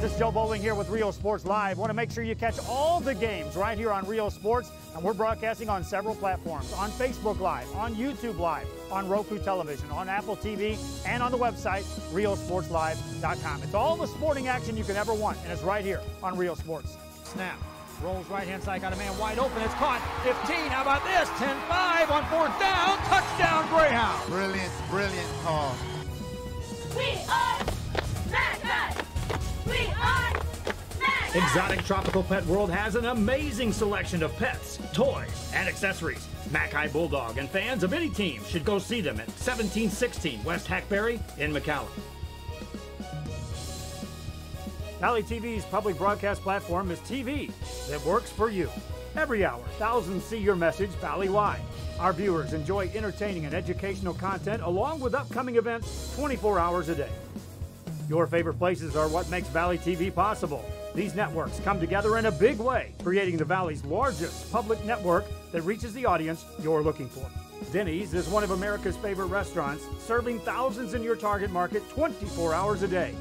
fans, it's Joe Bowling here with Rio Sports Live. Want to make sure you catch all the games right here on Rio Sports, and we're broadcasting on several platforms, on Facebook Live, on YouTube Live, on Roku Television, on Apple TV, and on the website, riosportslive.com. It's all the sporting action you could ever want, and it's right here on Rio Sports. Snap. Rolls right-hand side, got a man wide open. It's caught. 15. How about this? 10-5 on fourth down. Touchdown, Greyhound. Brilliant, brilliant call. We are MCHI. We are MCHI. Exotic Tropical Pet World has an amazing selection of pets, toys, and accessories. MCHI Bulldog and fans of any team should go see them at 1716 West Hackberry in McAllen. Valley TV's public broadcast platform is TV that works for you. Every hour, thousands see your message Valley-wide. Our viewers enjoy entertaining and educational content along with upcoming events 24 hours a day. Your favorite places are what makes Valley TV possible. These networks come together in a big way, creating the Valley's largest public network that reaches the audience you're looking for. Denny's is one of America's favorite restaurants, serving thousands in your target market 24 hours a day.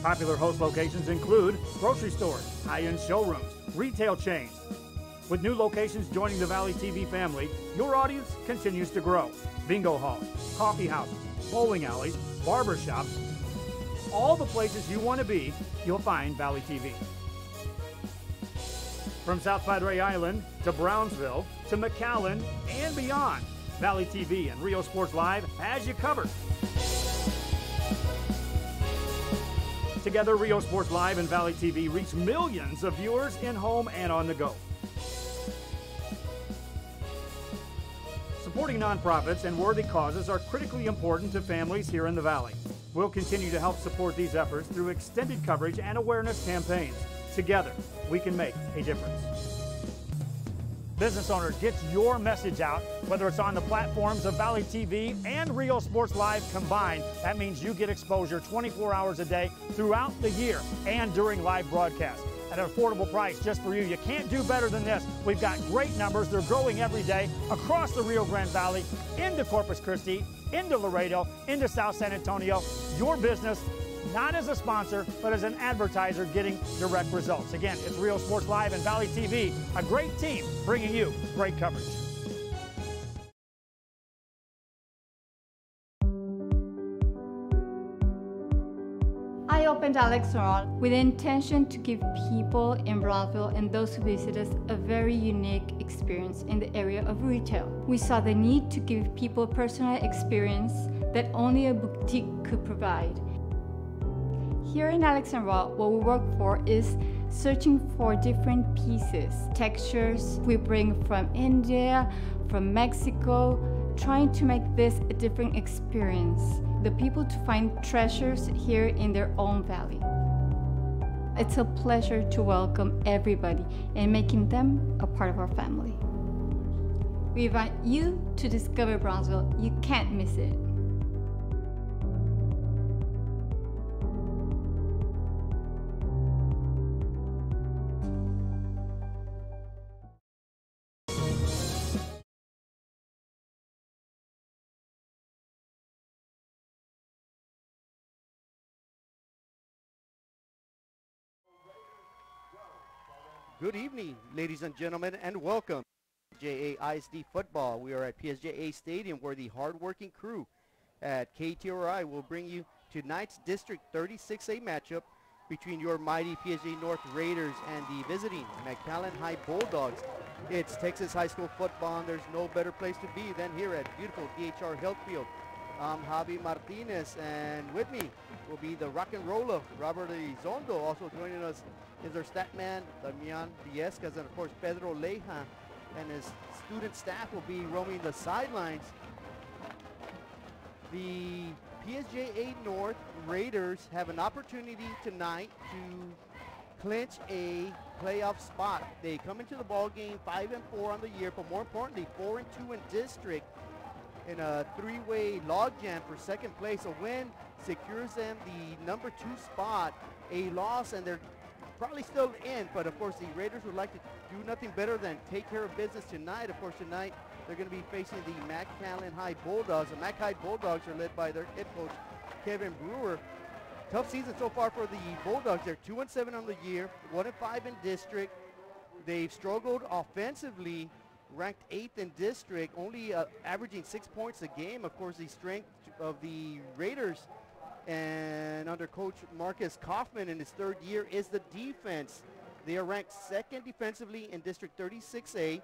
Popular host locations include grocery stores, high-end showrooms, retail chains. With new locations joining the Valley TV family, your audience continues to grow. Bingo halls, coffee houses, bowling alleys, barbershops, all the places you want to be, you'll find Valley TV. From South Padre Island to Brownsville to McAllen and beyond, Valley TV and Rio Sports Live has you covered. Together, Rio Sports Live and Valley TV reach millions of viewers in home and on the go. Supporting nonprofits and worthy causes are critically important to families here in the Valley. We'll continue to help support these efforts through extended coverage and awareness campaigns. Together, we can make a difference. Business owners, get your message out, whether it's on the platforms of Valley TV and Rio Sports Live combined. That means you get exposure 24 hours a day throughout the year and during live broadcasts at an affordable price just for you. You can't do better than this. We've got great numbers. They're growing every day across the Rio Grande Valley, into Corpus Christi, into Laredo, into South San Antonio. Your business, not as a sponsor, but as an advertiser getting direct results. Again, it's Rio Sports Live and Valley TV, a great team bringing you great coverage. I opened Alex Ron with the intention to give people in Brownsville and those who visit us a very unique experience in the area of retail. We saw the need to give people a personal experience that only a boutique could provide. Here in Alex & Raw, what we work for is searching for different pieces, textures we bring from India, from Mexico, trying to make this a different experience. The people to find treasures here in their own valley. It's a pleasure to welcome everybody and making them a part of our family. We invite you to discover Brownsville. You can't miss it. Good evening, ladies and gentlemen, and welcome to PSJA ISD football. We are at PSJA Stadium where the hard-working crew at KTRI will bring you tonight's District 36A matchup between your mighty PSJA North Raiders and the visiting McAllen High Bulldogs. It's Texas high school football, and there's no better place to be than here at beautiful DHR Health Field. I'm Javi Martinez, and with me will be the rock and roller, Robert Elizondo. Also joining us is our stat man, Damian Viescas, and of course Pedro Leja, and his student staff will be roaming the sidelines. The PSJA North Raiders have an opportunity tonight to clinch a playoff spot. They come into the ball game 5-4 on the year, but more importantly 4-2 in district in a three-way logjam for second place. A win secures them the #2 spot. A loss and they're probably still in, but of course the Raiders would like to do nothing better than take care of business tonight. Of course tonight they're going to be facing the McAllen High Bulldogs. The McAllen High Bulldogs are led by their head coach Kevin Brewer. tough season so far for the Bulldogs. They're 2-7 on the year, 1-5 in district. They've struggled offensively, ranked 8th in district, only averaging 6 points a game. Of course, the strength of the Raiders and under Coach Marcus Kaufman in his third year is the defense. They are ranked 2nd defensively in District 36A,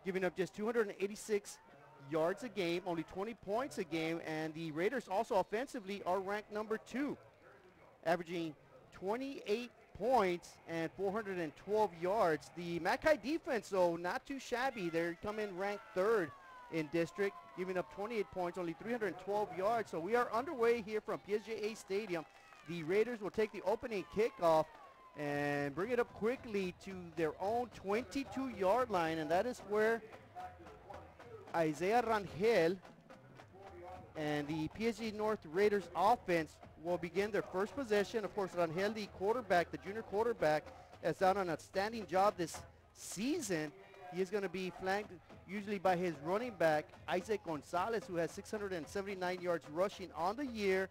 giving up just 286 yards a game, only 20 points a game, and the Raiders also offensively are ranked number 2, averaging 28 points and 412 yards. The MCHI defense, though, not too shabby. They're coming ranked 3rd in district, giving up 28 points, only 312 yards. So we are underway here from PSJA Stadium. The Raiders will take the opening kickoff and bring it up quickly to their own 22-yard line, and that is where Isaiah Rangel and the PSG North Raiders offense will begin their first possession. Of course, Rangel, the quarterback, the junior quarterback, has done an outstanding job this season. He is going to be flanked usually by his running back, Isaac Gonzalez, who has 679 yards rushing on the year.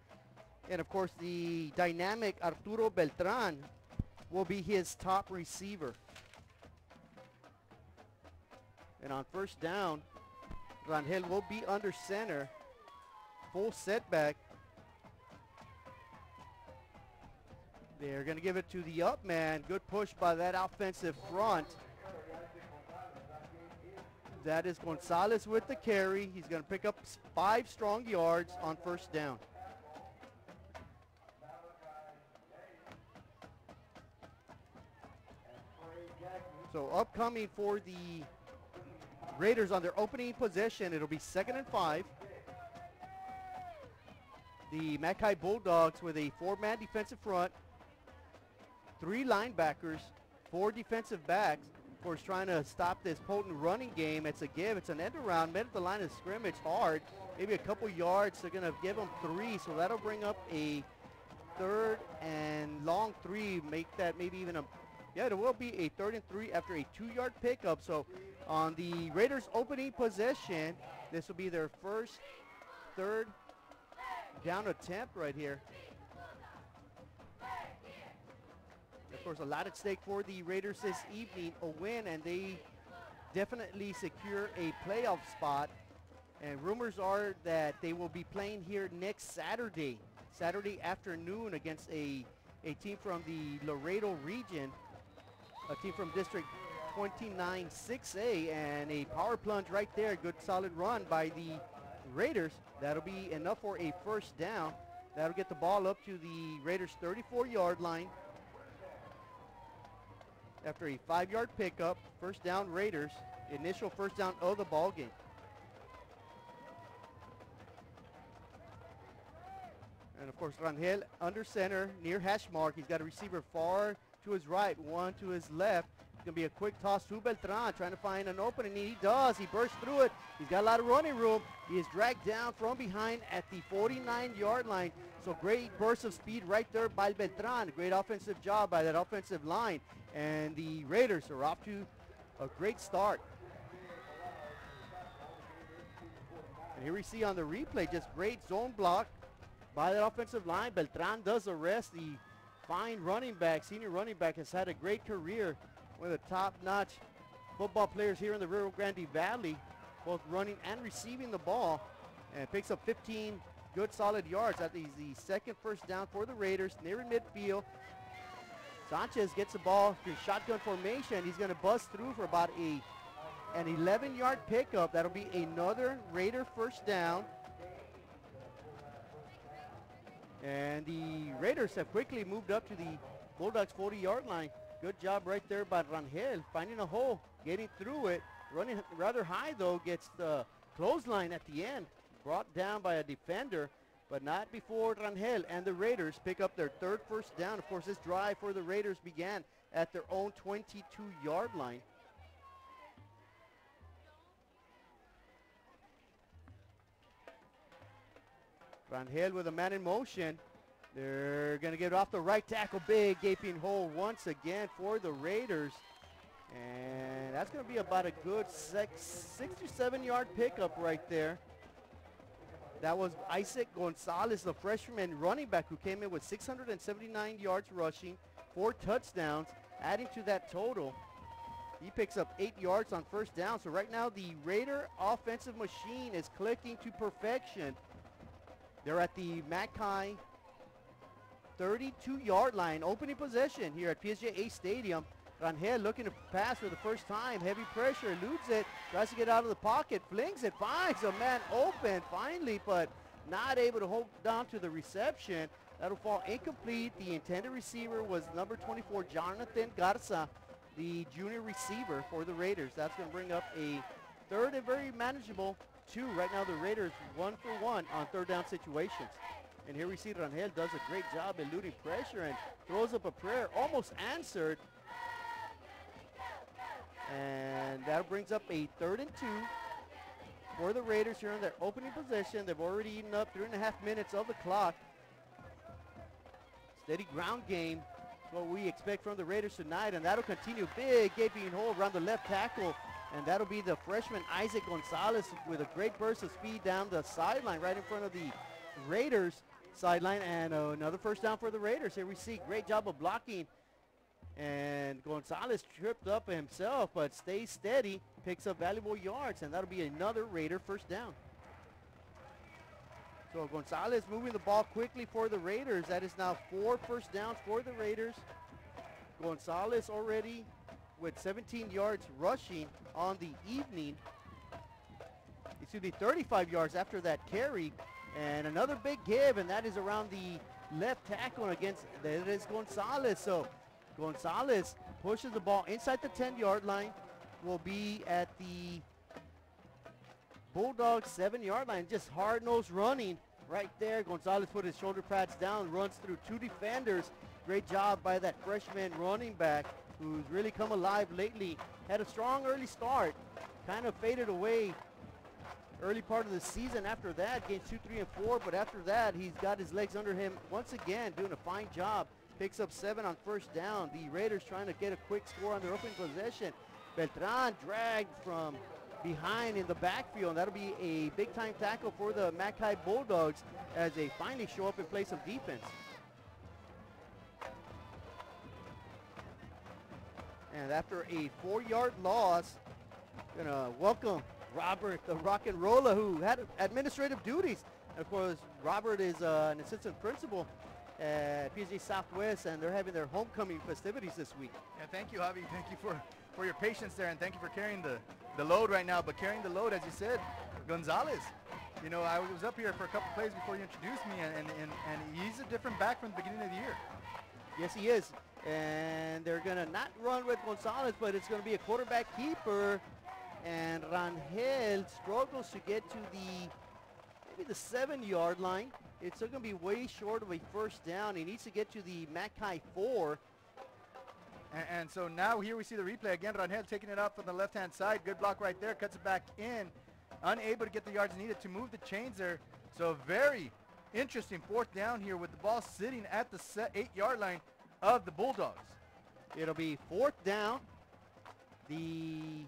And of course, the dynamic Arturo Beltran will be his top receiver. And on first down, Rangel will be under center, full setback. They're going to give it to the up man. Good push by that offensive front. That is Gonzalez with the carry. He's going to pick up 5 strong yards on first down. So upcoming for the Raiders on their opening possession, it'll be 2nd and 5. The MCHI Bulldogs with a 4-man defensive front, 3 linebackers, 4 defensive backs. Of course, trying to stop this potent running game. It's a give. It's an end around, mid at the line of scrimmage, hard. Maybe a couple yards. They're going to give them 3, so that'll bring up a 3rd and long 3. Make that maybe even a, yeah, there will be a 3rd and 3 after a 2-yard pickup. So on the Raiders' opening possession, this will be their first 3rd down attempt right here. Of course, a lot at stake for the Raiders this evening, a win, and they definitely secure a playoff spot. And rumors are that they will be playing here next Saturday afternoon against a team from the Laredo region, a team from District 29 6A, and a power plunge right there. Good solid run by the Raiders. That'll be enough for a first down. That'll get the ball up to the Raiders' 34-yard line. After a 5-yard pickup, first down Raiders, initial first down of the ball game. And of course, Rangel under center, near hash mark. He's got a receiver far to his right, one to his left. It's going to be a quick toss to Beltran, trying to find an opening. He does. He bursts through it. He's got a lot of running room. He is dragged down from behind at the 49-yard line. So great burst of speed right there by Beltran. Great offensive job by that offensive line. And the Raiders are off to a great start. And here we see on the replay, just great zone block by that offensive line. Beltran does arrest the fine running back. Senior running back has had a great career. One of the top-notch football players here in the Rio Grande Valley, both running and receiving the ball, and picks up 15 good solid yards. That is the second first down for the Raiders, near midfield. Sanchez gets the ball to shotgun formation. He's going to bust through for about an 11-yard pickup. That'll be another Raider first down. And the Raiders have quickly moved up to the Bulldogs' 40-yard line. Good job right there by Rangel, finding a hole, getting through it. Running rather high, though, gets the clothesline at the end. Brought down by a defender, but not before Rangel and the Raiders pick up their 3rd first down. Of course, this drive for the Raiders began at their own 22-yard line. Rangel with a man in motion. They're going to get it off the right tackle. Big gaping hole once again for the Raiders. And that's going to be about a good 6 to 7 yard pickup right there. That was Isaac Gonzalez, the freshman running back who came in with 679 yards rushing, 4 touchdowns. Adding to that total, he picks up 8 yards on first down. So right now the Raider offensive machine is clicking to perfection. They're at the MCHI 32-yard line, opening possession here at PSJA Stadium. Rangel looking to pass for the first time. Heavy pressure, eludes it, tries to get out of the pocket, flings it, finds a man open finally, but not able to hold down to the reception. That'll fall incomplete. The intended receiver was number 24, Jonathan Garza, the junior receiver for the Raiders. That's going to bring up a third and very manageable 2. Right now the Raiders 1 for 1 on third down situations. And here we see Rangel does a great job eluding pressure and throws up a prayer, almost answered. And that brings up a 3rd and 2 for the Raiders here on their opening possession. They've already eaten up 3.5 minutes of the clock. Steady ground game, what we expect from the Raiders tonight, and that'll continue. Big gaping hole around the left tackle, and that'll be the freshman Isaac Gonzalez with a great burst of speed down the sideline right in front of the Raiders sideline, and another first down for the Raiders. Here we see great job of blocking, and Gonzalez tripped up himself but stays steady, picks up valuable yards, and that'll be another Raider first down. So Gonzalez moving the ball quickly for the Raiders. That is now 4 first downs for the Raiders. Gonzalez already with 17 yards rushing on the evening. Excuse me, 35 yards after that carry. And another big give, and that is around the left tackle against, that is Gonzalez. So Gonzalez pushes the ball inside the 10-yard line, will be at the Bulldogs 7-yard line. Just hard-nosed running right there. Gonzalez put his shoulder pads down, runs through 2 defenders. Great job by that freshman running back who's really come alive lately. Had a strong early start, kind of faded away early part of the season. After that, gains 2, 3, and 4, but after that, he's got his legs under him once again, doing a fine job. Picks up 7 on first down. The Raiders trying to get a quick score on their opening possession. Beltran dragged from behind in the backfield, and that'll be a big-time tackle for the MCHI Bulldogs as they finally show up and play some defense. And after a 4-yard loss, gonna welcome Robert, the rock and roller, who had administrative duties. And of course, Robert is an assistant principal at PSJA Southwest, and they're having their homecoming festivities this week. Yeah, thank you, Javi. Thank you for your patience there, and thank you for carrying the load right now. But carrying the load, as you said, Gonzalez. You know, I was up here for a couple plays before you introduced me, and he's a different back from the beginning of the year. Yes, he is. And they're going to not run with Gonzalez, but it's going to be a quarterback keeper. And Rangel struggles to get to maybe the 7-yard line. It's still going to be way short of a first down. He needs to get to the MCHI 4. And so now here we see the replay again. Rangel taking it up from the left-hand side. Good block right there. Cuts it back in. Unable to get the yards needed to move the chains there. So very interesting 4th down here with the ball sitting at the 8-yard line of the Bulldogs. It'll be 4th down. The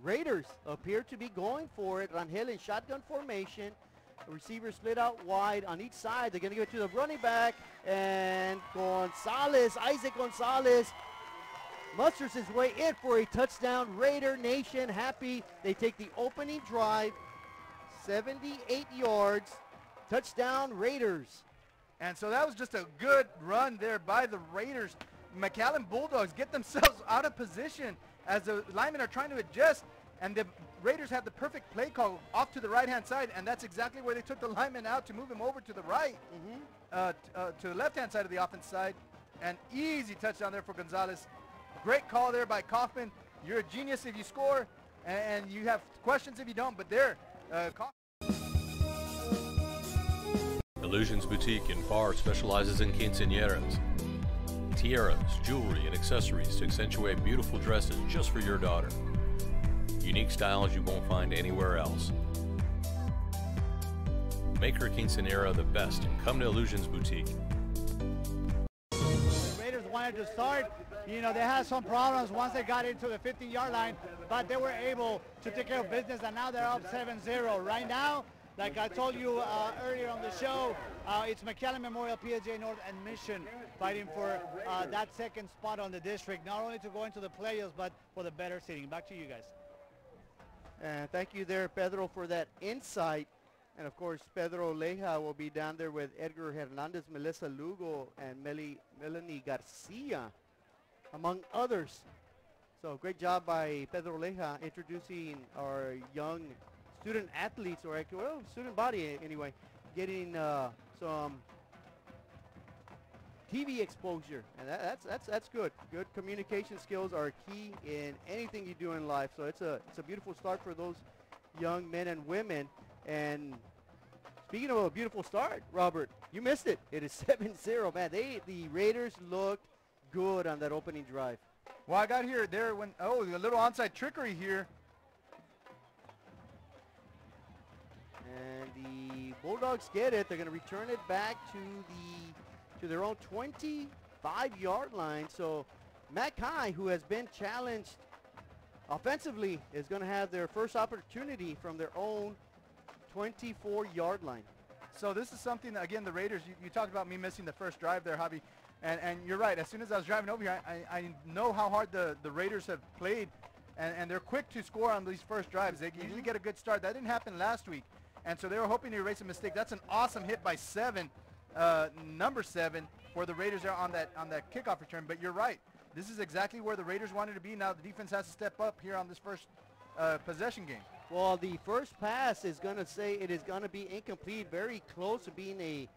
Raiders appear to be going for it. Rangel in shotgun formation. The receivers split out wide on each side. They're going to give it to the running back. And Gonzalez, Isaac Gonzalez, musters his way in for a touchdown. Raider Nation happy. They take the opening drive, 78 yards. Touchdown Raiders. And so that was just a good run there by the Raiders. McAllen Bulldogs get themselves out of position as the linemen are trying to adjust, and the Raiders have the perfect play call off to the right-hand side, and that's exactly where they took the lineman out to move him over to the right, to the left-hand side of the offense side. An easy touchdown there for Gonzalez. Great call there by Kaufman. You're a genius if you score, and you have questions if you don't, but there, Illusions Boutique in Far specializes in quinceañeras, tiaras, jewelry, and accessories to accentuate beautiful dresses just for your daughter. Unique styles you won't find anywhere else. Make her quinceañera the best and come to Illusions Boutique. The Raiders wanted to start. You know, they had some problems once they got into the 15-yard line, but they were able to take care of business, and now they're up 7-0. Right now, Like I told you earlier on the show, it's McAllen Memorial, PSJA North, and Mission fighting for that second spot on the district, not only to go into the playoffs, but for the better seating. Back to you guys. And thank you there, Pedro, for that insight. And of course, Pedro Leja will be down there with Edgar Hernandez, Melissa Lugo, and Melanie Garcia, among others. So great job by Pedro Leja introducing our young student athletes, or well, student body anyway, getting some TV exposure, and that's good. Good communication skills are key in anything you do in life. So it's a beautiful start for those young men and women. And speaking of a beautiful start, Robert, you missed it. It is 7-0, man. The Raiders looked good on that opening drive. Well, I got here there when, oh, a little onside trickery here. And the Bulldogs get it. They're going to return it back to their own 25-yard line. So MCHI, who has been challenged offensively, is going to have their first opportunity from their own 24-yard line. So this is something that, again, the Raiders, you talked about me missing the first drive there, Javi. And you're right. As soon as I was driving over here, I know how hard the Raiders have played, and they're quick to score on these first drives. They usually get a good start. That didn't happen last week. And so they were hoping to erase a mistake. That's an awesome hit by number 7 for the Raiders there on that kickoff return. But you're right. This is exactly where the Raiders wanted to be. Now the defense has to step up here on this first possession game. Well, the first pass is going to say it is going to be incomplete, very close to being a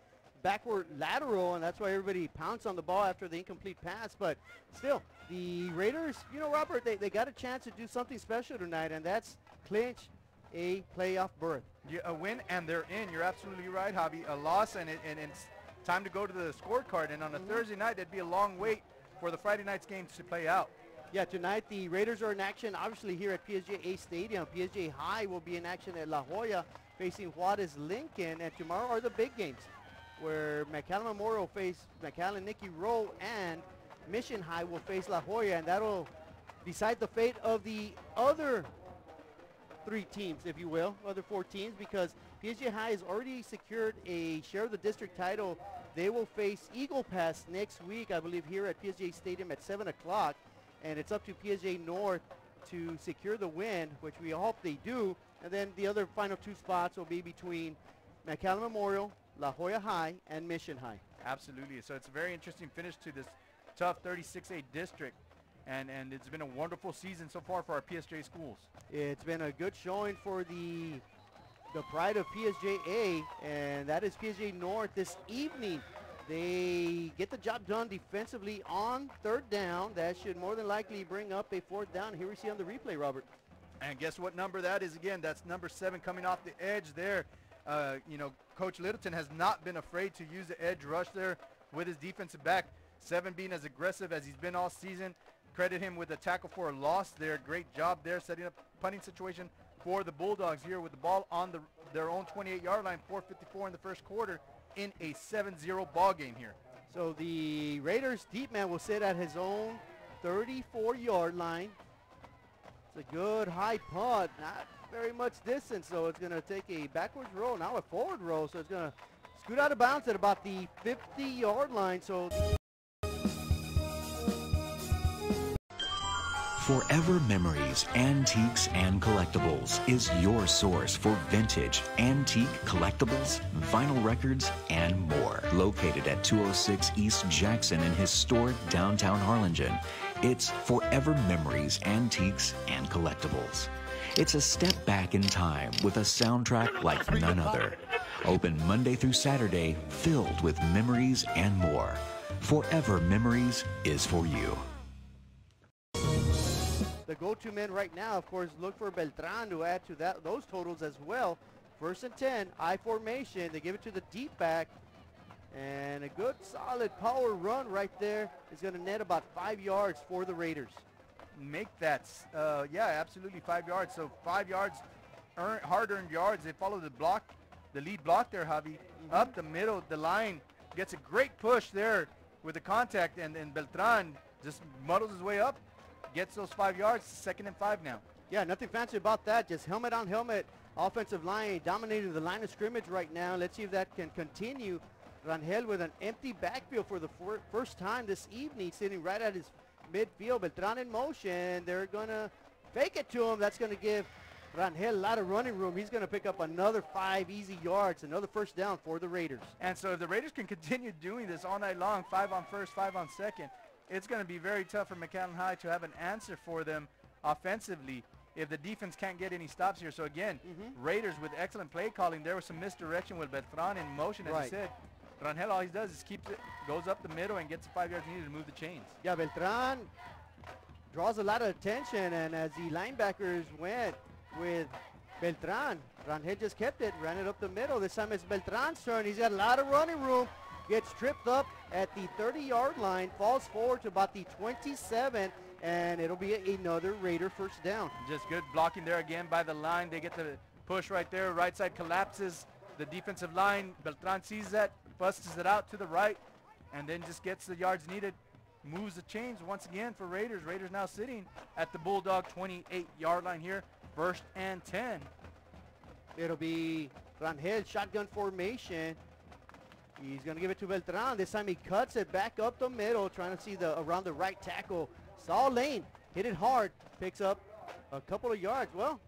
backward lateral, and that's why everybody pounced on the ball after the incomplete pass. But still, the Raiders, you know, Robert, they got a chance to do something special tonight, and that's clinch a playoff berth. Yeah, a win, and they're in. You're absolutely right, Javi. A loss, and it's time to go to the scorecard. And on a Thursday night, that'd be a long wait for the Friday night's games to play out. Yeah, tonight the Raiders are in action, obviously, here at PSJA Stadium. PSJA High will be in action at La Jolla facing Juarez Lincoln. And tomorrow are the big games, where McAllen Memorial face McAllen Nicky Rowe, and Mission High will face La Jolla, and that'll decide the fate of the other 3 teams, if you will, other 4 teams, because PSJA High has already secured a share of the district title. They will face Eagle Pass next week, I believe, here at PSJA Stadium at 7 o'clock, and it's up to PSJA North to secure the win, which we hope they do. And then the other final 2 spots will be between McAllen Memorial, La Jolla High, and Mission High. Absolutely. So it's a very interesting finish to this tough 36A district, and it's been a wonderful season so far for our PSJA schools. It's been a good showing for the pride of PSJA, and that is PSJA North this evening. They get the job done defensively on 3rd down. That should more than likely bring up a 4th down. Here we see on the replay, Robert. And guess what number that is again? That's number 7 coming off the edge there. You know, Coach Littleton has not been afraid to use the edge rush there with his defensive back. 7 being as aggressive as he's been all season. Credit him with a tackle for a loss there. Great job there setting up a punting situation for the Bulldogs here with the ball on their own 28-yard line. 4:54 in the first quarter in a 7-0 ball game here. So the Raiders deep man will sit at his own 34-yard line. It's a good high punt, not very much distance, so it's going to take a backwards roll, now a forward roll, so it's going to scoot out of bounds at about the 50-yard line. So Forever Memories, Antiques and Collectibles is your source for vintage, antique collectibles, vinyl records, and more. Located at 206 East Jackson in historic downtown Harlingen, it's Forever Memories, Antiques and Collectibles. It's a step back in time with a soundtrack like none other. Open Monday through Saturday, filled with memories and more. Forever Memories is for you. the go-to men right now, of course, look for Beltran to add to those totals as well. 1st and 10, I formation. They give it to the deep back. And a good solid power run right there is going to net about 5 yards for the Raiders. Make that, yeah, absolutely 5 yards. So 5 yards, hard-earned yards. They follow the block, the lead block there, Javi. Up the middle, the line gets a great push there with the contact, and Beltran just muddles his way up, gets those 5 yards. 2nd and 5 now. Yeah, nothing fancy about that. Just helmet on helmet offensive line dominating the line of scrimmage right now. Let's see if that can continue. Rangel with an empty backfield for the first time this evening, sitting right at his midfield. Beltran in motion. They're going to fake it to him. That's going to give Rangel a lot of running room. He's going to pick up another 5 easy yards, another first down for the Raiders. And so if the Raiders can continue doing this all night long, 5 on first, 5 on second, it's going to be very tough for McAllen High to have an answer for them offensively if the defense can't get any stops here. So again, Raiders with excellent play calling. There was some misdirection with Beltran in motion, as you said. Rangel, all he does is keeps it, goes up the middle and gets the 5 yards needed to move the chains. Yeah, Beltran draws a lot of attention, and as the linebackers went with Beltran, Rangel just kept it, ran it up the middle. This time it's Beltran's turn. He's got a lot of running room. Gets tripped up at the 30-yard line, falls forward to about the 27, and it'll be another Raider first down. Just good blocking there again by the line. They get the push right there. Right side collapses the defensive line. Beltran sees that, busts it out to the right, and then just gets the yards needed. Moves the chains once again for Raiders. Raiders now sitting at the Bulldog 28-yard line here. First and 10. It'll be Rangel, shotgun formation. He's going to give it to Beltran. This time he cuts it back up the middle, trying to see around the right tackle. Saw lane, hit it hard, picks up a couple of yards. Well,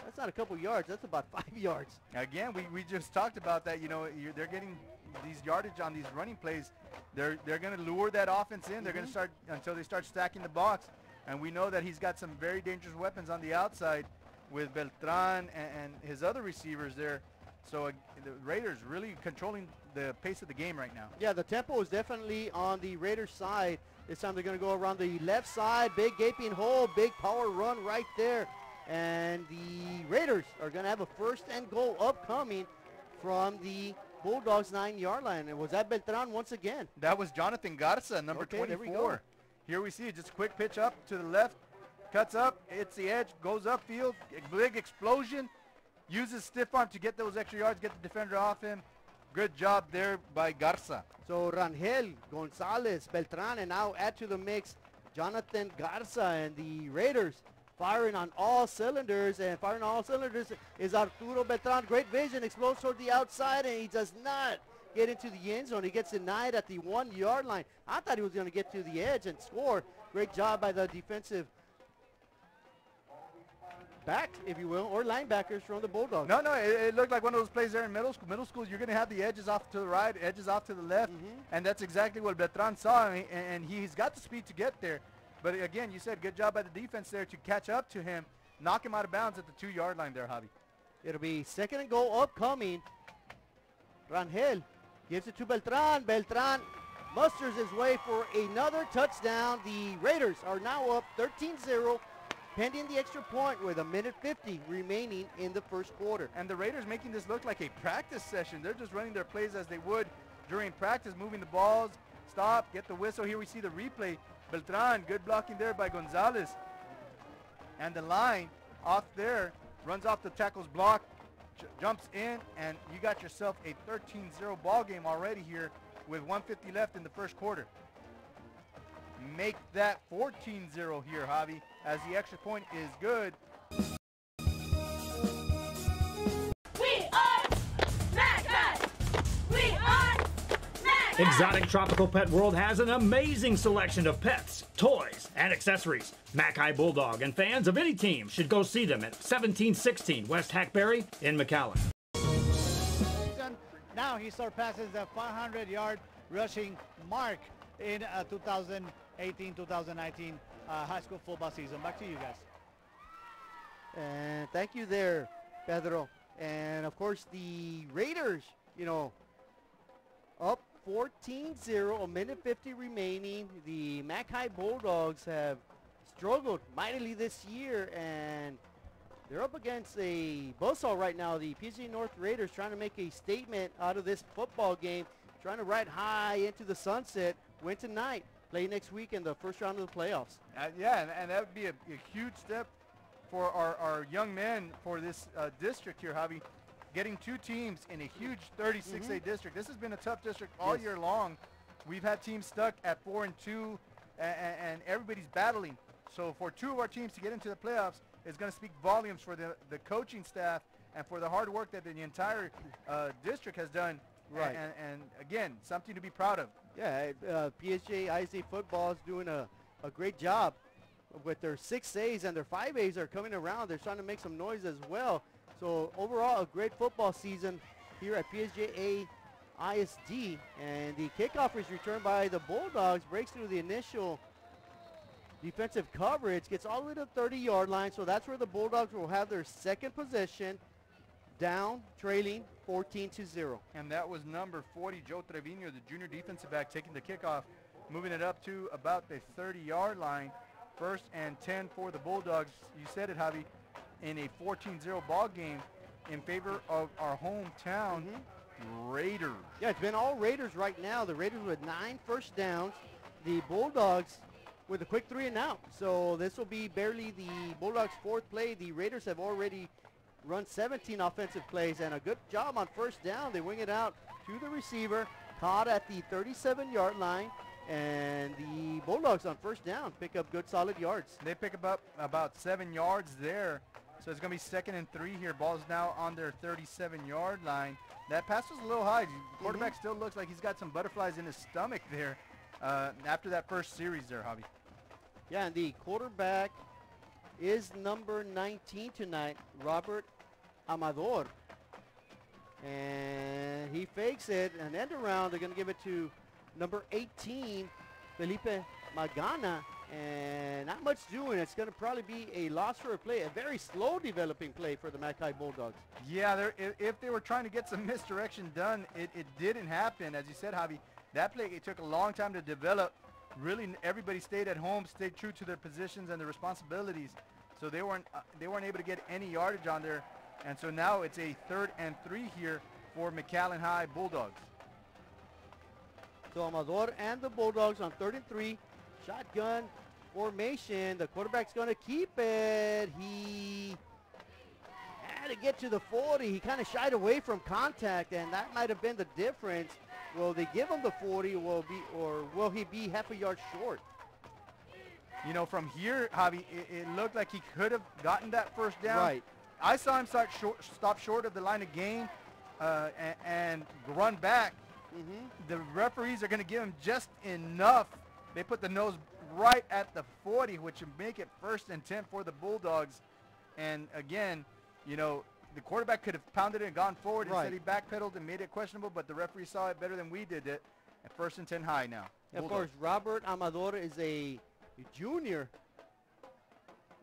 that's not a couple yards. That's about 5 yards. Again, we just talked about that. You know, they're getting these yardage on these running plays. They're going to lure that offense in. They're going to start until they start stacking the box. And we know that he's got some very dangerous weapons on the outside with Beltran and his other receivers there. So the Raiders really controlling the pace of the game right now. Yeah, the tempo is definitely on the Raiders side. This time they're going to go around the left side. Big gaping hole, big power run right there. And the Raiders are going to have a first and goal upcoming from the Bulldogs 9-yard line. And was that Beltran once again? That was Jonathan Garza, number 24. Here we see just a quick pitch up to the left. Cuts up, hits the edge, goes upfield. A big explosion. Uses stiff arm to get those extra yards, get the defender off him. Good job there by Garza. So Rangel, Gonzalez, Beltran, and now add to the mix Jonathan Garza, and the Raiders firing on all cylinders. And firing on all cylinders is Arturo Beltran. Great vision, explodes toward the outside, and he does not get into the end zone. He gets denied at the 1-yard line. I thought he was going to get to the edge and score. Great job by the defensive backs, if you will, or linebackers from the Bulldogs. No, it looked like one of those plays there in middle school. Middle school, you're going to have the edges off to the right, edges off to the left, and that's exactly what Beltran saw, and he's got the speed to get there. But again, you said good job by the defense there to catch up to him, knock him out of bounds at the 2-yard line there, Javi. It'll be second and goal upcoming. Rangel gives it to Beltran. Beltran musters his way for another touchdown. The Raiders are now up 13-0. Pending the extra point with 1:50 remaining in the first quarter. And the Raiders making this look like a practice session. They're just running their plays as they would during practice, moving the balls, stop, get the whistle. Here we see the replay. Beltran, good blocking there by Gonzalez. And the line off there, runs off the tackle's block, jumps in, and you got yourself a 13-0 ball game already here with 1:50 left in the first quarter. Make that 14-0 here, Javi, as the extra point is good. We are MCHI! We are MCHI! Exotic Tropical Pet World has an amazing selection of pets, toys, and accessories. MCHI Bulldog and fans of any team should go see them at 1716 West Hackberry in McAllen. Now he surpasses the 500-yard rushing mark in 2018-2019 high school football season. Back to you guys. And thank you there, Pedro. And of course the Raiders, you know, up 14-0, 1:50 remaining. The MCHI Bulldogs have struggled mightily this year, and they're up against a buzzsaw right now. The PSJA North Raiders trying to make a statement out of this football game, trying to ride high into the sunset, win tonight, play next week in the first round of the playoffs. Yeah, and that would be a huge step for our young men for this district here, Javi. Getting 2 teams in a huge 36A district. This has been a tough district all year long. We've had teams stuck at 4-2, and everybody's battling. So for 2 of our teams to get into the playoffs is going to speak volumes for the coaching staff and for the hard work that the entire district has done. Right. And again, something to be proud of. Yeah, PSJA ISD football is doing a great job with their 6As, and their 5As are coming around. They're trying to make some noise as well. So overall, a great football season here at PSJA ISD, and the kickoff is returned by the Bulldogs, breaks through the initial defensive coverage, gets all the way to the 30-yard line. So that's where the Bulldogs will have their second possession, down, trailing 14-0. And that was number 40, Joe Trevino, the junior defensive back, taking the kickoff, moving it up to about the 30-yard line. 1st and 10 for the Bulldogs. You said it, Javi, in a 14-0 ball game in favor of our hometown Raiders. Yeah, it's been all Raiders right now. The Raiders with 9 first downs. The Bulldogs with a quick 3 and out. So this will be barely the Bulldogs' 4th play. The Raiders have already run 17 offensive plays, and a good job on first down. They wing it out to the receiver, caught at the 37-yard line, and the Bulldogs on first down pick up good solid yards. They pick up about 7 yards there. So it's going to be 2nd and 3 here. Ball's now on their 37-yard line. That pass was a little high. The quarterback still looks like he's got some butterflies in his stomach there after that first series there, Javi. Yeah, and the quarterback is number 19 tonight, Robert Amador. And he fakes it, an end around. They're going to give it to number 18, Felipe Magana, and not much doing. It's going to probably be a loss for a play, a very slow developing play for the MCHI Bulldogs. Yeah, if they were trying to get some misdirection done, it didn't happen. As you said, Javi, that play, it took a long time to develop. Really, everybody stayed at home, stayed true to their positions and their responsibilities. So they weren't able to get any yardage on there. And so now it's a 3rd and 3 here for McAllen High Bulldogs. So Amador and the Bulldogs on 3rd and 3, shotgun formation. The quarterback's going to keep it. He had to get to the 40. He kind of shied away from contact, and that might have been the difference. Will they give him the 40, or will he be half a yard short? You know, from here, Javi, it looked like he could have gotten that first down. Right. I saw him stop short of the line of game and run back. The referees are going to give him just enough. They put the nose right at the 40, which would make it 1st and 10 for the Bulldogs. And again, you know, the quarterback could have pounded it and gone forward. Instead he backpedaled and made it questionable, but the referee saw it better than we did it. At 1st and 10 high now. Of course, Robert Amador is a junior,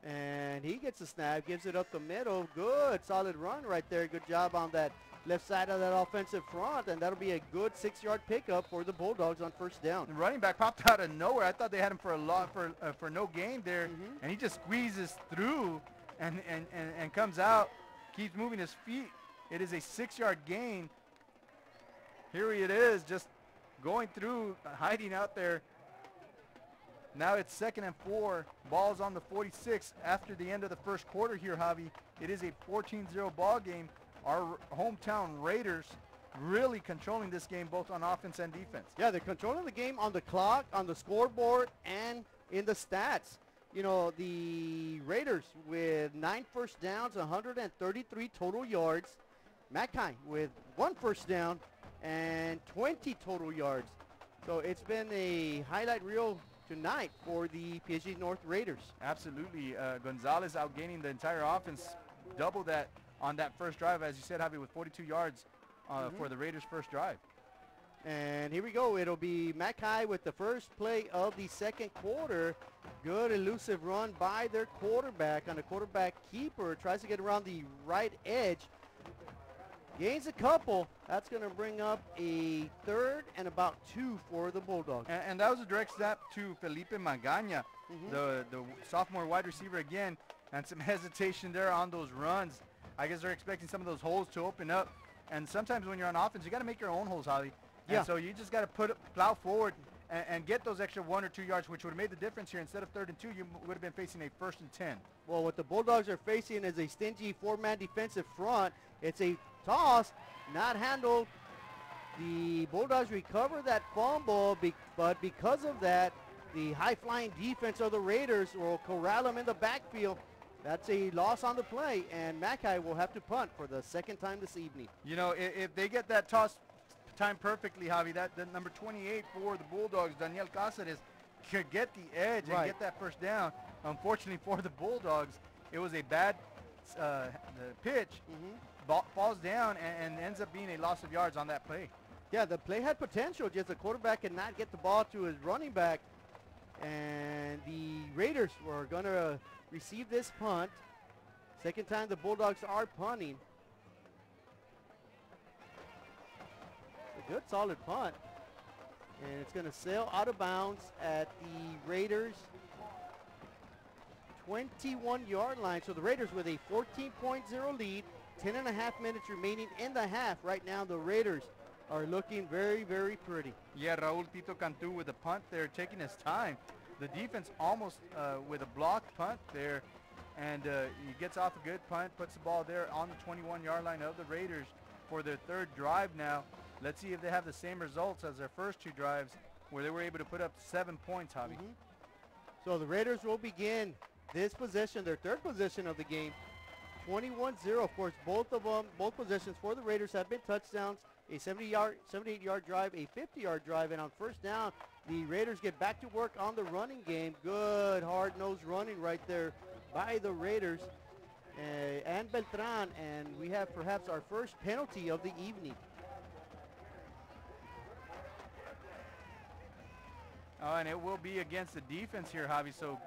and he gets a snap, gives it up the middle. Good, solid run right there. Good job on that left side of that offensive front, and that'll be a good 6-yard pickup for the Bulldogs on first down. The running back popped out of nowhere. I thought they had him for for no gain there, and he just squeezes through and comes out, keeps moving his feet. It is a 6-yard gain. Here it is, just going through, hiding out there. Now it's 2nd and 4. Ball's on the 46 after the end of the first quarter here, Javi. It is a 14-0 ball game. Our hometown Raiders really controlling this game both on offense and defense. Yeah, they're controlling the game on the clock, on the scoreboard, and in the stats. You know, the Raiders with 9 first downs, 133 total yards. MCHI with 1 first down and 20 total yards. So it's been a highlight reel tonight for the PSG North Raiders. Absolutely. Gonzalez outgaining the entire offense, double that on that first drive, as you said, Javi, with 42 yards for the Raiders' first drive. And here we go. It'll be MCHI with the first play of the second quarter. Good elusive run by their quarterback on a quarterback keeper. Tries to get around the right edge. Gains a couple. That's going to bring up a 3rd and about 2 for the Bulldogs. And that was a direct snap to Felipe Magana, the sophomore wide receiver again, and some hesitation there on those runs. I guess they're expecting some of those holes to open up. And sometimes when you're on offense, you got to make your own holes, Javi. Yeah. And so you just got to plow forward and get those extra 1 or 2 yards, which would have made the difference here. Instead of 3rd and 2, you would have been facing a 1st and 10. Well, what the Bulldogs are facing is a stingy 4-man defensive front. It's a toss, not handled. The Bulldogs recover that fumble, but because of that, the high-flying defense of the Raiders will corral them in the backfield. That's a loss on the play, and MCHI will have to punt for the second time this evening. You know, if they get that toss timed perfectly, Javi, that the number 28 for the Bulldogs, Daniel Cáceres, could get the edge and get that first down. Unfortunately for the Bulldogs, it was a bad the pitch. Ball falls down and ends up being a loss of yards on that play. Yeah, the play had potential, just the quarterback could not get the ball to his running back. And the Raiders were going to receive this punt. Second time the Bulldogs are punting. A good solid punt. And it's going to sail out of bounds at the Raiders' 21-yard line. So the Raiders with a 14.0 lead, 10.5 minutes remaining in the half. Right now the Raiders are looking very, very pretty. Yeah, Raul Tito Cantu with the punt there, taking his time. The defense almost with a blocked punt there, and he gets off a good punt, puts the ball there on the 21-yard line of the Raiders for their third drive now. Let's see if they have the same results as their first two drives where they were able to put up 7 points, Javi. So the Raiders will begin this possession, their third possession of the game, 21-0. Of course, both possessions for the Raiders have been touchdowns. A 78-yard drive, a 50-yard drive, and on first down, the Raiders get back to work on the running game. Good hard-nosed running right there by the Raiders and Beltran, and we have perhaps our first penalty of the evening. And it will be against the defense here, Javi. So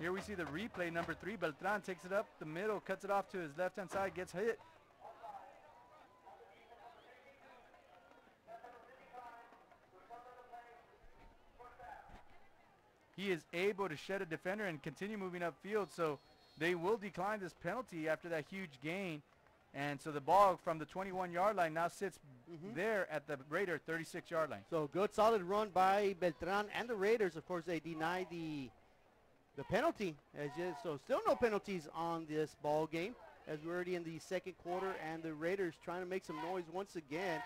here we see the replay. Number 3, Beltran takes it up the middle, cuts it off to his left-hand side, gets hit. He is able to shed a defender and continue moving upfield, so they will decline this penalty after that huge gain. And so the ball from the 21-yard line now sits there at the Raider 36-yard line. So good solid run by Beltran and the Raiders. Of course, they deny the penalty. So still no penalties on this ball game as we're already in the second quarter, and the Raiders trying to make some noise once again.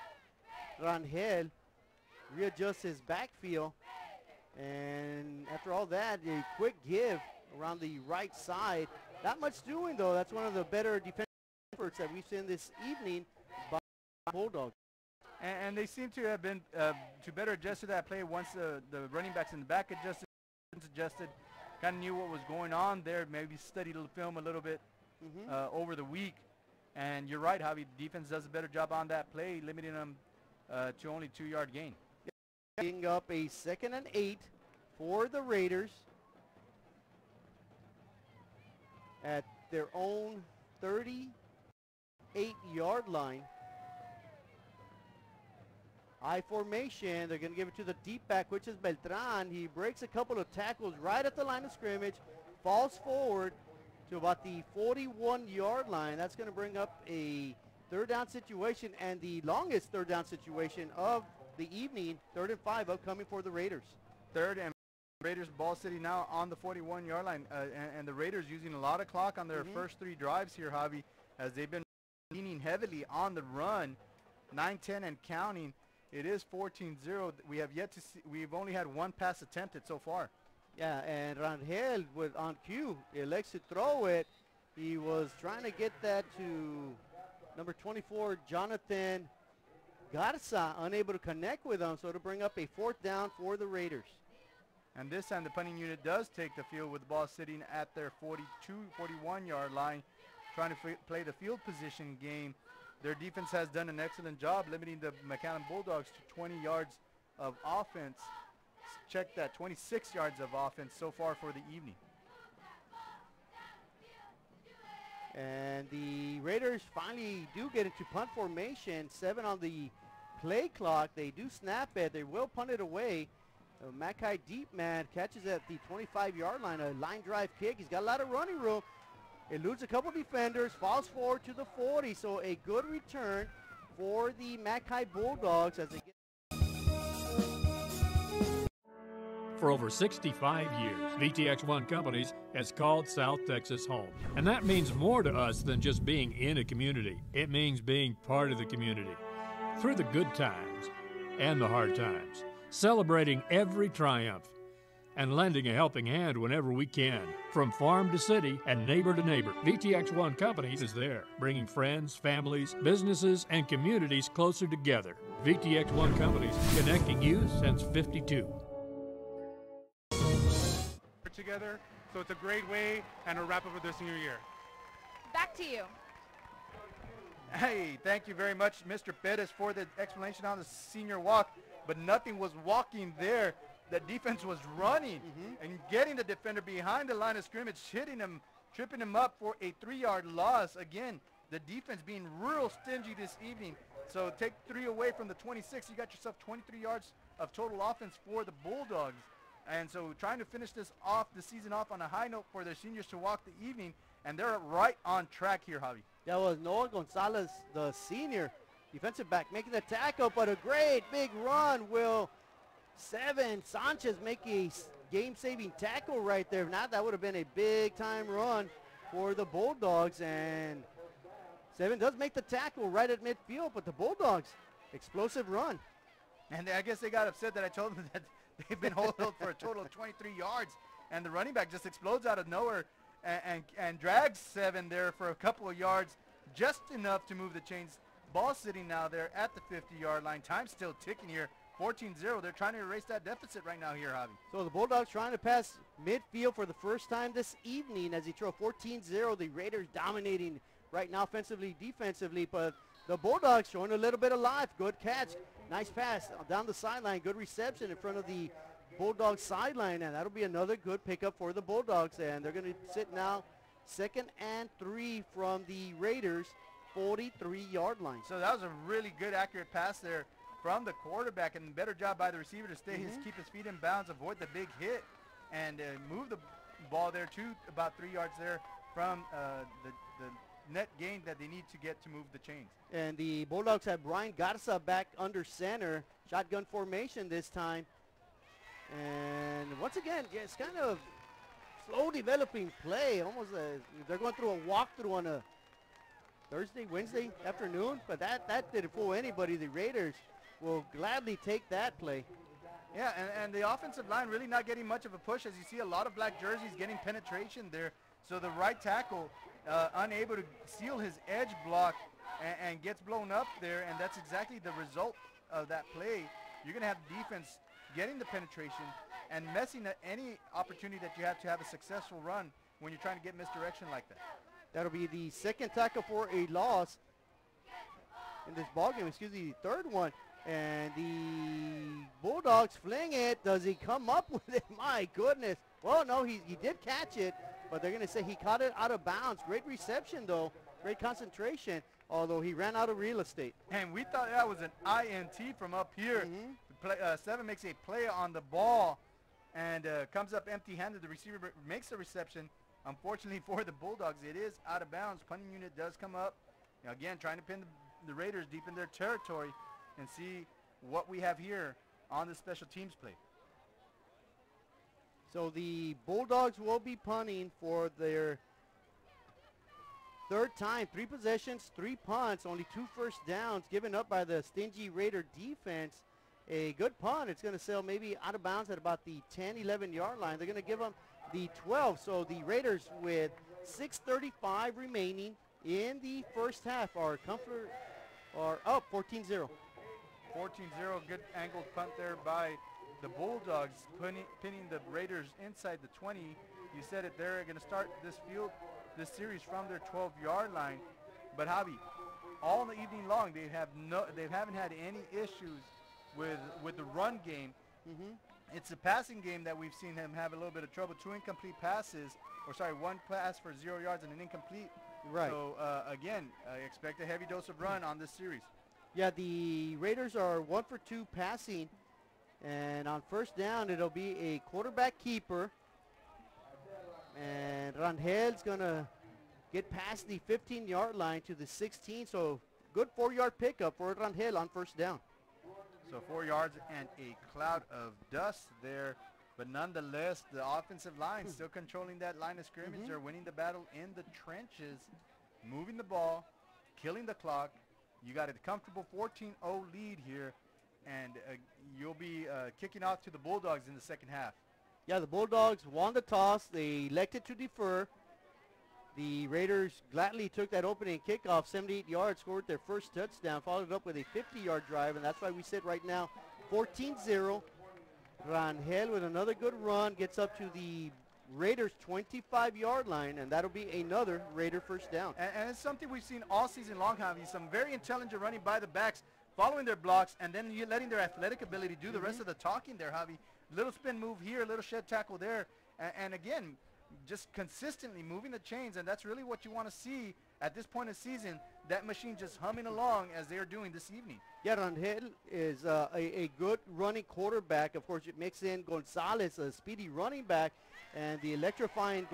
Rangel readjusts his backfield. And after all that, a quick give around the right side. Not much doing, though. That's one of the better defensive efforts that we've seen this evening by Bulldogs. And they seem to have been to better adjust to that play once the running backs in the back adjusted, kind of knew what was going on there, maybe studied the film a little bit over the week. And you're right, Javi, the defense does a better job on that play, limiting them to only 2-yard gain. Bringing up a 2nd and 8 for the Raiders at their own 38-yard line. I formation, they're going to give it to the deep back, which is Beltran. He breaks a couple of tackles right at the line of scrimmage, falls forward to about the 41-yard line. That's going to bring up a third down situation, and the longest third down situation of the evening, 3rd and 5 upcoming for the Raiders. Third and Raiders ball sitting now on the 41-yard line, and the Raiders using a lot of clock on their first 3 drives here, Javi, as they've been leaning heavily on the run, 9-10 and counting. It is 14-0. We have yet to see, we've only had 1 pass attempted so far. Yeah, and Rangel on cue elects to throw it. He was trying to get that to number 24, Jonathan Garza, unable to connect with him, so to bring up a 4th down for the Raiders. And this time the punting unit does take the field with the ball sitting at their 41-yard line, trying to play the field position game. Their defense has done an excellent job limiting the McAllen Bulldogs to 20 yards of offense. Check that, 26 yards of offense so far for the evening. And the Raiders finally do get into punt formation, 7 on the play clock. They do snap it. They will punt it away. MCHI deep man catches at the 25-yard line, a line drive kick. He's got a lot of running room. Eludes a couple defenders, falls forward to the 40. So a good return for the MCHI Bulldogs as they get. For over 65 years, VTX1 Companies has called South Texas home. And that means more to us than just being in a community. It means being part of the community. Through the good times and the hard times, celebrating every triumph. and lending a helping hand whenever we can. From farm to city and neighbor to neighbor, VTX1 Companies is there, bringing friends, families, businesses, and communities closer together. VTX1 Companies, connecting you since '52. Together, so it's a great way and a wrap up of their senior year. Back to you. Hey, thank you very much, Mr. Perez, for the explanation on the senior walk, but nothing was walking there. The defense was running and getting the defender behind the line of scrimmage, hitting him, tripping him up for a 3-yard loss. Again, the defense being real stingy this evening. So take 3 away from the 26. You got yourself 23 yards of total offense for the Bulldogs. And so trying to finish this off, the season off on a high note for their seniors to walk the evening, and they're right on track here, Javi. That was Noah Gonzalez, the senior defensive back, making the tackle, but a great big run. Will Seven Sanchez make a game-saving tackle right there? If not, that would have been a big-time run for the Bulldogs, and Seven does make the tackle right at midfield, but the Bulldogs, explosive run. And I guess they got upset that I told them that they've been held for a total of 23 yards, and the running back just explodes out of nowhere and drags Seven there for a couple of yards, just enough to move the chains. Ball sitting now there at the 50-yard line. Time still ticking here. 14-0. They're trying to erase that deficit right now here, Javi. So the Bulldogs trying to pass midfield for the first time this evening as they throw 14-0. The Raiders dominating right now offensively, defensively, but the Bulldogs showing a little bit of life. Good catch. Nice pass down the sideline. Good reception in front of the Bulldogs sideline, and that'll be another good pickup for the Bulldogs, and they're going to sit now 2nd and 3 from the Raiders 43-yard line. So that was a really good accurate pass there from the quarterback, and better job by the receiver to stay keep his feet in bounds, avoid the big hit, and move the ball there to about 3 yards there from the net gain that they need to get to move the chains. And the Bulldogs have Brian Garza back under center, shotgun formation this time. And once again, it's kind of slow developing play, almost they're going through a walkthrough on a Wednesday afternoon, but that didn't fool anybody. The Raiders will gladly take that play. Yeah, and the offensive line really not getting much of a push, as you see a lot of black jerseys getting penetration there. So the right tackle unable to seal his edge block and gets blown up there, and that's exactly the result of that play. You're going to have the defense getting the penetration and messing at any opportunity that you have to have a successful run when you're trying to get misdirection like that. That'll be the 2nd tackle for a loss in this ballgame, excuse me, the 3rd one. And the Bulldogs fling it. Does he come up with it? My goodness. Well, no, he did catch it, but they're going to say he caught it out of bounds. Great reception, though. Great concentration, although he ran out of real estate. And we thought that was an INT from up here. Seven makes a play on the ball and comes up empty-handed. The receiver makes a reception. Unfortunately for the Bulldogs, it is out of bounds. Punting unit does come up. Now, again, trying to pin the Raiders deep in their territory and see what we have here on the special teams play. So the Bulldogs will be punting for their 3rd time. 3 possessions, 3 punts, only 2 first downs given up by the stingy Raider defense. A good punt. It's going to sail maybe out of bounds at about the 10, 11-yard line. They're going to give them the 12. So the Raiders, with 6:35 remaining in the first half, are up 14-0. 14-0, good angled punt there by the Bulldogs, pinning the Raiders inside the 20. You said it, they're going to start this series from their 12-yard line. But Javi, all the evening long, they haven't had any issues with the run game. It's a passing game that we've seen him have a little bit of trouble. 2 incomplete passes, or sorry, 1 pass for 0 yards and an incomplete. Right. So again, I expect a heavy dose of run on this series. Yeah, the Raiders are 1 for 2 passing, and on first down it'll be a quarterback keeper, and Rangel's gonna get past the 15-yard line to the 16. So good 4-yard pickup for Rangel on first down. So 4 yards and a cloud of dust there, but nonetheless, the offensive line still controlling that line of scrimmage. They're winning the battle in the trenches, moving the ball, killing the clock. You got a comfortable 14-0 lead here, and you'll be kicking off to the Bulldogs in the second half. Yeah, the Bulldogs won the toss. They elected to defer. The Raiders gladly took that opening kickoff, 78 yards, scored their first touchdown, followed it up with a 50-yard drive, and that's why we sit right now 14-0. Rangel with another good run gets up to the Raiders' 25-yard line, and that'll be another Raider first down. And it's something we've seen all season long, Javi. Some very intelligent running by the backs, following their blocks, and then you letting their athletic ability do the rest of the talking there, Javi. Little spin move here, little shed tackle there, and again, just consistently moving the chains, and that's really what you want to see at this point of the season, that machine just humming along as they are doing this evening. Yeah, Rangel is a good running quarterback. Of course, it mixes in Gonzalez, a speedy running back, and the electrifying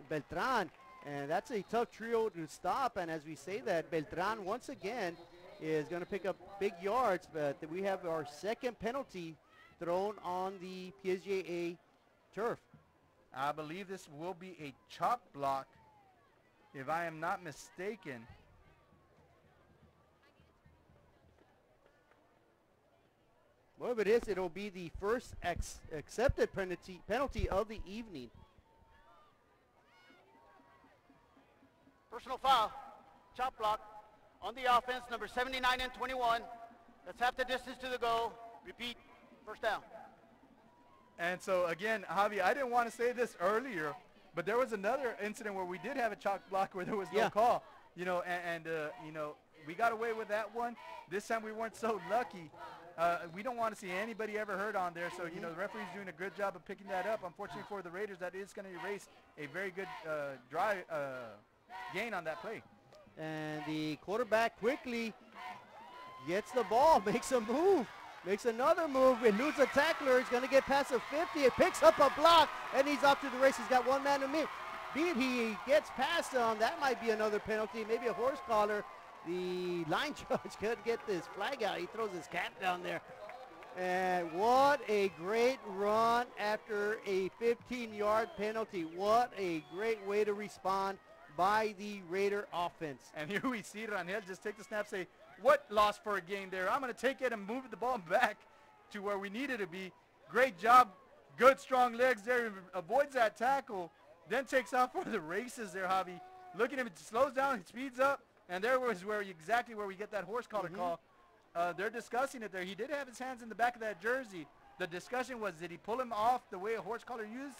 Beltran, and that's a tough trio to stop. And as we say that, Beltran once again is going to pick up big yards, but we have our second penalty thrown on the PSJA turf. I believe this will be a chop block, if I am not mistaken. Well, if it is, it'll be the first accepted penalty of the evening. Personal foul, chop block on the offense, number 79 and 21. That's half the distance to the goal. Repeat, first down. And so again, Javi, I didn't want to say this earlier, but there was another incident where we did have a chalk block where there was no call, you know, and you know, we got away with that one. This time we weren't so lucky. We don't want to see anybody ever hurt on there, so you know, the referee's doing a good job of picking that up. Unfortunately for the Raiders, that is going to erase a very good gain on that play. And the quarterback quickly gets the ball, makes a move. Makes another move, eludes a tackler, he's going to get past the 50, it picks up a block, and he's off to the race. He's got one man to beat. He gets past him. That might be another penalty, maybe a horse collar. The line judge could get this flag out. He throws his cap down there. And what a great run after a 15-yard penalty. What a great way to respond by the Raider offense. And here we see Rangel just take the snap, say, what loss for a gain there? I'm going to take it and move the ball back to where we need it to be. Great job. Good, strong legs there. Avoids that tackle. Then takes off for the races there, Javi. Look at him. It slows down. He speeds up. And there was exactly where we get that horse collar call. They're discussing it there. He did have his hands in the back of that jersey. The discussion was, did he pull him off the way a horse collar used?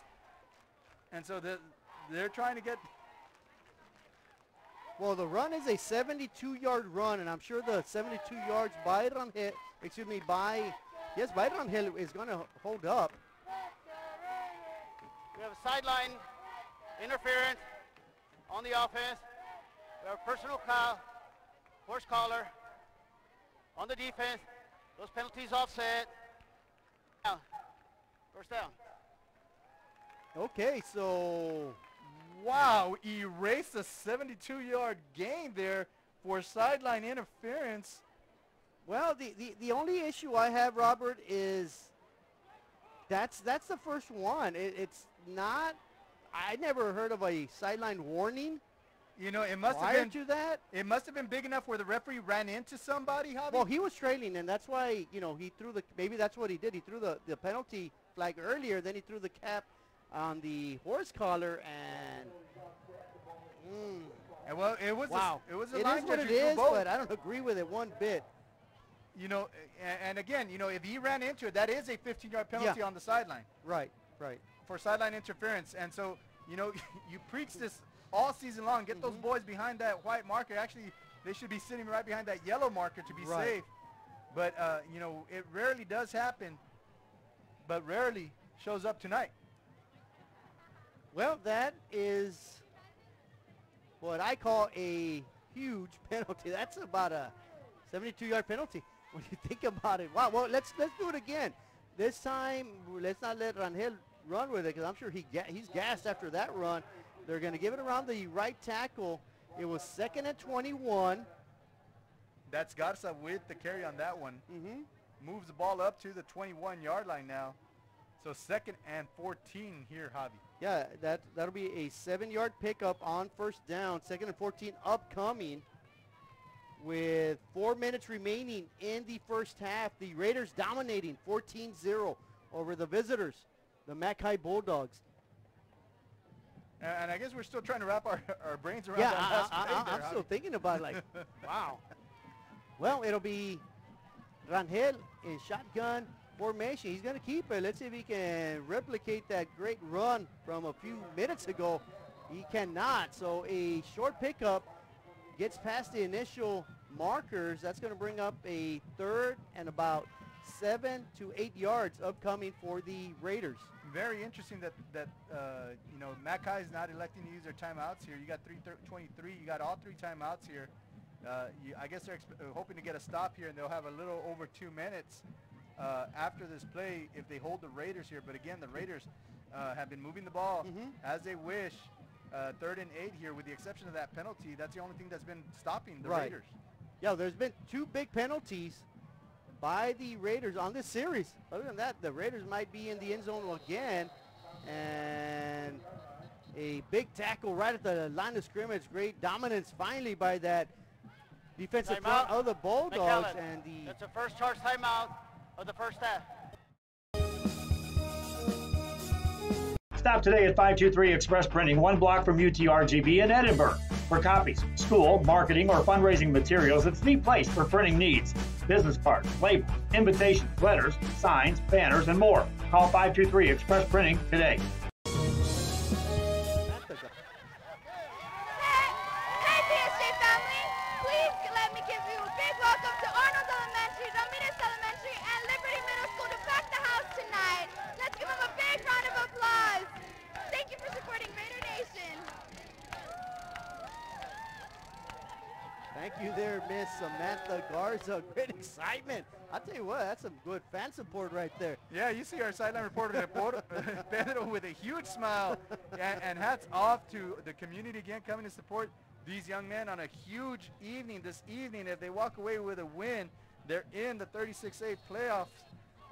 And so they're trying to get... Well, the run is a 72-yard run, and I'm sure the 72 yards by Rangel, by Rangel is going to hold up. We have a sideline interference on the offense. We have a personal foul, horse collar on the defense. Those penalties offset. Down. First down. Okay, so... Wow, erased a 72-yard gain there for sideline interference. Well, the only issue I have, Robert, is that's the first one. It's not. I never heard of a sideline warning. You know, it must have been to that. It must have been big enough where the referee ran into somebody. Javi? Well, he was trailing, and that's why he threw the. Maybe that's what he did. He threw the penalty flag earlier. Then he threw the cap on the horse collar, and well, it was wow. It was a it line is what judge it is, both. but I don't agree with it one bit. You know, and again, you know, if he ran into it, that is a 15-yard penalty on the sideline. Right. For sideline interference, and so you know, you preach this all season long. Get those boys behind that white marker. Actually, they should be sitting right behind that yellow marker to be safe. But you know, it rarely does happen, but rarely shows up tonight. Well, that is what I call a huge penalty. That's about a 72-yard penalty when you think about it. Wow. Well, let's do it again. This time, let's not let Rangel run with it, because I'm sure he's gassed after that run. They're going to give it around the right tackle. It was 2nd and 21. That's Garza with the carry on that one. Moves the ball up to the 21-yard line now. So 2nd and 14 here, Javi. Yeah, that'll be a 7-yard pickup on first down. 2nd and 14 upcoming with 4 minutes remaining in the first half. The Raiders dominating 14-0 over the visitors. the MCHI Bulldogs. And I guess we're still trying to wrap our brains around Yeah, that last play there, I'm still thinking about it, like, wow. Well, it'll be Rangel in shotgun formation. He's going to keep it. Let's see if he can replicate that great run from a few minutes ago. He cannot. So a short pickup gets past the initial markers. That's going to bring up a third and about 7 to 8 yards upcoming for the Raiders. Very interesting that you know, MCHI is not electing to use their timeouts here. You got 3:23. You got all 3 timeouts here. I guess they're hoping to get a stop here, and they'll have a little over 2 minutes after this play if they hold the Raiders here. But again, the Raiders have been moving the ball as they wish. 3rd and 8 here, with the exception of that penalty. That's the only thing that's been stopping the Raiders. Yeah, there's been 2 big penalties by the Raiders on this series. Other than that, the Raiders might be in the end zone again. And a big tackle right at the line of scrimmage. Great dominance finally by that defensive front of the Bulldogs. And that's the first charge timeout of the first half. Stop today at 523 Express Printing, 1 block from UTRGV in Edinburgh. For copies, school, marketing, or fundraising materials, it's the place for printing needs. Business cards, labels, invitations, letters, signs, banners, and more. Call 523 Express Printing today. Hey PSJ family, please let me give you a big welcome to Arnold Elementary, Ramirez Elementary, and Liberty Middle School to pack the house tonight. Let's give them a big round of applause. Thank you for supporting Raider Nation. thank you there, Miss Samantha Garza. Great excitement. I'll tell you what, that's some good fan support right there. Yeah, you see our sideline reporter, Pedro, with a huge smile. And hats off to the community again coming to support these young men on a huge evening this evening. If they walk away with a win, they're in the 36A playoffs.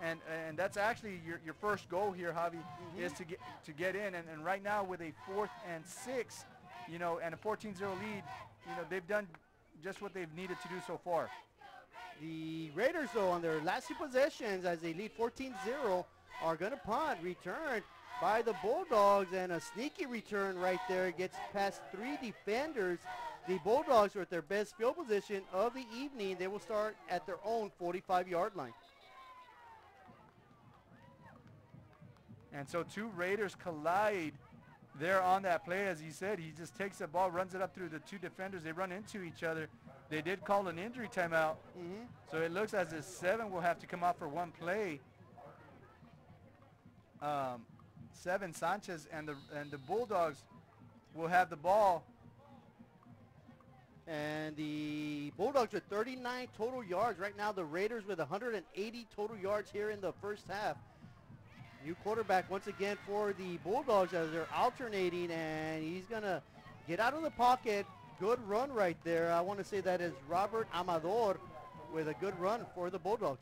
And that's actually your first goal here, Javi, is to get in. And right now with a 4th and 6, you know, and a 14-0 lead, you know, they've done just what they've needed to do so far. The Raiders, though, on their last 2 possessions as they lead 14-0, are going to punt. Return by the Bulldogs, and a sneaky return right there. Gets past 3 defenders. The Bulldogs are at their best field position of the evening. They will start at their own 45-yard line. And so 2 Raiders collide there on that play. As he said, he just takes the ball, runs it up through the 2 defenders. They run into each other. They did call an injury timeout. So it looks as if 7 will have to come out for 1 play. 7 Sanchez and the Bulldogs will have the ball. And the Bulldogs with 39 total yards. Right now the Raiders with 180 total yards here in the first half. New quarterback once again for the Bulldogs as they're alternating, and he's going to get out of the pocket. Good run right there. I want to say that is Robert Amador with a good run for the Bulldogs.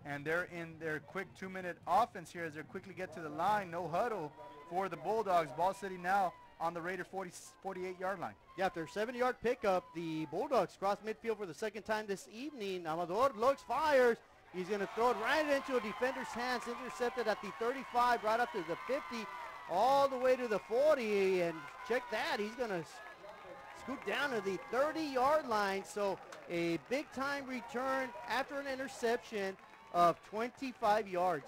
And they're in their quick 2-minute offense here as they quickly get to the line. No huddle for the Bulldogs. Ball sitting now on the Raider 48-yard line. Yeah, after a 7-yard pickup, the Bulldogs cross midfield for the 2nd time this evening. Amador looks, fires. He's going to throw it right into a defender's hands, intercepted at the 35, right up to the 50, all the way to the 40. And check that, he's going to scoot down to the 30-yard line. So a big-time return after an interception of 25 yards.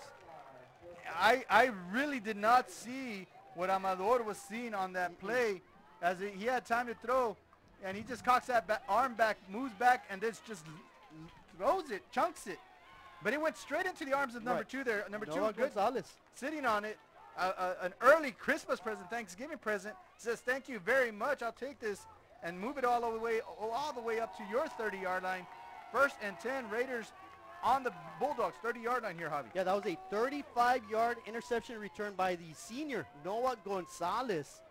I really did not see what Amador was seeing on that play, as he had time to throw, and he just cocks that arm back, moves back, and just throws it, chunks it. But it went straight into the arms of number 2 there. Number 2, good, sitting on it. An early Christmas present, Thanksgiving present. Says, thank you very much. I'll take this and move it all the way up to your 30-yard line. 1st and 10, Raiders on the Bulldogs 30-yard line here, Javi. Yeah, that was a 35-yard interception return by the senior Noah Gonzalez.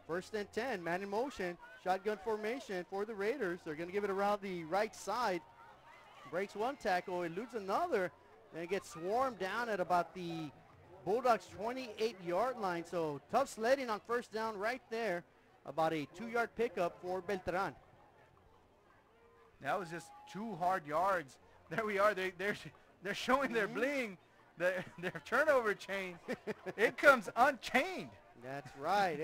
1st and 10, man in motion, shotgun formation for the Raiders. They're going to give it around the right side. Breaks 1 tackle, eludes another, and gets swarmed down at about the Bulldogs 28-yard line. So tough sledding on 1st down right there. About a 2-yard pickup for Beltran. That was just 2 hard yards. There we are. They're showing their bling their turnover chain, it comes unchained. That's right.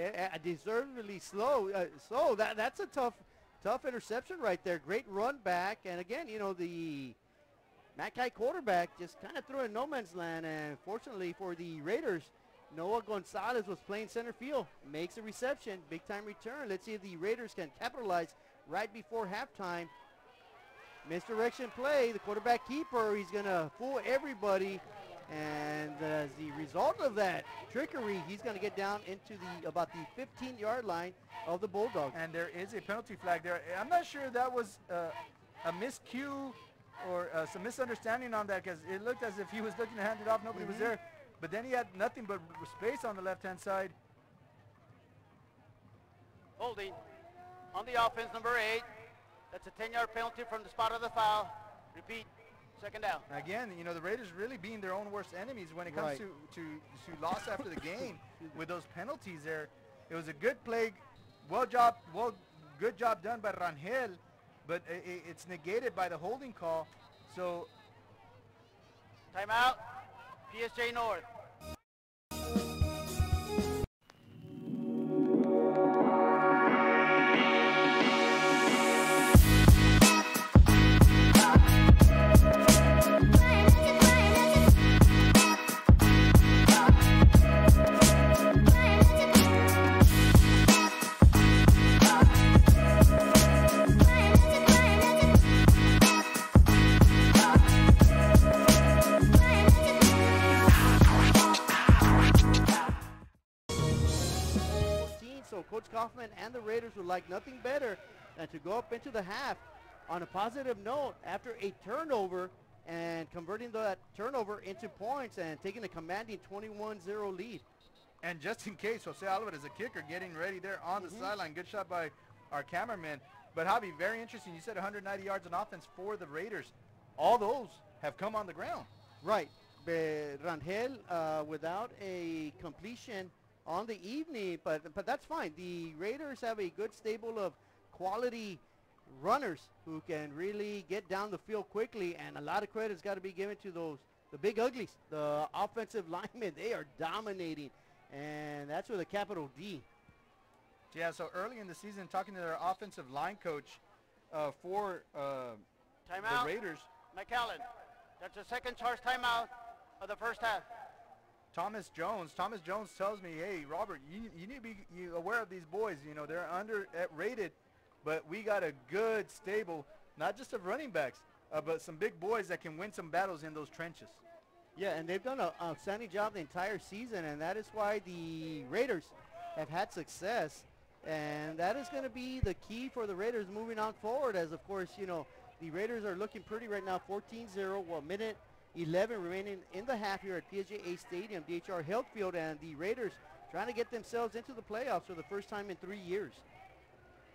Deservedly slow. So that's a tough interception right there. Great run back. And again, you know, the MCHI quarterback just kind of threw in no man's land. And fortunately for the Raiders, Noah Gonzalez was playing center field. Makes a reception. Big time return. Let's see if the Raiders can capitalize right before halftime. Misdirection play. The quarterback keeper, he's going to fool everybody. And as the result of that trickery, he's going to get down into about the 15-yard line of the Bulldogs. And there is a penalty flag there. I'm not sure that was a miscue or some misunderstanding on that, because it looked as if he was looking to hand it off. Nobody was there. But then he had nothing but space on the left-hand side. Holding on the offense, number 8. That's a 10-yard penalty from the spot of the foul. Repeat, second down. Again, you know, the Raiders really being their own worst enemies when it comes to loss after the game with those penalties there. It was a good play, good job done by Rangel, but it's negated by the holding call. So timeout, PSJ North. Coach Kaufman and the Raiders would like nothing better than to go up into the half on a positive note after a turnover and converting that turnover into points and taking a commanding 21-0 lead. And just in case, Jose Alvarez, a kicker, getting ready there on the sideline. Good shot by our cameraman. But Javi, very interesting. You said 190 yards on offense for the Raiders. All those have come on the ground. Right. Rangel without a completion on the evening, but that's fine. The Raiders have a good stable of quality runners who can really get down the field quickly, and a lot of credit's got to be given to the big uglies, the offensive linemen. They are dominating, and that's with a capital D. Yeah, so early in the season, talking to their offensive line coach for timeout, the Raiders. McAllen, that's the second charge timeout of the first half. Thomas Jones tells me, hey, Robert, you need to be aware of these boys. You know, they're underrated, but we got a good stable, not just of running backs, but some big boys that can win some battles in those trenches. Yeah, and they've done an outstanding job the entire season, and that is why the Raiders have had success. And that is going to be the key for the Raiders moving on forward, as, of course, you know, the Raiders are looking pretty right now, 14-0, 1 minute 11 remaining in the half here at PSJA Stadium, DHR Health Field, and the Raiders trying to get themselves into the playoffs for the first time in 3 years.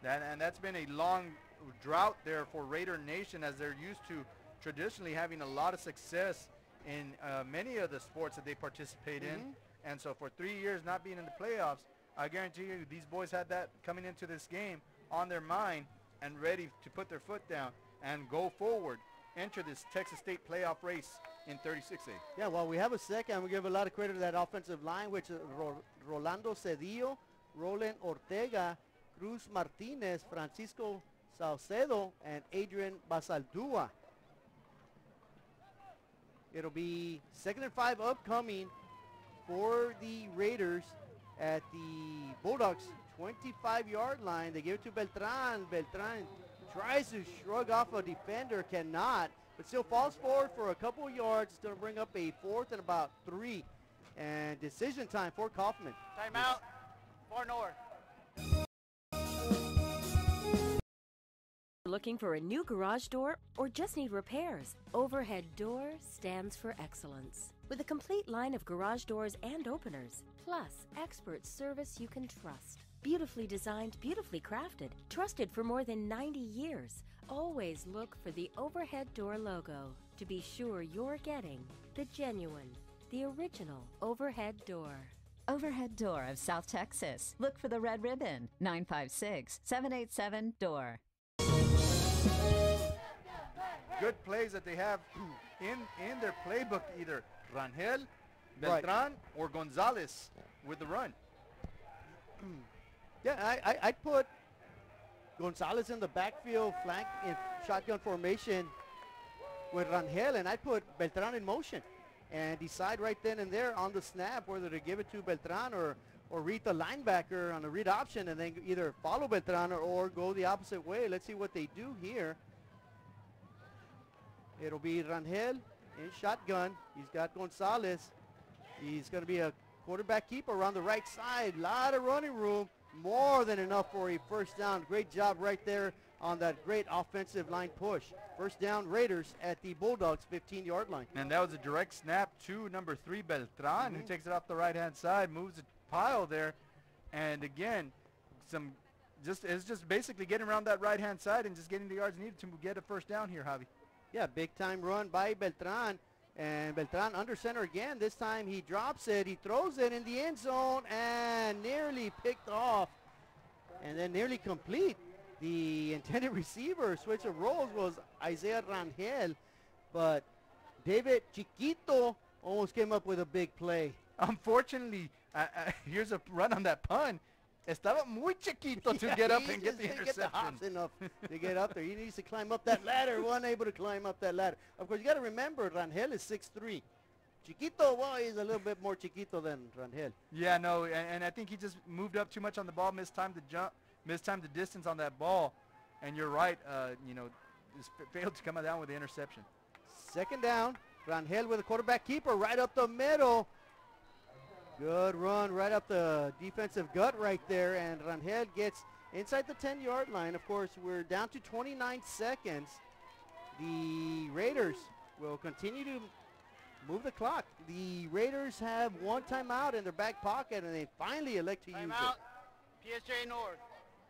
And that's been a long drought there for Raider Nation, as they're used to traditionally having a lot of success in many of the sports that they participate in. And so for 3 years not being in the playoffs, I guarantee you these boys had that coming into this game on their mind and ready to put their foot down and go forward, enter this Texas State playoff race in 36A. Yeah, well, we have a second. We give a lot of credit to that offensive line, which is Rolando Cedillo, Roland Ortega, Cruz Martinez, Francisco Saucedo, and Adrian Basaldua. It'll be 2nd and 5 upcoming for the Raiders at the Bulldogs 25-yard line. They give it to Beltran. Beltran tries to shrug off a defender, cannot, but still falls forward for a couple of yards. It's going to bring up a 4th and about 3. And decision time for Kaufman. Timeout, 4 North. Looking for a new garage door or just need repairs? Overhead Door stands for excellence. With a complete line of garage doors and openers, plus expert service you can trust. Beautifully designed, beautifully crafted, trusted for more than 90 years. Always look for the Overhead Door logo to be sure you're getting the genuine, the original Overhead Door. Overhead Door of South Texas. Look for the red ribbon, 956-787-DOOR. good plays that they have in their playbook, either Rangel, Beltran, or Gonzalez with the run. Yeah, I'd put Gonzalez in the backfield flank in shotgun formation with Rangel, and I'd put Beltran in motion and decide right then and there on the snap whether to give it to Beltran or read the linebacker on a read option and then either follow Beltran or go the opposite way. Let's see what they do here. It'll be Rangel in shotgun. He's got Gonzalez. He's going to be a quarterback keeper around the right side. A lot of running room. More than enough for a first down. Great job right there on that great offensive line push. First down, Raiders at the Bulldogs 15-yard line. And that was a direct snap to number 3, Beltran, who takes it off the right-hand side, moves the pile there. And again, it's just basically getting around that right-hand side and just getting the yards needed to get a first down here, Javi. Yeah, big-time run by Beltran. And Beltran under center again. This time he drops it. He throws it in the end zone and nearly picked off. And then nearly complete. The intended receiver, switch of roles, was Isaiah Rangel. But David Chiquito almost came up with a big play. Unfortunately, here's a run on that punt. Estaba muy chiquito to get up and get the interception. Enough to get up there. He needs to climb up that ladder. Unable to climb up that ladder. Of course, you got to remember, Rangel is 6'3". Chiquito, well, he's a little bit more chiquito than Rangel. Yeah, no, and I think he just moved up too much on the ball, mistimed the jump, mistimed the distance on that ball. And you're right, just failed to come down with the interception. Second down, Rangel with a quarterback keeper right up the middle. Good run right up the defensive gut right there, and Rangel gets inside the 10-yard line. Of course, we're down to 29 seconds. The Raiders will continue to move the clock. The Raiders have one timeout in their back pocket, and they finally elect to use Timeout, PSJA North.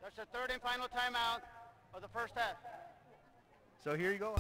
That's the third and final timeout of the first half. So here you go.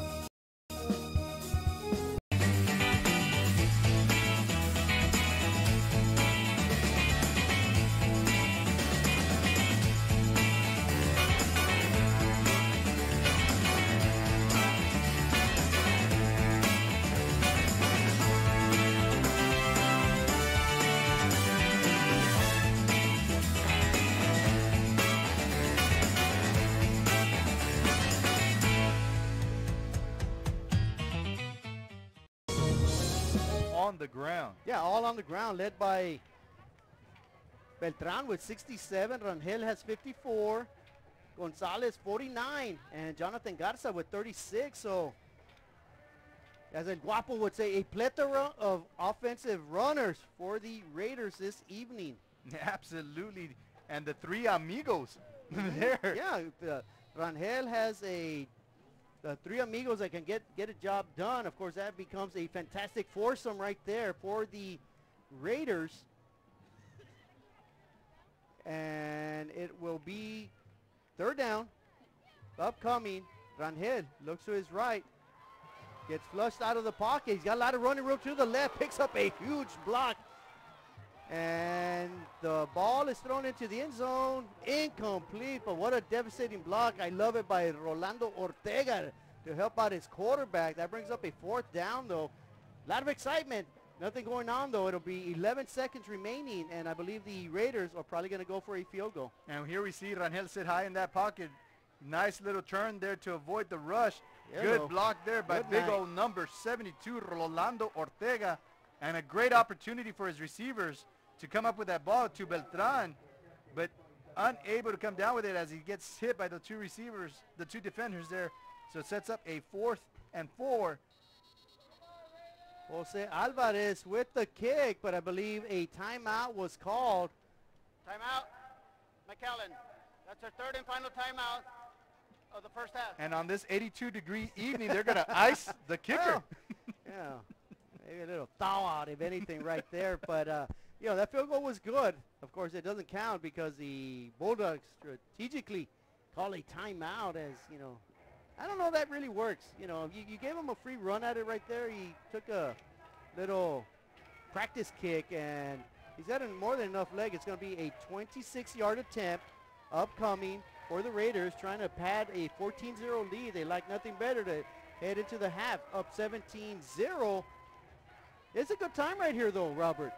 On the ground. Yeah, all on the ground, led by Beltran with 67. Rangel has 54. Gonzalez 49. And Jonathan Garza with 36. So, as El Guapo would say, a plethora of offensive runners for the Raiders this evening. Absolutely. And the 3 amigos there. Yeah, Rangel has the 3 amigos that can get a job done. Of course, that becomes a fantastic foursome right there for the Raiders. And it will be third down, upcoming. Rangel looks to his right, gets flushed out of the pocket. He's got a lot of running room to the left, picks up a huge block. And the ball is thrown into the end zone. Incomplete, but what a devastating block. I love it by Rolando Ortega to help out his quarterback. That brings up a fourth down, though. A lot of excitement. Nothing going on, though. It'll be 11 seconds remaining, and I believe the Raiders are probably going to go for a field goal. And here we see Rangel sit high in that pocket. Nice little turn there to avoid the rush. Hello. Good block there by big old number 72, Rolando Ortega. And a great opportunity for his receivers to come up with that ball to Beltran, but unable to come down with it as he gets hit by the 2 receivers, the 2 defenders there. So it sets up a 4th and 4. Jose Alvarez with the kick, but I believe a timeout was called. Timeout, McAllen. That's our third and final timeout of the first half. And on this 82-degree evening, they're going to ice the kicker. Yeah, maybe a little thaw out, if anything, right there. But, that field goal was good. Of course, it doesn't count because the Bulldogs strategically call a timeout as, I don't know if that really works. You gave him a free run at it right there. He took a little practice kick, and he's got more than enough leg. It's going to be a 26-yard attempt upcoming for the Raiders, trying to pad a 14-0 lead. They like nothing better head into the half, up 17-0. It's a good time right here, though, Robert.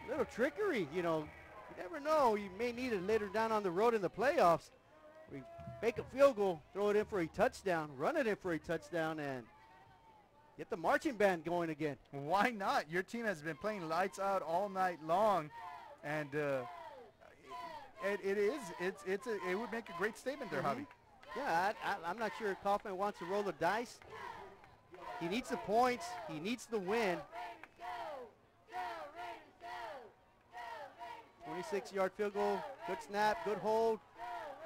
A little trickery, you know. You never know. You may need it later down on the road in the playoffs. We make a field goal, throw it in for a touchdown, run it in for a touchdown, and get the marching band going again. Why not? Your team has been playing lights out all night long, and it would make a great statement there, Javi. Yeah, I'm not sure if Kaufman wants to roll the dice. He needs the points. He needs the win. 26-yard field goal. Good snap. Good hold.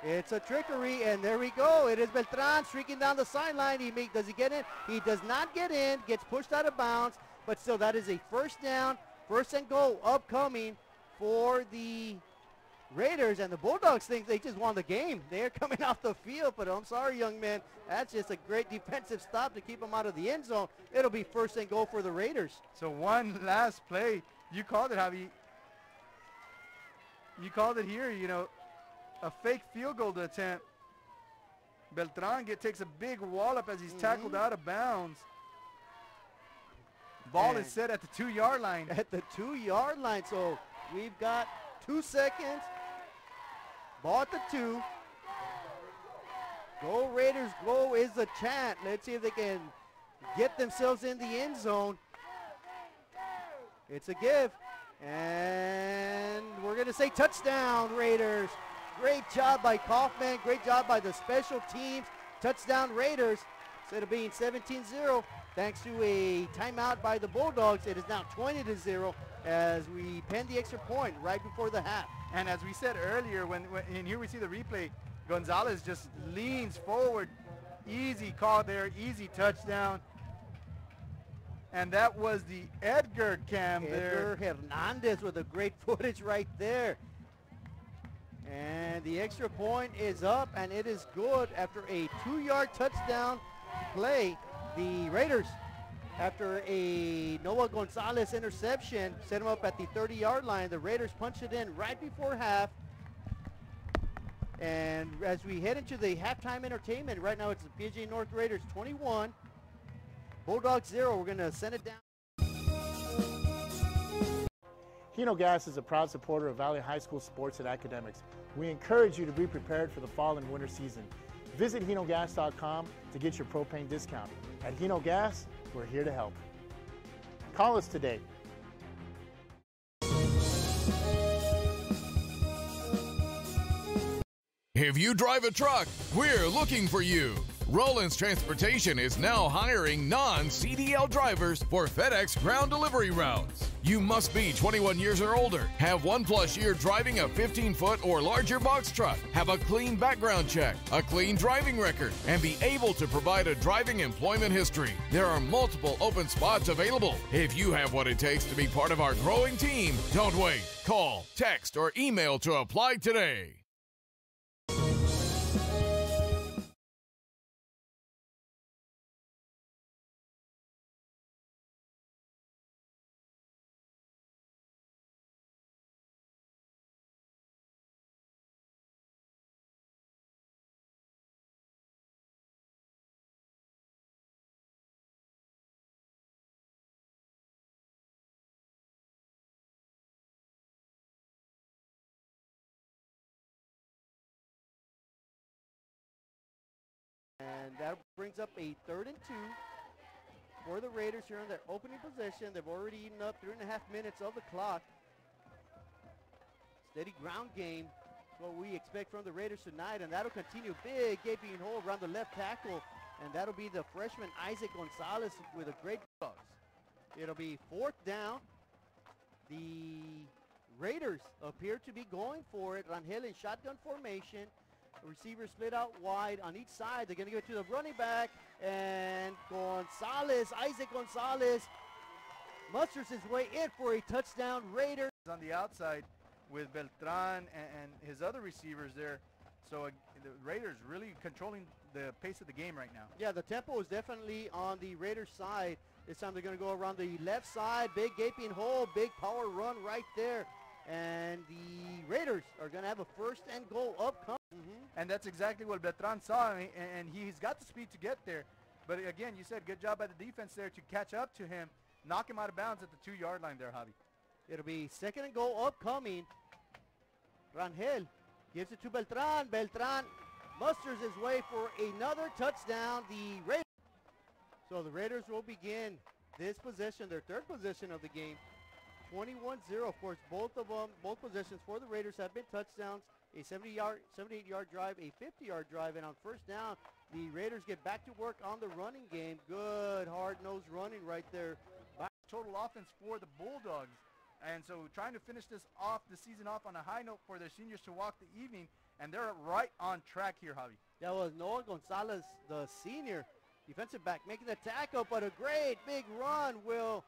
It's a trickery, and there we go. It is Beltran streaking down the sideline. Does he get in? He does not get in. Gets pushed out of bounds. But still, that is a first down, first and goal upcoming for the Raiders, and the Bulldogs think they just won the game. They're coming off the field, but I'm sorry, young man. That's just a great defensive stop to keep them out of the end zone. It'll be first and goal for the Raiders. So one last play. You called it, Javi. You called it here, you know, a fake field goal to attempt. Beltran takes a big wallop as he's tackled out of bounds. Ball is set at the 2-yard line. At the 2-yard line, so we've got 2 seconds. Ball at the 2. Go Raiders, go is the chant. Let's see if they can get themselves in the end zone. It's a give. And we're going to say touchdown, Raiders. Great job by Kaufman. Great job by the special teams. Touchdown, Raiders. Instead of being 17-0, thanks to a timeout by the Bulldogs, it is now 20-0 as we pen the extra point right before the half. And as we said earlier, and here we see the replay, Gonzalez just leans forward. Easy call there, easy touchdown. And that was the Edgar cam there. Edgar Hernandez with a great footage right there. And the extra point is up, and it is good after a 2-yard touchdown play. The Raiders, after a Noah Gonzalez interception, set him up at the 30-yard line. The Raiders punch it in right before half. And as we head into the halftime entertainment, right now it's the PSJA North Raiders 21, Bulldogs 0. We're going to send it down. Hino Gas is a proud supporter of Valley High School sports and academics. We encourage you to be prepared for the fall and winter season. Visit hinogas.com to get your propane discount. At Hino Gas, we're here to help. Call us today. If you drive a truck, we're looking for you. Roland's Transportation is now hiring non-CDL drivers for FedEx ground delivery routes. You must be 21 years or older, have 1+ year driving a 15-foot or larger box truck, have a clean background check, a clean driving record, and be able to provide a driving employment history. There are multiple open spots available. If you have what it takes to be part of our growing team, don't wait. Call, text, or email to apply today. And that brings up a 3rd and 2 for the Raiders here on their opening possession. They've already eaten up 3.5 minutes of the clock. Steady ground game is what we expect from the Raiders tonight, and that'll continue. Big gaping hole around the left tackle, and that'll be the freshman Isaac Gonzalez with a great cross. It'll be 4th down. The Raiders appear to be going for it. Rangel in shotgun formation. Receivers split out wide on each side. They're going to give it to the running back. And Gonzalez, Isaac Gonzalez, musters his way in for a touchdown. Raiders. On the outside with Beltran and his other receivers there. So the Raiders really controlling the pace of the game right now. Yeah, the tempo is definitely on the Raiders side. This time they're going to go around the left side. Big gaping hole, big power run right there. And the Raiders are going to have a 1st and goal upcoming. And that's exactly what Beltran saw, and he's got the speed to get there. But again, you said good job by the defense there to catch up to him, knock him out of bounds at the 2-yard line there, Javi. It'll be 2nd and goal upcoming. Rangel gives it to Beltran. Beltran musters his way for another touchdown. So the Raiders will begin this possession, their 3rd possession of the game. 21-0. Of course, both possessions for the Raiders have been touchdowns. A 78-yard drive, a 50-yard drive, and on 1st down, the Raiders get back to work on the running game. Good, hard-nosed running right there. Total offense for the Bulldogs. And so trying to finish the season off on a high note for their seniors to walk the evening, and they're right on track here, Javi. That was Noah Gonzalez, the senior defensive back, making the tackle, but a great big run. Will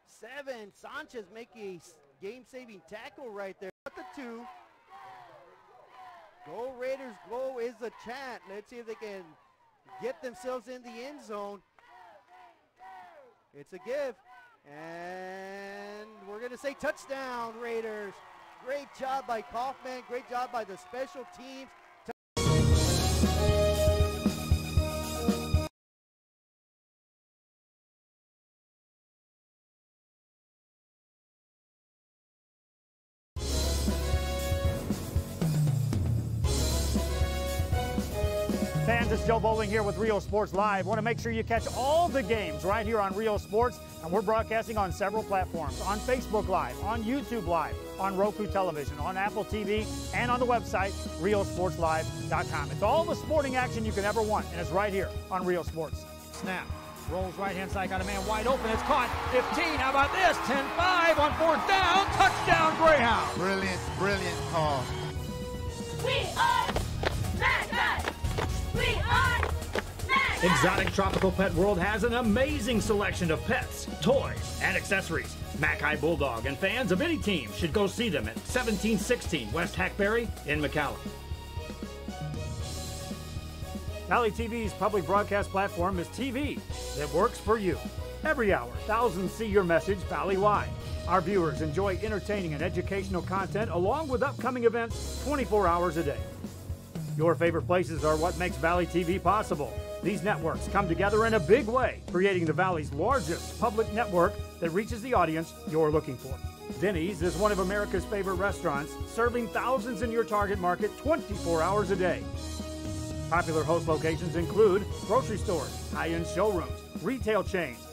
Seven Sanchez make a game-saving tackle right there at the 2. Go Raiders, go is the chant. Let's see if they can get themselves in the end zone. It's a give. And we're going to say touchdown, Raiders. Great job by Kaufman. Great job by the special teams. Fans, it's Joe Bowling here with Rio Sports Live. Want to make sure you catch all the games right here on Rio Sports, and we're broadcasting on several platforms, on Facebook Live, on YouTube Live, on Roku Television, on Apple TV, and on the website, RioSportsLive.com. It's all the sporting action you could ever want, and it's right here on Rio Sports. Snap. Rolls right-hand side, got a man wide open. It's caught. 15. How about this? 10-5 on 4th down. Touchdown, Greyhound. Brilliant, brilliant call. We are MCHI. We are MCHI. Exotic Tropical Pet World has an amazing selection of pets, toys, and accessories. MCHI Bulldog and fans of any team should go see them at 1716 West Hackberry in McAllen. Valley TV's public broadcast platform is TV that works for you. Every hour, thousands see your message Valley-wide. Our viewers enjoy entertaining and educational content along with upcoming events 24 hours a day. Your favorite places are what makes Valley TV possible. These networks come together in a big way, creating the Valley's largest public network that reaches the audience you're looking for. Denny's is one of America's favorite restaurants, serving thousands in your target market 24 hours a day. Popular host locations include grocery stores, high-end showrooms, retail chains.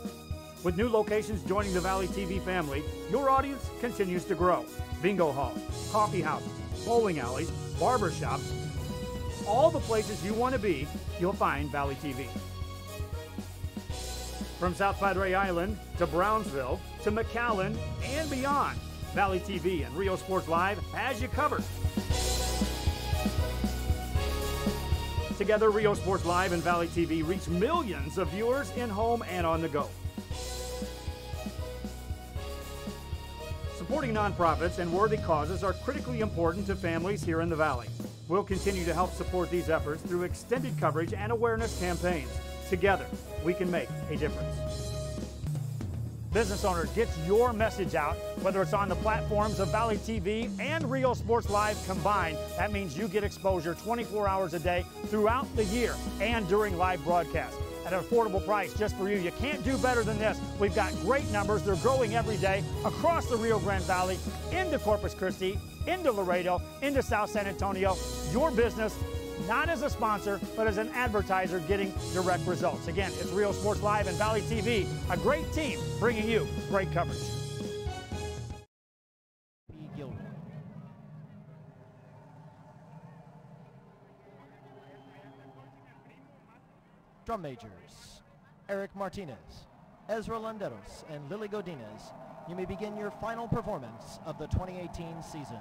With new locations joining the Valley TV family, your audience continues to grow. Bingo halls, coffee houses, bowling alleys, barber shops, all the places you want to be, you'll find Valley TV. From South Padre Island to Brownsville to McAllen and beyond, Valley TV and Rio Sports Live has you covered. Together, Rio Sports Live and Valley TV reach millions of viewers in home and on the go. Supporting nonprofits and worthy causes are critically important to families here in the Valley. We'll continue to help support these efforts through extended coverage and awareness campaigns. Together, we can make a difference. Business owners, get your message out, whether it's on the platforms of Valley TV and Rio Sports Live combined. That means you get exposure 24 hours a day throughout the year and during live broadcasts at an affordable price just for you. You can't do better than this. We've got great numbers. They're growing every day across the Rio Grande Valley, into Corpus Christi, into Laredo, into South San Antonio. Your business, not as a sponsor, but as an advertiser getting direct results. Again, it's Rio Sports Live and Valley TV, a great team bringing you great coverage. Drum majors, Eric Martinez, Ezra Landeros, and Lily Godinez, you may begin your final performance of the 2018 season.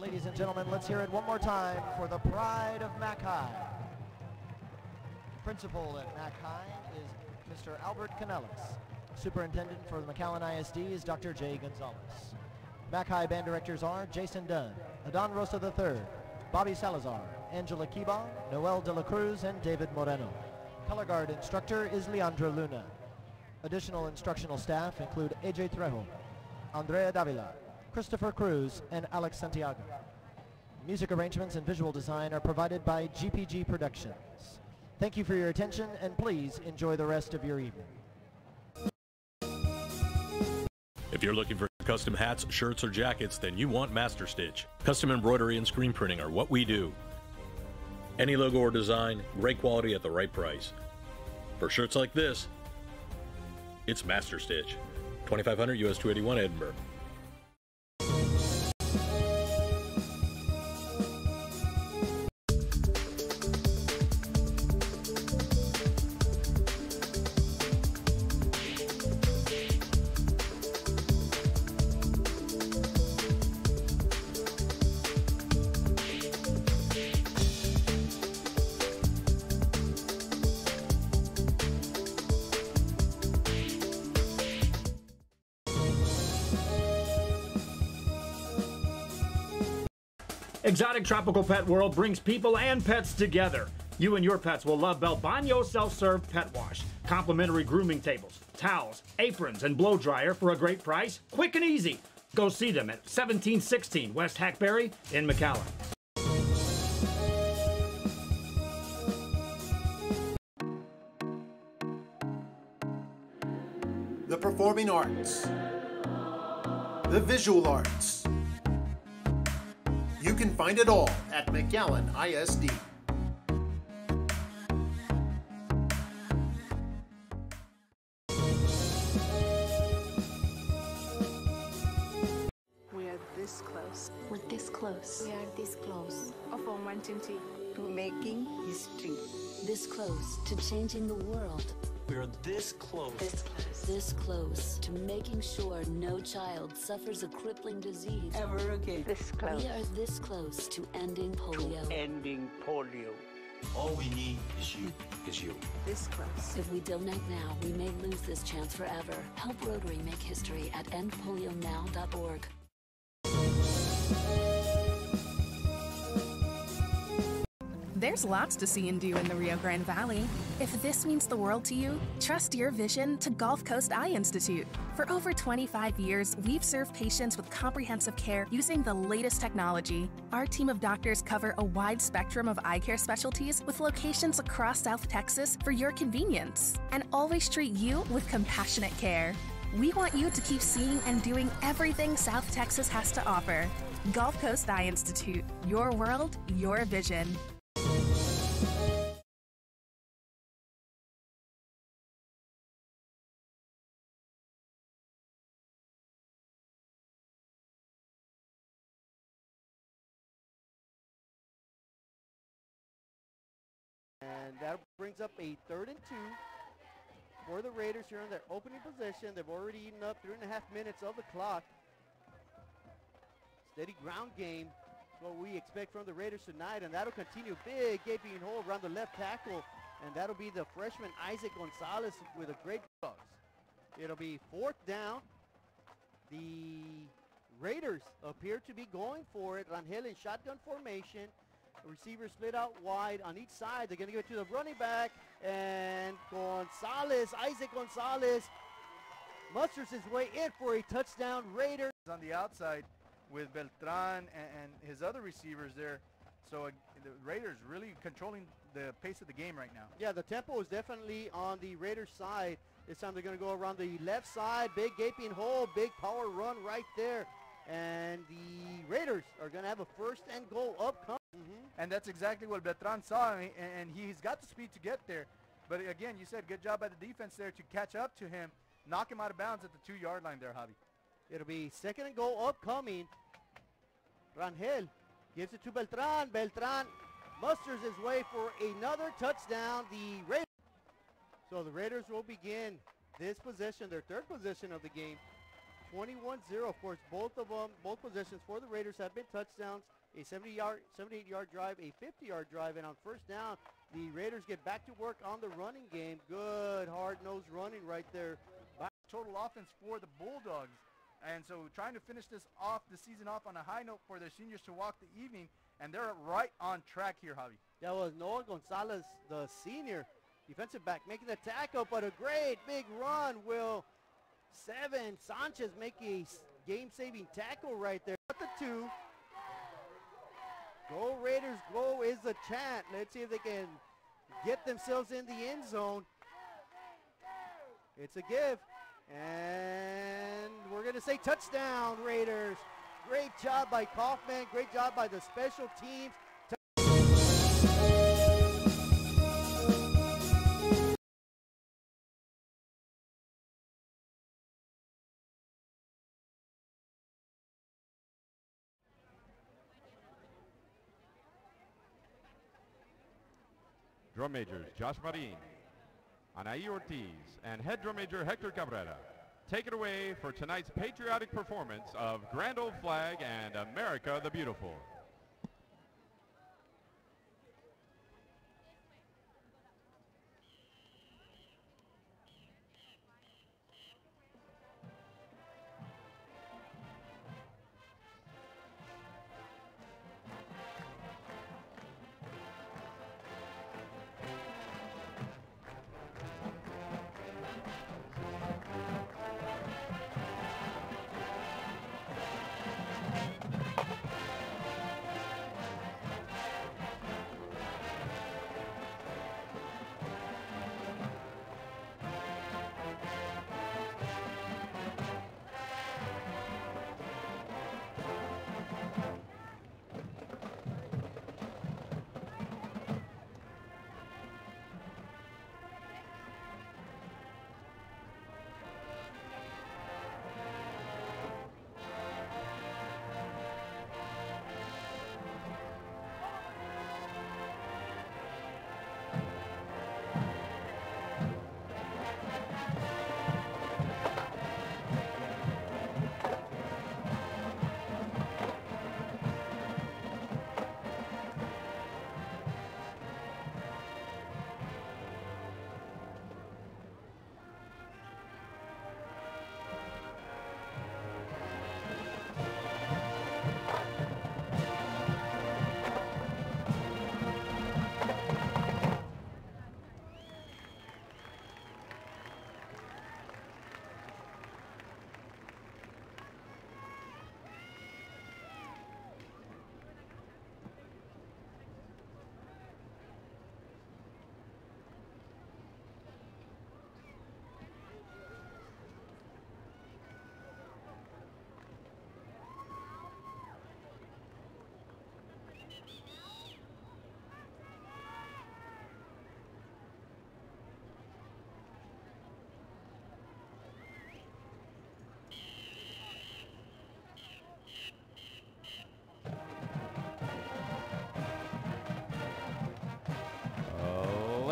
Ladies and gentlemen, let's hear it one more time for the pride of MCHI. Principal at MCHI is Mr. Albert Canellis. Superintendent for the McAllen ISD is Dr. Jay Gonzalez. MCHI band directors are Jason Dunn, Adon Rosa III, Bobby Salazar, Angela Kiba, Noel De La Cruz, and David Moreno. Color guard instructor is Leandro Luna. Additional instructional staff include AJ Trejo, Andrea Davila, Christopher Cruz, and Alex Santiago. Music arrangements and visual design are provided by GPG Productions. Thank you for your attention, and please enjoy the rest of your evening. If you're looking for custom hats, shirts, or jackets, then you want Master Stitch. Custom embroidery and screen printing are what we do. Any logo or design, great quality at the right price. For shirts like this, it's Master Stitch. 2500 US 281 Edinburgh. Exotic Tropical Pet World brings people and pets together. You and your pets will love Bel Bagno Self-Serve Pet Wash. Complimentary grooming tables, towels, aprons, and blow dryer for a great price. Quick and easy. Go see them at 1716 West Hackberry in McAllen. The performing arts, the visual arts. You can find it all at McAllen ISD. We are this close. We're this close. We are this close. Of wanting to making history. This close to changing the world. We are this close. This close. This close to making sure no child suffers a crippling disease ever again. This close. We are this close to ending polio. To ending polio. All we need is you. This close. If we don't act now, we may lose this chance forever. Help Rotary make history at endpolionow.org. There's lots to see and do in the Rio Grande Valley. If this means the world to you, trust your vision to Gulf Coast Eye Institute. For over 25 years, we've served patients with comprehensive care using the latest technology. Our team of doctors cover a wide spectrum of eye care specialties with locations across South Texas for your convenience, and always treat you with compassionate care. We want you to keep seeing and doing everything South Texas has to offer. Gulf Coast Eye Institute, your world, your vision. And that brings up a 3rd and 2 for the Raiders here in their opening position. They've already eaten up 3.5 minutes of the clock. Steady ground game is what we expect from the Raiders tonight, and that'll continue. Big gaping hole around the left tackle, and that'll be the freshman Isaac Gonzalez with a great cross. It'll be 4th down. The Raiders appear to be going for it. Rangel in shotgun formation. Receivers split out wide on each side. They're going to give it to the running back, and Isaac Gonzalez musters his way in for a touchdown. Raiders on the outside with Beltran and his other receivers there. So the Raiders really controlling the pace of the game right now. Yeah, the tempo is definitely on the Raiders side. This time they're going to go around the left side. Big gaping hole, big power run right there. And the Raiders are going to have a 1st and goal upcoming. And that's exactly what Beltran saw, and he's got the speed to get there. But again, you said good job by the defense there to catch up to him, knock him out of bounds at the 2-yard line there, Javi. It'll be 2nd and goal upcoming. Rangel gives it to Beltran. Beltran musters his way for another touchdown. The Raiders. So the Raiders will begin this possession, their 3rd possession of the game. 21-0. Of course, both possessions for the Raiders have been touchdowns. A 78-yard drive, a 50-yard drive, and on 1st down, the Raiders get back to work on the running game. Good hard-nosed running right there. Total offense for the Bulldogs. And so trying to finish the season off on a high note for their seniors to walk the evening, and they're right on track here, Javi. That was Noah Gonzalez, the senior defensive back, making the tackle, but a great big run. Will Seven Sanchez make a game-saving tackle right there at the 2. Go Raiders, go is the chant. Let's see if they can get themselves in the end zone. It's a give. And we're going to say touchdown, Raiders. Great job by Kaufman. Great job by the special teams. Drum majors Josh Marin, Anaí Ortiz, and head drum major Hector Cabrera. Take it away for tonight's patriotic performance of Grand Old Flag and America the Beautiful.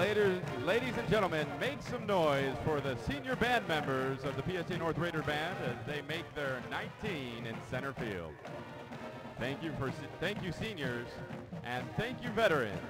Ladies and gentlemen, make some noise for the senior band members of the PSJA North Raider Band as they make their 19 in center field. Thank you seniors, and thank you veterans.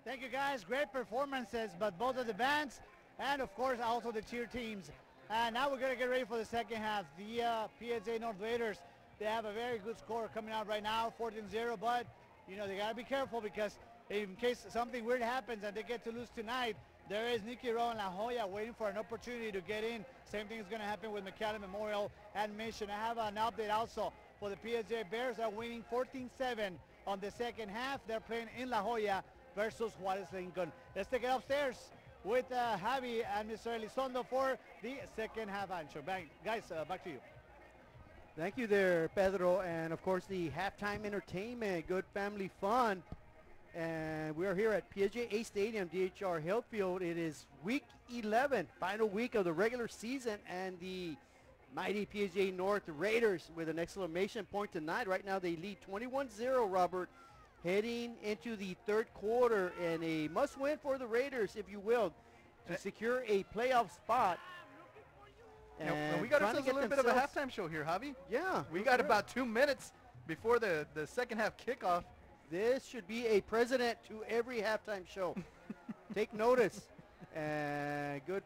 Thank you guys, great performances, but both of the bands and of course also the cheer teams. And now we're gonna get ready for the second half. The PSJA North Raiders, they have a very good score coming out right now, 14-0, but you know, they gotta be careful because in case something weird happens and they get to lose tonight, there is Nicky Rowe and La Jolla waiting for an opportunity to get in. Same thing is gonna happen with McAllen Memorial and Mission. I have an update also for the PSJA Bears are winning 14-7 on the second half. They're playing in La Jolla versus Juarez Lincoln. Let's take it upstairs with Javi and Mr. Elizondo for the second half answer. Guys, back to you. Thank you there, Pedro, and of course the halftime entertainment, good family fun. And we are here at PSJA Stadium, DHR Hillfield. It is week 11, final week of the regular season, and the mighty PSJA North Raiders with an exclamation point tonight. Right now they lead 21-0, Robert, heading into the third quarter, and a must-win for the Raiders, if you will, to secure a playoff spot. And we got ourselves a little bit of a halftime show here, Javi. Yeah. We got about 2 minutes before the second half kickoff. This should be a precedent to every halftime show. Take notice. And good,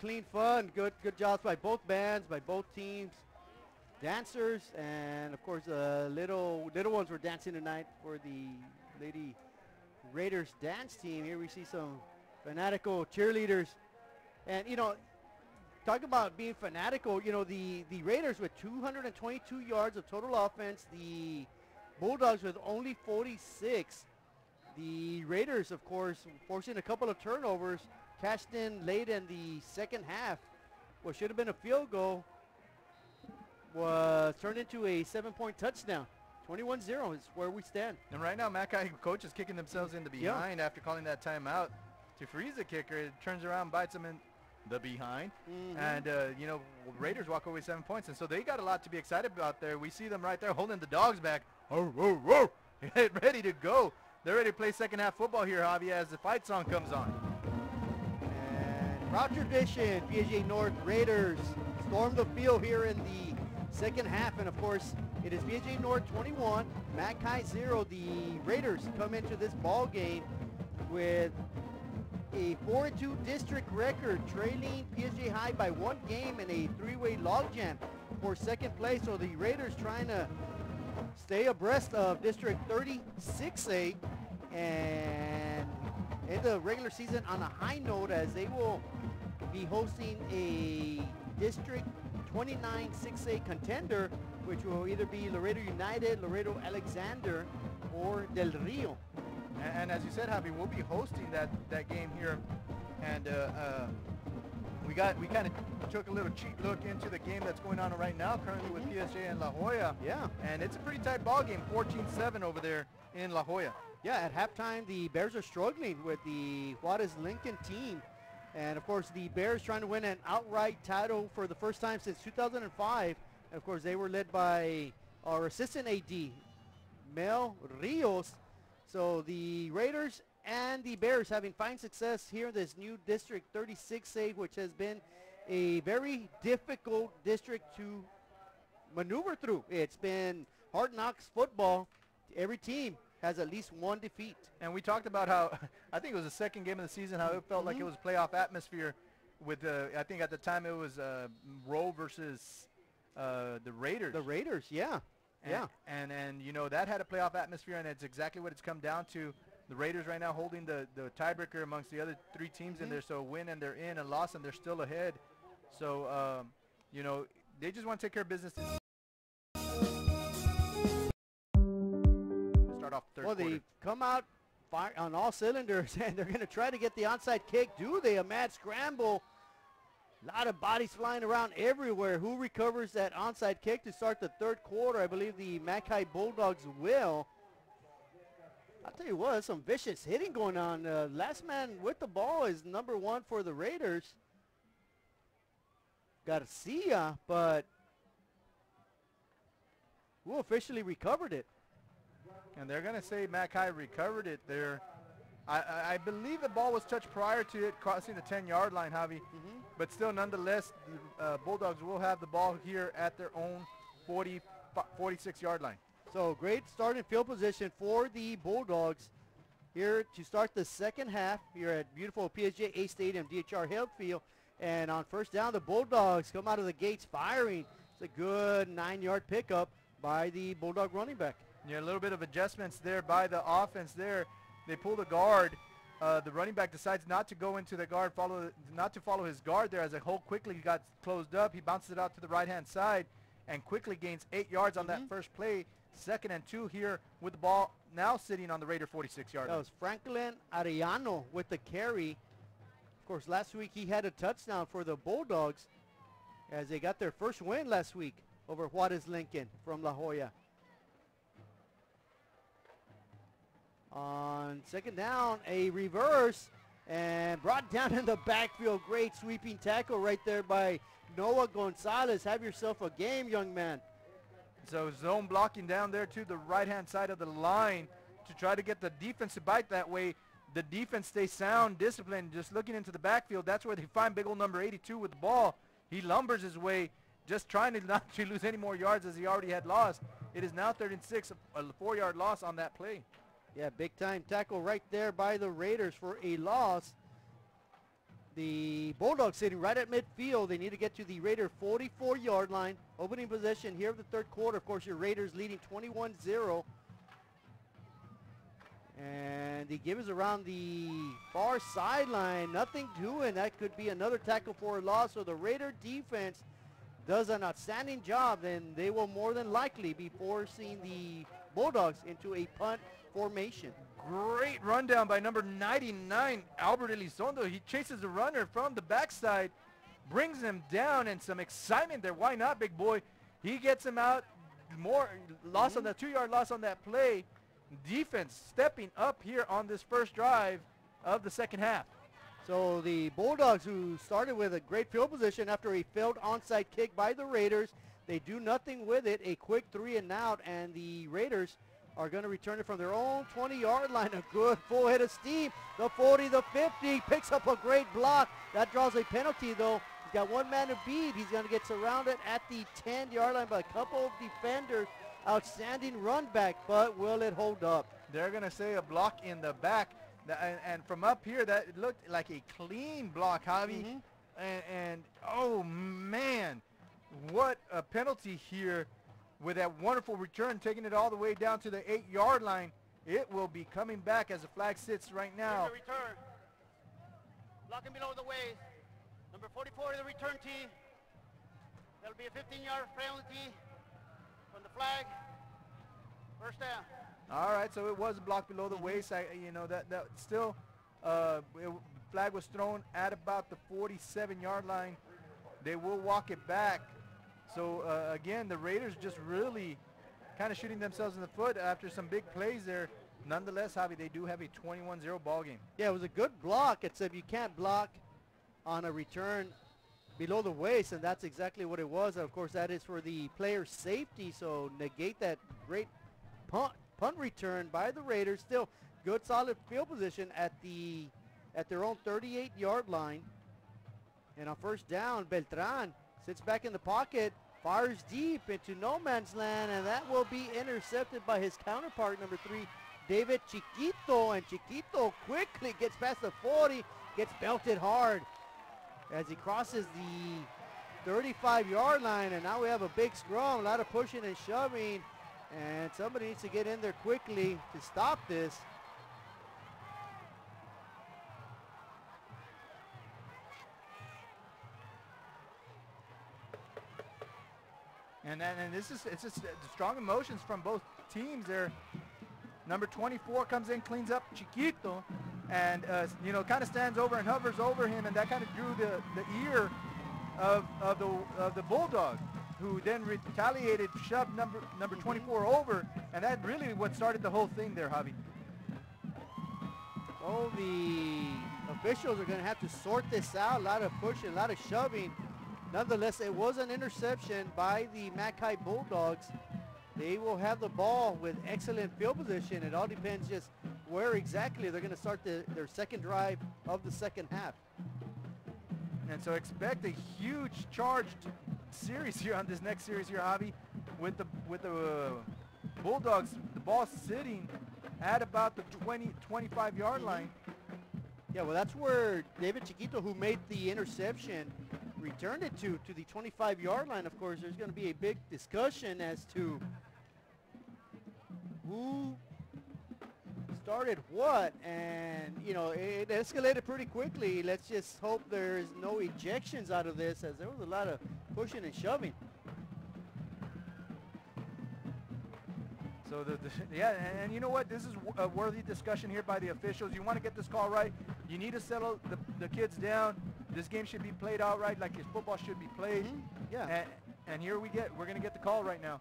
clean fun. Good jobs by both bands, by both teams. Dancers, and of course little ones were dancing tonight for the Lady Raiders dance team. Here we see some fanatical cheerleaders, and you know, talk about being fanatical. You know, the Raiders with 222 yards of total offense, the Bulldogs with only 46. The Raiders, of course, forcing a couple of turnovers, cashed in late in the second half. What should have been a field goal was turned into a 7-point touchdown. 21-0 is where we stand. And right now, MCHI coach is kicking themselves in the behind after calling that timeout to freeze the kicker. It turns around, bites them in the behind. And, you know, Raiders walk away 7 points. And so they got a lot to be excited about there. We see them right there holding the dogs back. Get ready to go. They're ready to play second half football here, Javi, as the fight song comes on. And proud tradition, PSJA North Raiders storm the field here in the second half, and of course It is PSJA North 21, MCHI 0. The Raiders come into this ball game with a 4-2 district record, trailing PSJA High by 1 game in a 3-way logjam for second place. So the Raiders trying to stay abreast of District 36A and end the regular season on a high note, as they will be hosting a District 29 6A contender, which will either be Laredo United, Laredo Alexander, or Del Rio. And as you said, Javi, we'll be hosting that game here, and we kind of took a little cheap look into the game that's going on right now currently with PSJA and La Jolla. Yeah. And it's a pretty tight ball game, 14-7 over there in La Jolla. Yeah, at halftime, the Bears are struggling with the Juarez Lincoln team. And of course, the Bears trying to win an outright title for the first time since 2005. And of course, they were led by our assistant AD, Mel Rios. So the Raiders and the Bears having fine success here in this new District 36A, which has been a very difficult district to maneuver through. It's been hard knocks football. Every team has at least one defeat. And we talked about how, I think it was the second game of the season, how it felt like it was playoff atmosphere with, I think at the time it was Roe versus the Raiders. The Raiders, yeah. And you know, that had a playoff atmosphere, and it's exactly what it's come down to. The Raiders right now holding the tiebreaker amongst the other 3 teams in there. So a win and they're in, a loss and they're still ahead. So, you know, they just want to take care of business. Start off third quarter. They come out fire on all cylinders, and they're going to try to get the onside kick. Do they? A mad scramble. A lot of bodies flying around everywhere. Who recovers that onside kick to start the third quarter? I believe the MCHI Bulldogs will. I'll tell you what, there's some vicious hitting going on. Last man with the ball is number 1 for the Raiders, Garcia, but who officially recovered it? And they're going to say MCHI recovered it there. I believe the ball was touched prior to it crossing the 10-yard line, Javi. But still, nonetheless, the Bulldogs will have the ball here at their own 46-yard line. So great starting field position for the Bulldogs here to start the second half here at beautiful PSJA Stadium, DHR Health Field. And on first down, the Bulldogs come out of the gates firing. It's a good 9-yard pickup by the Bulldog running back. Yeah, a little bit of adjustments there by the offense there. They pull the guard. The running back decides not to go into the guard, not to follow his guard there, as the hole quickly got closed up. He bounces it out to the right-hand side and quickly gains 8 yards on that first play. 2nd and 2 here with the ball now sitting on the Raider 46-yard line. That was Franklin Arellano with the carry. Of course, last week he had a touchdown for the Bulldogs as they got their first win last week over Juarez Lincoln from La Jolla. On second down, a reverse and brought down in the backfield. Great sweeping tackle right there by Noah Gonzalez. Have yourself a game, young man. So zone blocking down there to the right-hand side of the line to try to get the defense to bite that way. The defense stays sound, disciplined, just looking into the backfield. That's where they find big old number 82 with the ball. He lumbers his way, just trying to not to lose any more yards as he already had lost. It is now 3rd and 6, a 4-yard loss on that play. Yeah, big-time tackle right there by the Raiders for a loss. The Bulldogs sitting right at midfield. They need to get to the Raider 44-yard line. Opening possession here of the third quarter. Of course, your Raiders leading 21-0. And the give is around the far sideline. Nothing doing. That could be another tackle for a loss. So the Raider defense does an outstanding job. Then they will more than likely be forcing the Bulldogs into a punt formation. Great rundown by number 99, Albert Elizondo. He chases the runner from the backside, brings him down, and some excitement there. Why not, big boy? He gets him out. More loss on the 2-yard loss on that play. Defense stepping up here on this first drive of the second half. So the Bulldogs, who started with a great field position after a failed onside kick by the Raiders, they do nothing with it. A quick 3-and-out, and the Raiders are going to return it from their own 20-yard line. A good full head of steam. The 40, the 50, picks up a great block. That draws a penalty, though. He's got one man to beat. He's going to get surrounded at the 10-yard line by a couple of defenders. outstanding run back, but will it hold up? They're going to say a block in the back. And from up here, that looked like a clean block, Javi. And oh, man, what a penalty here with that wonderful return, taking it all the way down to the 8-yard line. It will be coming back as the flag sits right now. Here's the return. Blocking below the waist. Number 44 to the return tee. That'll be a 15-yard penalty from the flag. First down. All right, so it was blocked below the waist. You know, that still, flag was thrown at about the 47-yard line. They will walk it back. So, again, the Raiders just really kind of shooting themselves in the foot after some big plays there. Nonetheless, Javi, they do have a 21-0 ball game. Yeah, it was a good block, except you can't block on a return below the waist, and that's exactly what it was. Of course, that is for the player's safety, so negate that great punt return by the Raiders. Still good, solid field position at their own 38-yard line. And on first down, Beltran sits back in the pocket, fires deep into no man's land, and that will be intercepted by his counterpart, number 3, David Chiquito. And Chiquito quickly gets past the 40, gets belted hard as he crosses the 35-yard line. And now we have a big scrum, a lot of pushing and shoving, and somebody needs to get in there quickly to stop this. And this is, it's just strong emotions from both teams there. Number 24 comes in, cleans up Chiquito, and you know, kind of stands over and hovers over him, and that kind of drew the ear of the Bulldog, who then retaliated, shoved number 24 over, and that really what started the whole thing there, Javi. Oh, the officials are going to have to sort this out. A lot of pushing, a lot of shoving. Nonetheless, it was an interception by the MCHI Bulldogs. They will have the ball with excellent field position. It all depends just where exactly they're going to start their second drive of the second half. And so expect a huge charged series here on this next series here, Javi, with the Bulldogs, the ball sitting at about the 20-25-yard line. Yeah, well, that's where David Chiquito, who made the interception, returned it to the 25-yard line. Of course, there's going to be a big discussion as to who started what, and you know, it escalated pretty quickly. Let's just hope there's no ejections out of this, as there was a lot of pushing and shoving. So yeah, and you know what? This is a worthy discussion here by the officials. You want to get this call right. You need to settle the kids down. This game should be played out right, like his football should be played. Yeah. And here we're going to get the call right now.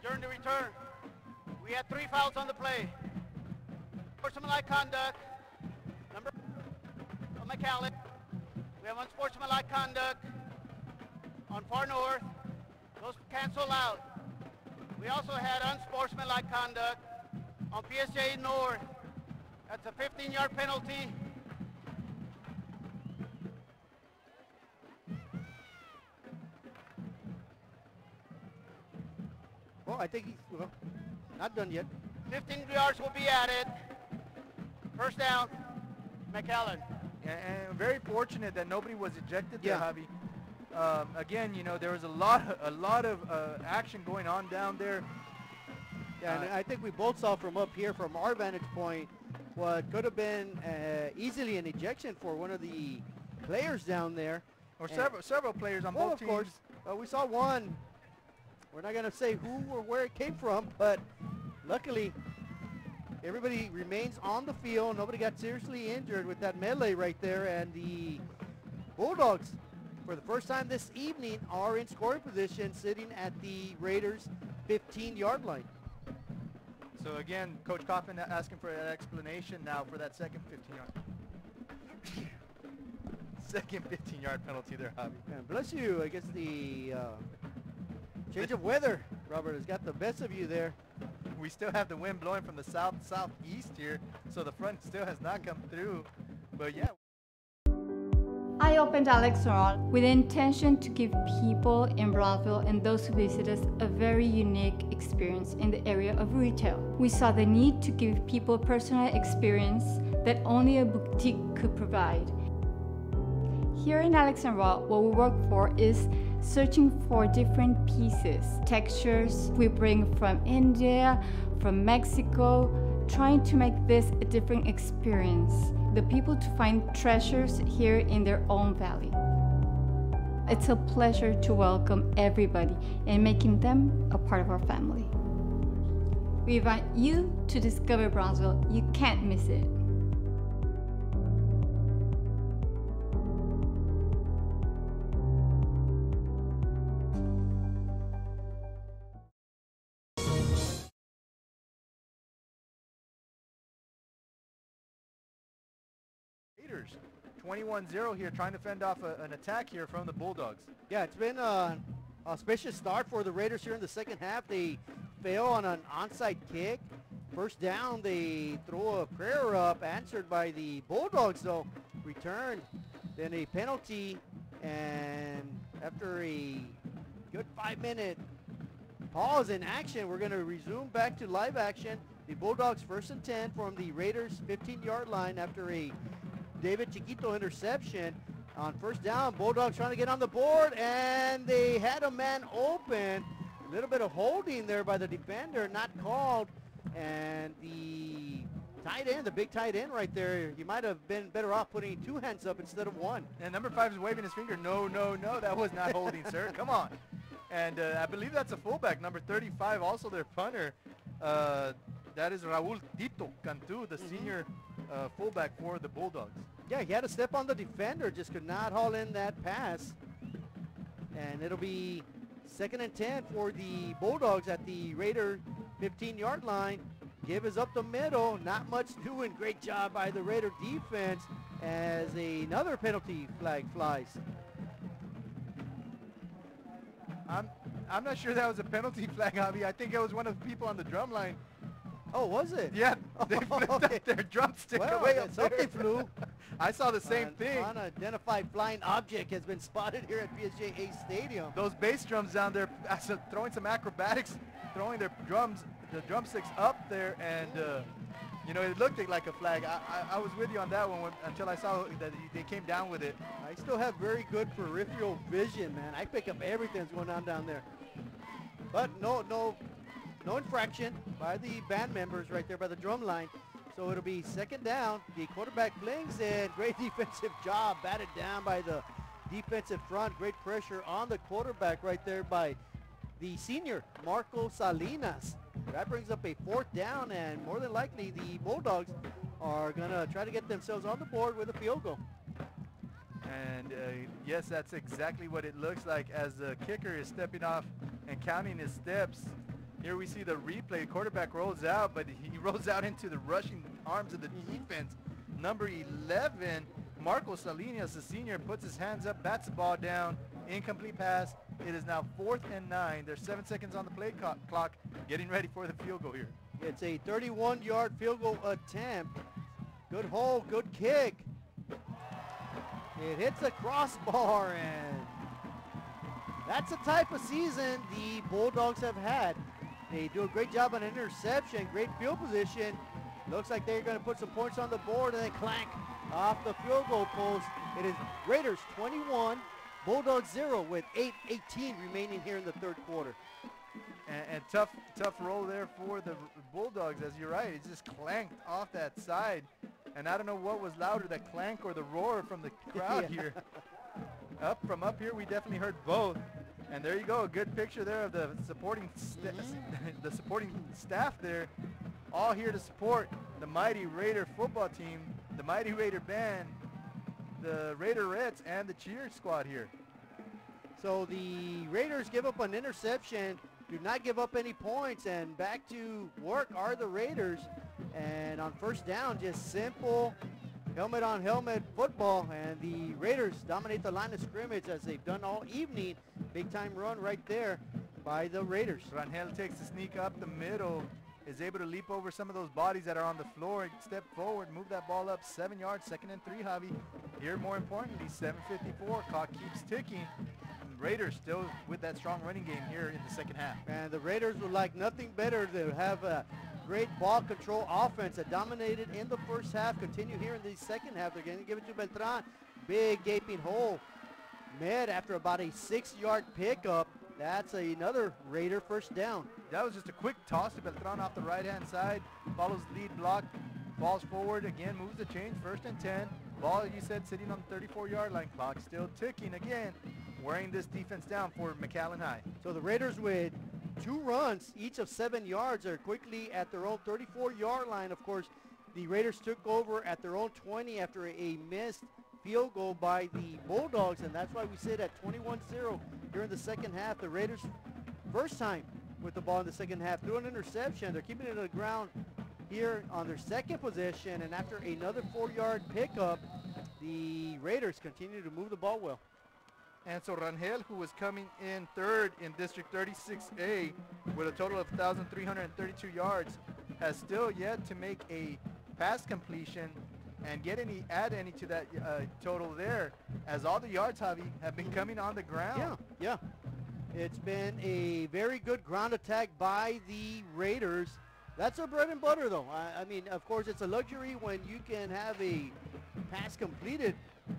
During the return, we had 3 fouls on the play. Sportsmanlike conduct, number McAllen. We have unsportsmanlike conduct on far north. Those cancel out. We also had unsportsmanlike conduct on PSJA north. That's a 15-yard penalty. Well, I think he's not done yet. 15 yards will be added. First down, McAllen. And very fortunate that nobody was ejected there, Javi. Again, you know, there was a lot of action going on down there. Yeah, and I think we both saw from up here, from our vantage point, what could have been easily an ejection for one of the players down there. Or several players on both teams. Of course, we saw one. We're not going to say who or where it came from, but luckily everybody remains on the field. Nobody got seriously injured with that melee right there, and the Bulldogs, for the first time this evening, are in scoring position, sitting at the Raiders' 15-yard line. So again, Coach Kaufman asking for an explanation now for that second 15-yard. Second 15-yard penalty there, Javi. And bless you. I guess the change of weather, Robert, has got the best of you there. We still have the wind blowing from the southeast here, so the front still has not come through. But yeah. I opened Alex Ron with the intention to give people in Brownsville and those who visit us a very unique experience in the area of retail. We saw the need to give people a personal experience that only a boutique could provide. Here in Alex and Raw, what we work for is searching for different pieces, textures we bring from India, from Mexico, trying to make this a different experience. The people to find treasures here in their own valley. It's a pleasure to welcome everybody and making them a part of our family. We invite you to discover Brownsville. You can't miss it. Raiders 21-0 here, trying to fend off an attack here from the Bulldogs. Yeah, it's been an auspicious start for the Raiders here in the second half. They fail on an onside kick. First down, they throw a prayer up, answered by the Bulldogs, though. Returned, then a penalty, and after a good 5-minute pause in action, we're going to resume back to live action. The Bulldogs 1st and 10 from the Raiders 15-yard line after a David Chiquito interception. On first down, Bulldogs trying to get on the board, and they had a man open. A little bit of holding there by the defender, not called. And the tight end, the big tight end right there, he might have been better off putting 2 hands up instead of 1. And number 5 is waving his finger. No, no, no, that was not holding, sir. Come on. And I believe that's a fullback, number 35, also their punter. That is Raul Tito Cantu, the senior fullback for the Bulldogs. Yeah, he had to step on the defender, just could not haul in that pass. And it'll be 2nd and 10 for the Bulldogs at the Raider 15-yard line. Give is up the middle, not much doing. Great job by the Raider defense as another penalty flag flies. I'm not sure that was a penalty flag, Javi. I think it was one of the people on the drum line. Oh, was it? Yeah, they flipped up their drumstick away up there. Something flew. I saw the same thing. Unidentified flying object has been spotted here at PSJA Stadium. Those bass drums down there throwing some acrobatics, throwing their drumsticks up there, and you know, it looked like a flag. I was with you on that one until I saw that they came down with it. I still have very good peripheral vision, man. I pick up everything that's going on down there. But no infraction by the band members right there by the drum line. So it'll be 2nd down. The quarterback flings it. Great defensive job. Batted down by the defensive front. Great pressure on the quarterback right there by the senior, Marco Salinas. That brings up a 4th down, and more than likely the Bulldogs are going to try to get themselves on the board with a field goal. And yes, that's exactly what it looks like as the kicker is stepping off and counting his steps. Here we see the replay. Quarterback rolls out, but he rolls out into the rushing arms of the defense. Number 11, Marco Salinas, the senior, puts his hands up, bats the ball down. Incomplete pass. It is now 4th and 9. There's 7 seconds on the play clock, getting ready for the field goal here. It's a 31-yard field goal attempt. Good hole, good kick. It hits the crossbar, and that's the type of season the Bulldogs have had. They do a great job on interception, great field position. Looks like they're going to put some points on the board, and then clank off the field goal post. It is Raiders 21, Bulldogs 0 with 8:18 remaining here in the 3rd quarter. And tough roll there for the Bulldogs, as you're right. It just clanked off that side. And I don't know what was louder, the clank or the roar from the crowd here. From up here, we definitely heard both. And there you go, a good picture there of the supporting the supporting staff there, all here to support the mighty Raider football team, the mighty Raider band, the Raider Reds, and the cheer squad here. So the Raiders give up an interception, do not give up any points, and back to work are the Raiders. And on first down, just simple helmet on helmet football, and the Raiders dominate the line of scrimmage as they've done all evening. Big time run right there by the Raiders. Rangel takes the sneak up the middle, is able to leap over some of those bodies that are on the floor, step forward, move that ball up 7 yards, 2nd and 3, Javi. here more importantly, 7:54, clock keeps ticking. And Raiders still with that strong running game here in the second half. And the Raiders would like nothing better to have a great ball control offense that dominated in the first half. Continue here in the second half. They're going to give it to Beltran. Big gaping hole. Met after about a 6-yard pickup. That's another Raider first down. That was just a quick toss to Beltran off the right-hand side. Follows lead block. Falls forward again, moves the chains, 1st and 10. Ball, you said, sitting on the 34-yard line. Clock still ticking again, wearing this defense down for McAllen High. So the Raiders with 2 runs, each of 7 yards, are quickly at their own 34-yard line. Of course, the Raiders took over at their own 20 after a missed field goal by the Bulldogs, and that's why we sit at 21-0 during the second half. The Raiders, first time with the ball in the second half, threw an interception. They're keeping it on the ground here on their second possession, and after another 4-yard pickup, the Raiders continue to move the ball well. And so Rangel, who was coming in third in District 36A with a total of 1,332 yards, has still yet to make a pass completion and add any to that total there, as all the yards, Javi, have been coming on the ground. Yeah. It's been a very good ground attack by the Raiders. That's their bread and butter, though. I mean, of course, it's a luxury when you can have a pass completed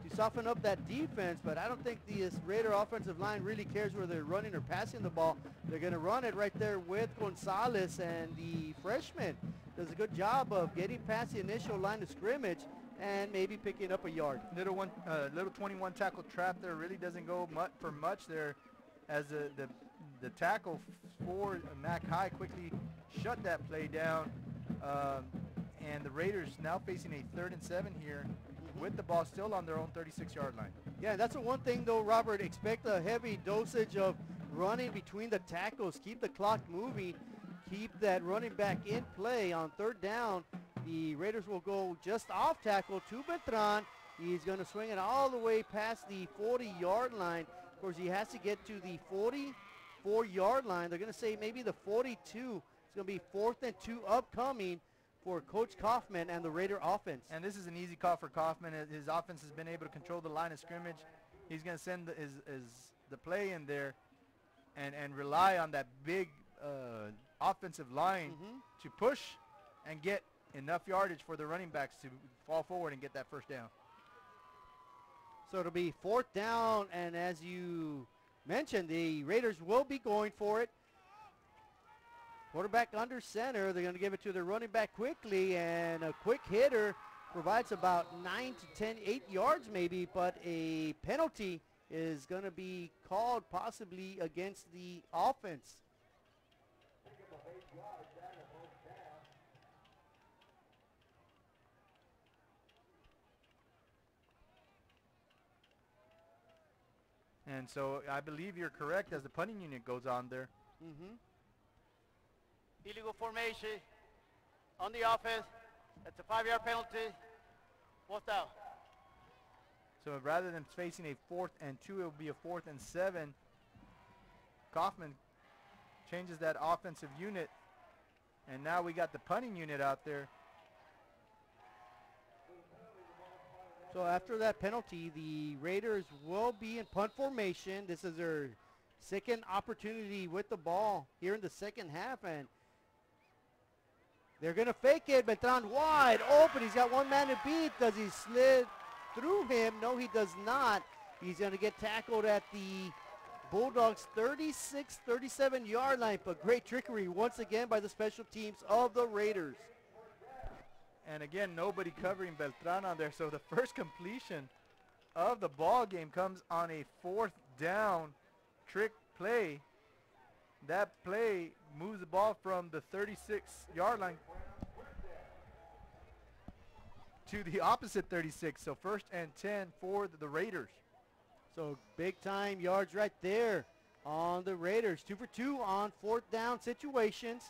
to soften up that defense, but I don't think the Raider offensive line really cares whether they're running or passing the ball. They're going to run it right there with Gonzalez, and the freshman does a good job of getting past the initial line of scrimmage and maybe picking up a yard. Little 21 tackle trap there really doesn't go for much there, as the tackle for Mac High quickly shut that play down, and the Raiders now facing a 3rd and 7 here with the ball still on their own 36-yard line. Yeah, that's the one thing, though, Robert. Expect a heavy dosage of running between the tackles. Keep the clock moving. Keep that running back in play. On 3rd down, the Raiders will go just off tackle to Beltran. He's going to swing it all the way past the 40-yard line. Of course, he has to get to the 44-yard line. They're going to say maybe the 42. It's going to be 4th and 2 upcoming for Coach Kaufman and the Raider offense. And this is an easy call for Kaufman. His offense has been able to control the line of scrimmage. He's going to send the play in there and rely on that big offensive line to push and get enough yardage for the running backs to fall forward and get that first down. So it'll be 4th down, and as you mentioned, the Raiders will be going for it. Quarterback under center. They're going to give it to their running back quickly, and a quick hitter provides about 9 to 10, 8 yards maybe, but a penalty is going to be called possibly against the offense. And so I believe you're correct as the punting unit goes on there. Illegal formation on the offense. That's a 5-yard penalty. 4th down. So rather than facing a 4th and 2, it will be a 4th and 7. Kaufman changes that offensive unit, and now we got the punting unit out there. So after that penalty, the Raiders will be in punt formation. This is their second opportunity with the ball here in the second half, and they're going to fake it. Beltran wide open. He's got one man to beat. Does he slid through him? No, he does not. He's going to get tackled at the Bulldogs' 36, 37-yard line, but great trickery once again by the special teams of the Raiders. And again, nobody covering Beltran on there. So the first completion of the ball game comes on a 4th down trick play. That play moves the ball from the 36-yard line to the opposite 36. So 1st and 10 for the Raiders. So big time yards right there on the Raiders. 2 for 2 on 4th down situations.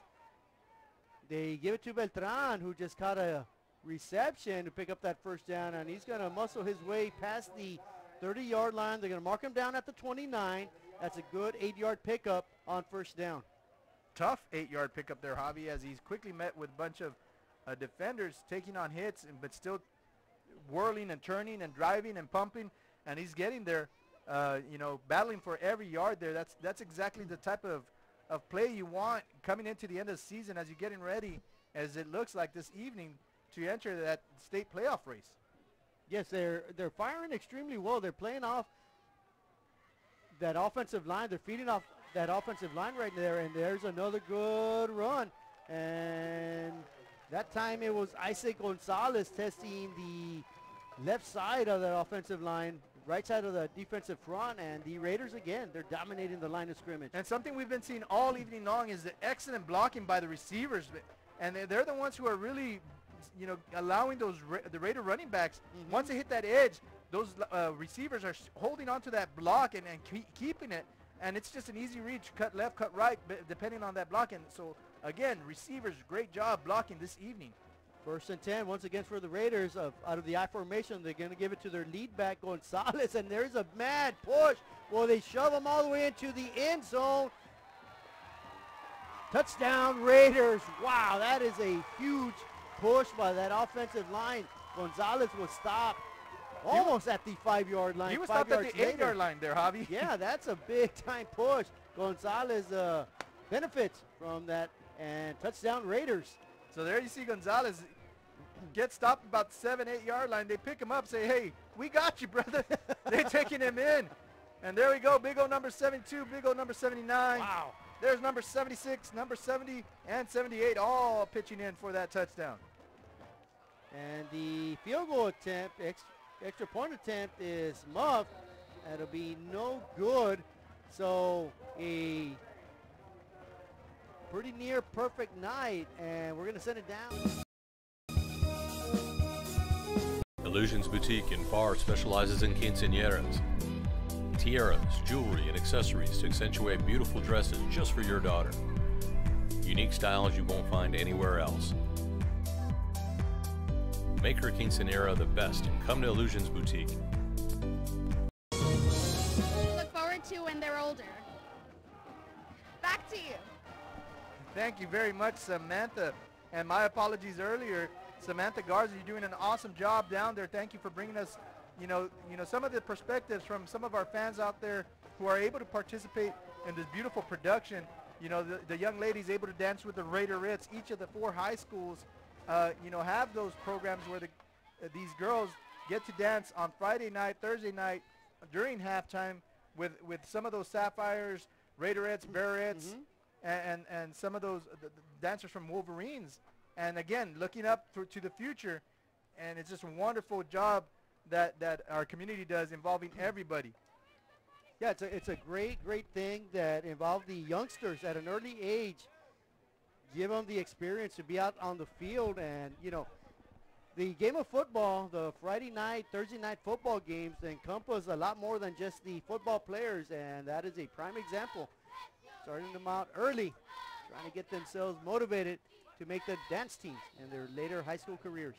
They give it to Beltran, who just caught a reception to pick up that first down, and he's going to muscle his way past the 30-yard line. They're going to mark him down at the 29. That's a good 8-yard pickup on 1st down. Tough 8-yard pickup there, Javi, as he's quickly met with a bunch of defenders taking on hits, but still whirling and turning and driving and pumping, and he's getting there, you know, battling for every yard there. That's exactly the type of play you want coming into the end of the season as you're getting ready, as it looks like this evening, to enter that state playoff race. Yes, they're firing extremely well. They're playing off that offensive line. They're feeding off that offensive line right there, and there's another good run. And that time it was Isaac Gonzalez testing the left side of that offensive line, right side of the defensive front, and the Raiders again, they're dominating the line of scrimmage. And something we've been seeing all evening long is the excellent blocking by the receivers, and they're the ones who are really, you know, allowing those the Raider running backs, once they hit that edge, those receivers are holding on to that block and keeping it, and it's just an easy reach, cut left, cut right, depending on that block. And so again, receivers, great job blocking this evening. 1st and 10 once again for the Raiders. Out of the I formation, they're going to give it to their lead back, Gonzalez, and there's a mad push. Well, they shove them all the way into the end zone. Touchdown, Raiders. Wow, that is a huge push by that offensive line. Gonzalez was stopped almost at the 5-yard line. He was stopped at the 8-yard line there, Javi. Yeah, that's a big-time push. Gonzalez benefits from that, and touchdown, Raiders. So there you see Gonzalez get stopped about the 7-8 yard line. They pick him up, say, hey, we got you, brother. They're taking him in. And there we go, big old number 72, big old number 79. Wow. There's number 76, number 70, and 78 all pitching in for that touchdown. And the field goal attempt, extra point attempt is muffed. That'll be no good. So a pretty near perfect night, and we're going to send it down. Illusions Boutique in Bar specializes in quinceañeras, tiaras, jewelry, and accessories to accentuate beautiful dresses just for your daughter. Unique styles you won't find anywhere else. Make her quinceañera the best and come to Illusions Boutique. Look forward to when they're older. Back to you. Thank you very much, Samantha. And my apologies earlier. Samantha Garza, you're doing an awesome job down there. Thank you for bringing us, you know, some of the perspectives from some of our fans out there who are able to participate in this beautiful production. You know, the young ladies able to dance with the Raiderettes. Each of the 4 high schools, you know, have those programs where these girls get to dance on Friday night, Thursday night, during halftime with some of those Sapphires, Raiderettes, Bearettes, and some of those dancers from Wolverines. And again, looking up to the future, and it's just a wonderful job that our community does involving everybody. Yeah, it's a great thing that involved the youngsters at an early age, give them the experience to be out on the field. And, you know, the game of football, the Friday night, Thursday night football games encompass a lot more than just the football players, and that is a prime example. Starting them out early, trying to get themselves motivated to make the dance teams in their later high school careers.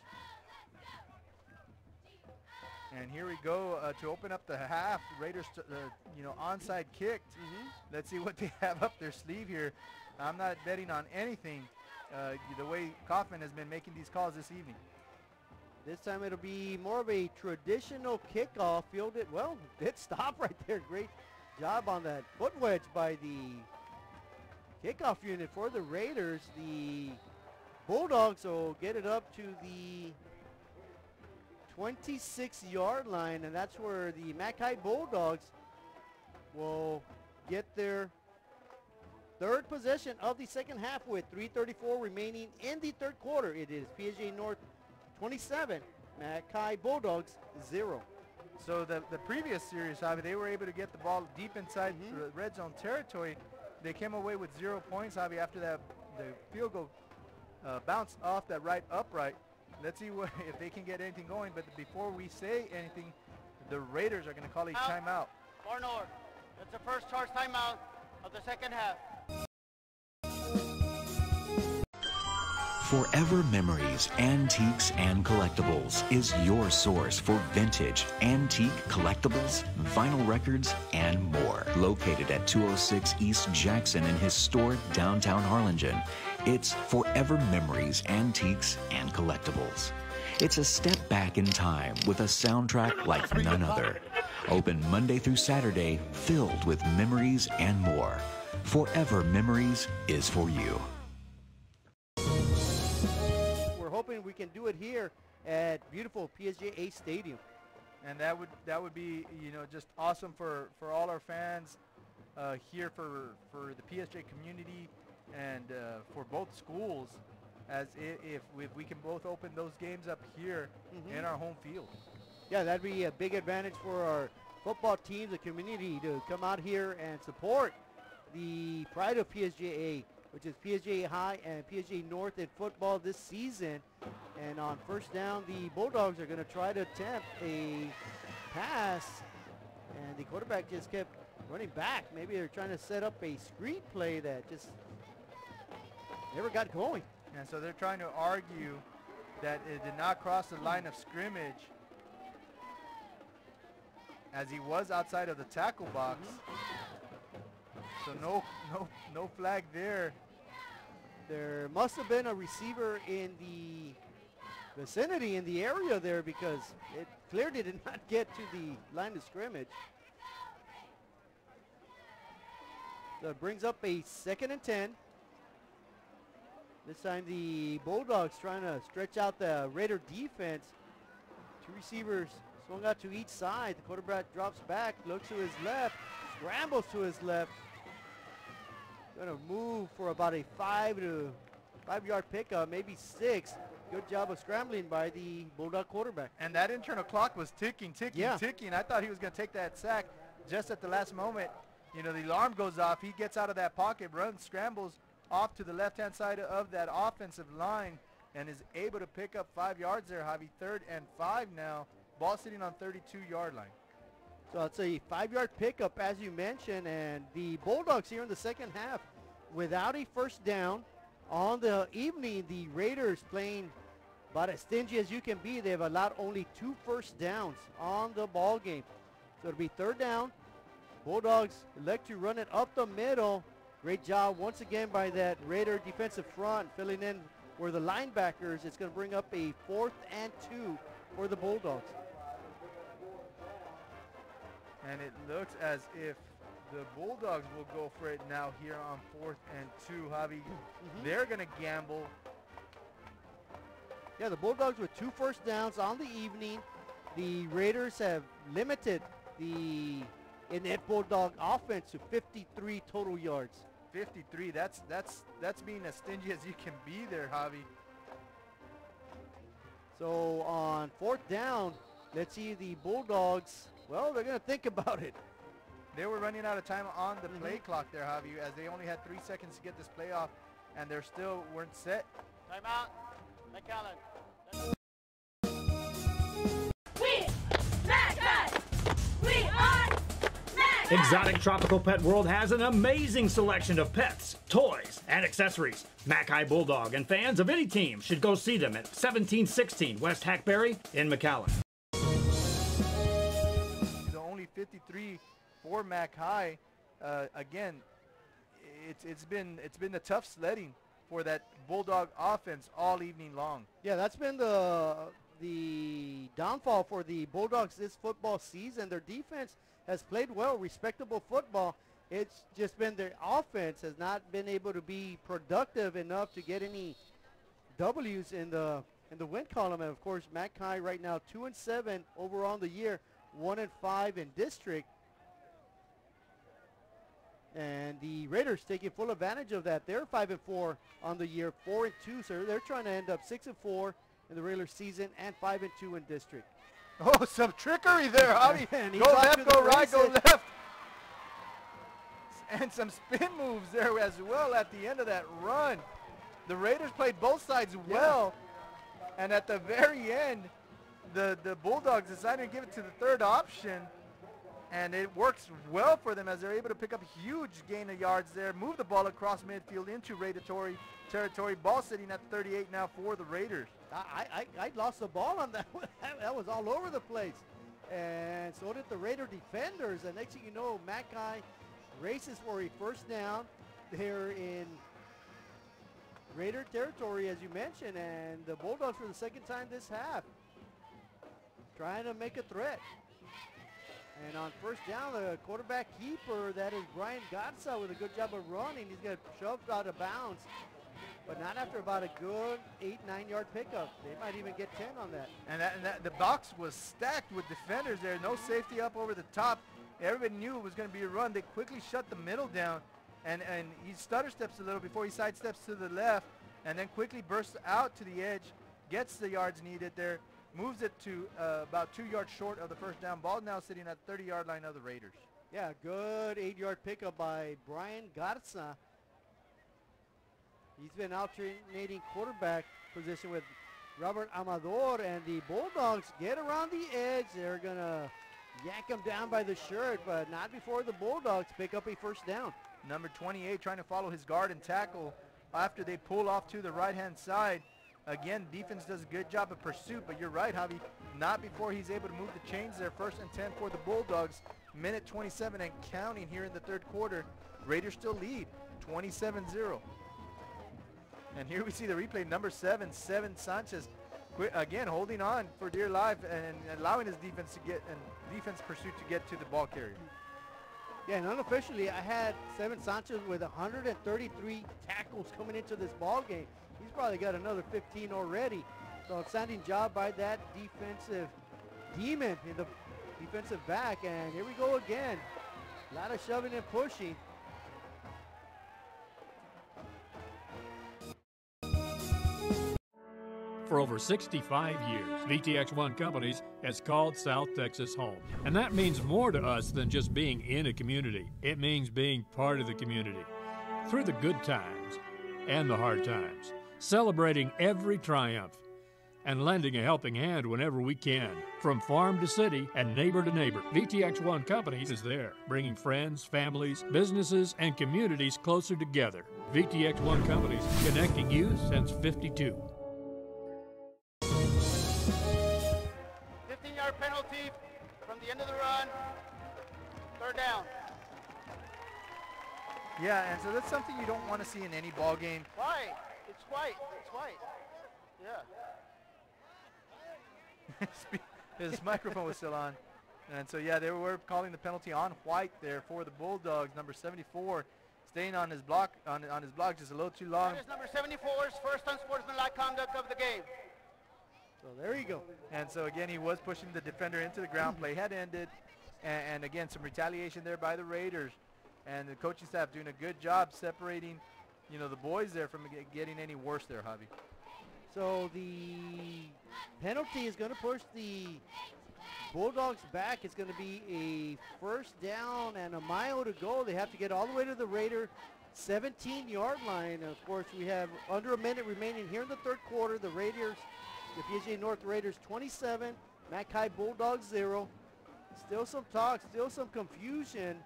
And here we go to open up the half. Raiders, you know, onside kicked. Let's see what they have up their sleeve here. I'm not betting on anything the way Kaufman has been making these calls this evening. This time it'll be more of a traditional kickoff. Fielded, well, did stop right there. Great job on that foot wedge by the kickoff unit for the Raiders. The Bulldogs will get it up to the 26-yard line, and that's where the MCHI Bulldogs will get their 3rd possession of the second half with 3:34 remaining in the 3rd quarter. It is PSJA North 27, MCHI Bulldogs 0. So the previous series, Javi, they were able to get the ball deep inside the red zone territory. They came away with 0 points, Javi, after that the field goal bounced off that right upright. Let's see if they can get anything going. But before we say anything, the Raiders are going to call a timeout. Far North. That's the first charge timeout of the second half. Forever Memories, Antiques and Collectibles is your source for vintage, antique collectibles, vinyl records, and more. Located at 206 East Jackson in historic downtown Harlingen, it's Forever Memories, Antiques and Collectibles. It's a step back in time with a soundtrack like none other. Open Monday through Saturday, filled with memories and more. Forever Memories is for you. We're hoping we can do it here at beautiful PSJA Stadium. And that would be, you know, just awesome for all our fans here for the PSJ community and for both schools, as if we can both open those games up here in our home field. Yeah, that'd be a big advantage for our football teams, the community, to come out here and support the pride of PSJA, which is PSJA High and PSJA North in football this season. And on first down, the Bulldogs are going to try to attempt a pass, and the quarterback just kept running back. Maybe they're trying to set up a screen play that just never got going. And so they're trying to argue that it did not cross the line of scrimmage, as he was outside of the tackle box. So no flag there. There must have been a receiver in the vicinity, in the area there, because it clearly did not get to the line of scrimmage. So it brings up a 2nd and 10. This time the Bulldogs trying to stretch out the Raider defense. Two receivers swung out to each side. The quarterback drops back, looks to his left, scrambles to his left. Going to move for about a 5-yard pickup, maybe 6. Good job of scrambling by the Bulldog quarterback. And that internal clock was ticking. I thought he was going to take that sack just at the last moment. You know, the alarm goes off. He gets out of that pocket, runs, scrambles off to the left-hand side of that offensive line, and is able to pick up 5 yards there, Javi. 3rd and 5 now. Ball sitting on 32-yard line. So it's a 5-yard pickup, as you mentioned, and the Bulldogs here in the second half without a first down. On the evening, the Raiders playing about as stingy as you can be. They've allowed only 2 first downs on the ball game. So it'll be 3rd down. Bulldogs elect to run it up the middle. Great job once again by that Raider defensive front, filling in where the linebackers. It's going to bring up a 4th and 2 for the Bulldogs. And it looks as if the Bulldogs will go for it now here on 4th and 2, Javi. They're going to gamble. Yeah, the Bulldogs with 2 first downs on the evening. The Raiders have limited the inept Bulldog offense to 53 total yards. 53, that's being as stingy as you can be there, Javi. So on 4th down, let's see the Bulldogs. Well, they're going to think about it. They were running out of time on the play clock there, Javi, as they only had 3 seconds to get this play off, and they still weren't set. Timeout. McAllen. We MCHI. We are MCHI. Exotic Tropical Pet World has an amazing selection of pets, toys, and accessories. MCHI Bulldog and fans of any team should go see them at 1716 West Hackberry in McAllen. The only 53 for MCHI. Again, it's been a tough sledding for that Bulldog offense all evening long. Yeah, that's been the downfall for the Bulldogs this football season. Their defense has played well, respectable football. It's just been their offense has not been able to be productive enough to get any W's in the win column. And of course, MCHI right now 2-7 overall on the year, 1-5 in district. And the Raiders taking full advantage of that. They're 5-4 on the year, 4-2. So they're trying to end up 6-4 in the regular season and 5-2 in district. Oh, some trickery there, Javi. Go left, go right, go left. And some spin moves there as well at the end of that run. The Raiders played both sides well. And at the very end, the Bulldogs decided to give it to the third option. And it works well for them as they're able to pick up a huge gain of yards there, move the ball across midfield into Raider territory. Ball sitting at 38 now for the Raiders. I lost the ball on that one. That was all over the place. And so did the Raider defenders. And next thing you know, MCHI races for a first down. They're in Raider territory, as you mentioned, and the Bulldogs for the second time this half trying to make a threat. And on first down, the quarterback keeper, that is Brian Gatsa, with a good job of running. He's got shoved out of bounds, but not after about a good 8-9 yard pickup. They might even get 10 on that. And the box was stacked with defenders there. No safety up over the top. Everybody knew it was going to be a run. They quickly shut the middle down, and he stutter steps a little before he sidesteps to the left, and then quickly bursts out to the edge, gets the yards needed there, moves it to about 2 yards short of the first down. Ball now sitting at the 30-yard line of the Raiders. Yeah, good 8-yard pickup by Brian Garza. He's been alternating quarterback position with Robert Amador, and the Bulldogs get around the edge. They're going to yank him down by the shirt, but not before the Bulldogs pick up a first down. Number 28 trying to follow his guard and tackle after they pull off to the right-hand side. Again, defense does a good job of pursuit, but you're right, Javi, not before he's able to move the chains there. 1st and 10 for the Bulldogs. Minute 27 and counting here in the third quarter. Raiders still lead 27-0. And here we see the replay, number 7 Sanchez, again holding on for dear life and allowing his defense to get, and defense pursuit to get to the ball carrier. Yeah, and unofficially, I had 7 Sanchez with 133 tackles coming into this ball game. He's probably got another 15 already. So outstanding job by that defensive demon in the defensive back. And here we go again. A lot of shoving and pushing. For over 65 years, VTX1 Companies has called South Texas home. And that means more to us than just being in a community. It means being part of the community. Through the good times and the hard times. Celebrating every triumph and lending a helping hand whenever we can. From farm to city and neighbor to neighbor, VTX1 Companies is there, bringing friends, families, businesses, and communities closer together. VTX1 Companies, connecting you since '52. 15-yard penalty from the end of the run. 3rd down. Yeah, and so that's something you don't want to see in any ball game. White. It's white. It's white. Yeah. His microphone was still on. And so, yeah, they were calling the penalty on White there for the Bulldogs. Number 74 staying on his block, on his block just a little too long. That is number 74's first unsportsmanlike conduct of the game. So there you go. And so, again, he was pushing the defender into the ground. Play had ended. And again, some retaliation there by the Raiders. And the coaching staff doing a good job separating, you know, the boys there from getting any worse there, Javi. So the penalty is going to push the Bulldogs back. It's going to be a first down and a mile to go. They have to get all the way to the Raider 17-yard line. Of course, we have under a minute remaining here in the third quarter. The Raiders, the PSJA North Raiders 27, MCHI Bulldogs 0. Still some talk, still some confusion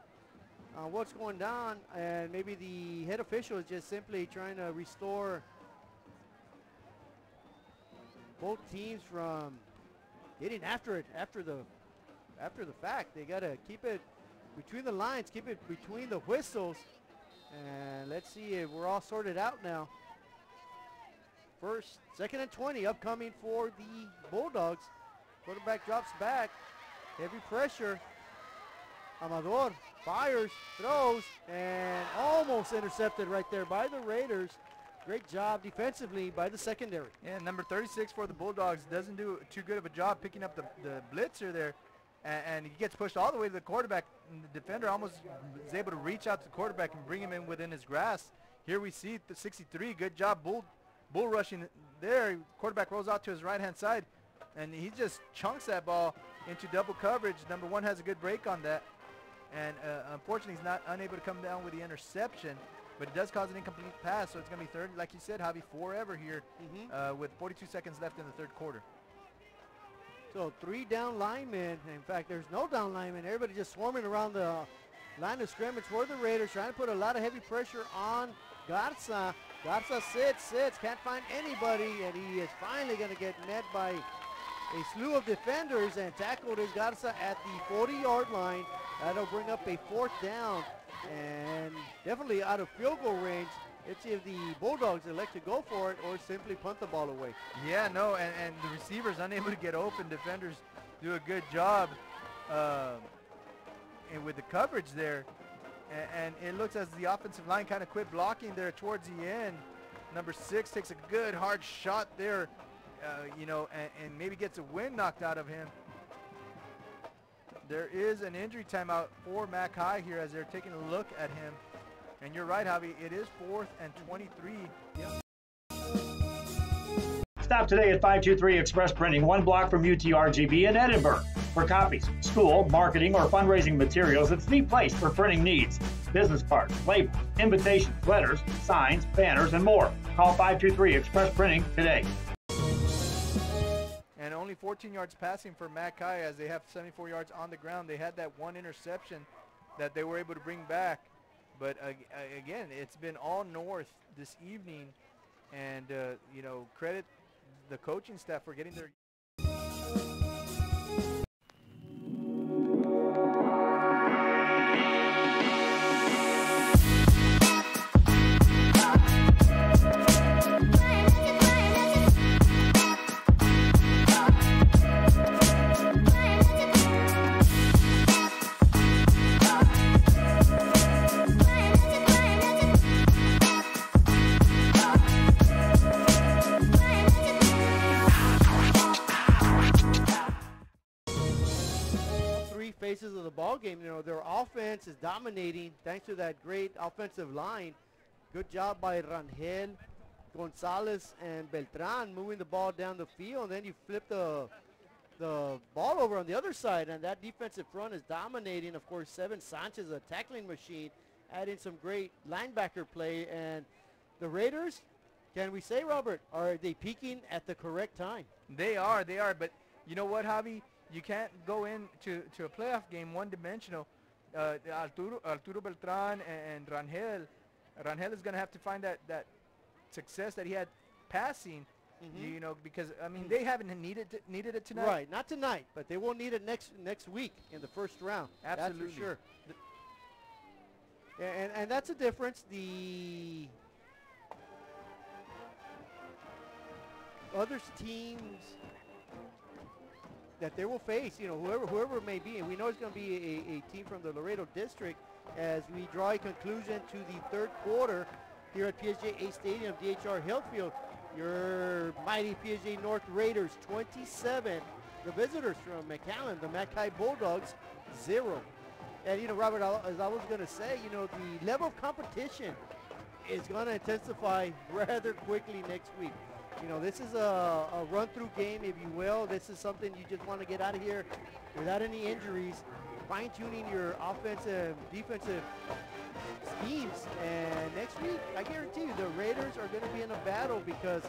on what's going down, and maybe the head official is just simply trying to restore both teams from getting after it after the fact. They got to keep it between the lines, keep it between the whistles, and let's see if we're all sorted out now. 2nd and 20 upcoming for the Bulldogs. Quarterback drops back, heavy pressure. Amador fires, throws, and almost intercepted right there by the Raiders. Great job defensively by the secondary. Yeah, number 36 for the Bulldogs doesn't do too good of a job picking up the blitzer there. And he gets pushed all the way to the quarterback. And the defender almost is able to reach out to the quarterback and bring him in within his grasp. Here we see the 63, good job bull rushing there. Quarterback rolls out to his right-hand side, and he just chunks that ball into double coverage. Number 1 has a good break on that. And unfortunately, he's not unable to come down with the interception, but it does cause an incomplete pass, so it's going to be third, like you said, Javi, forever here with 42 seconds left in the third quarter. So 3 down linemen. In fact, there's no down linemen. Everybody just swarming around the line of scrimmage for the Raiders, trying to put a lot of heavy pressure on Garza. Garza sits, can't find anybody, and he is finally going to get met by a slew of defenders, and tackled is Garza at the 40-yard line. That'll bring up a 4th down, and definitely out of field goal range. Let's see if the Bulldogs elect to go for it or simply punt the ball away. Yeah, no, and the receivers unable to get open. Defenders do a good job and with the coverage there. And it looks as the offensive line kind of quit blocking there towards the end. Number 6 takes a good hard shot there, you know, and maybe gets a wind knocked out of him. There is an injury timeout for MCHI here as they're taking a look at him. And you're right, Javi, it is 4th and 23. Stop today at 523 Express Printing, 1 block from UTRGB in Edinburgh. For copies, school, marketing, or fundraising materials, it's the place for printing needs. Business cards, labels, invitations, letters, signs, banners, and more. Call 523 Express Printing today. And only 14 yards passing for MCHI as they have 74 yards on the ground. They had that 1 interception that they were able to bring back. But again, it's been all north this evening. And, you know, credit the coaching staff for getting their... Faces of the ball game, you know, their offense is dominating thanks to that great offensive line. Good job by Rangel, Gonzalez, and Beltran moving the ball down the field. And then you flip the ball over on the other side, and that defensive front is dominating. Of course, Seven Sanchez, a tackling machine, adding some great linebacker play. And the Raiders, can we say, Robert, are they peaking at the correct time? They are. But you know what, Javi? You can't go into a playoff game one-dimensional. Arturo Beltran and Rangel is going to have to find that success that he had passing, you know, because, I mean, they haven't needed it tonight. Right, not tonight, but they will need it next week in the first round. Absolutely. That's for sure. And that's the difference. The other teams that they will face, you know, whoever it may be, and we know it's going to be a team from the Laredo district as we draw a conclusion to the third quarter here at PSJA Stadium, DHR Hillfield. Your mighty PSJA North Raiders 27, the visitors from McAllen, the MCHI Bulldogs 0. And, you know, Robert, as I was going to say, you know, the level of competition is going to intensify rather quickly next week. You know, this is a run-through game, if you will. This is something you just want to get out of here without any injuries, fine-tuning your offensive, defensive schemes. And next week, I guarantee you, the Raiders are going to be in a battle because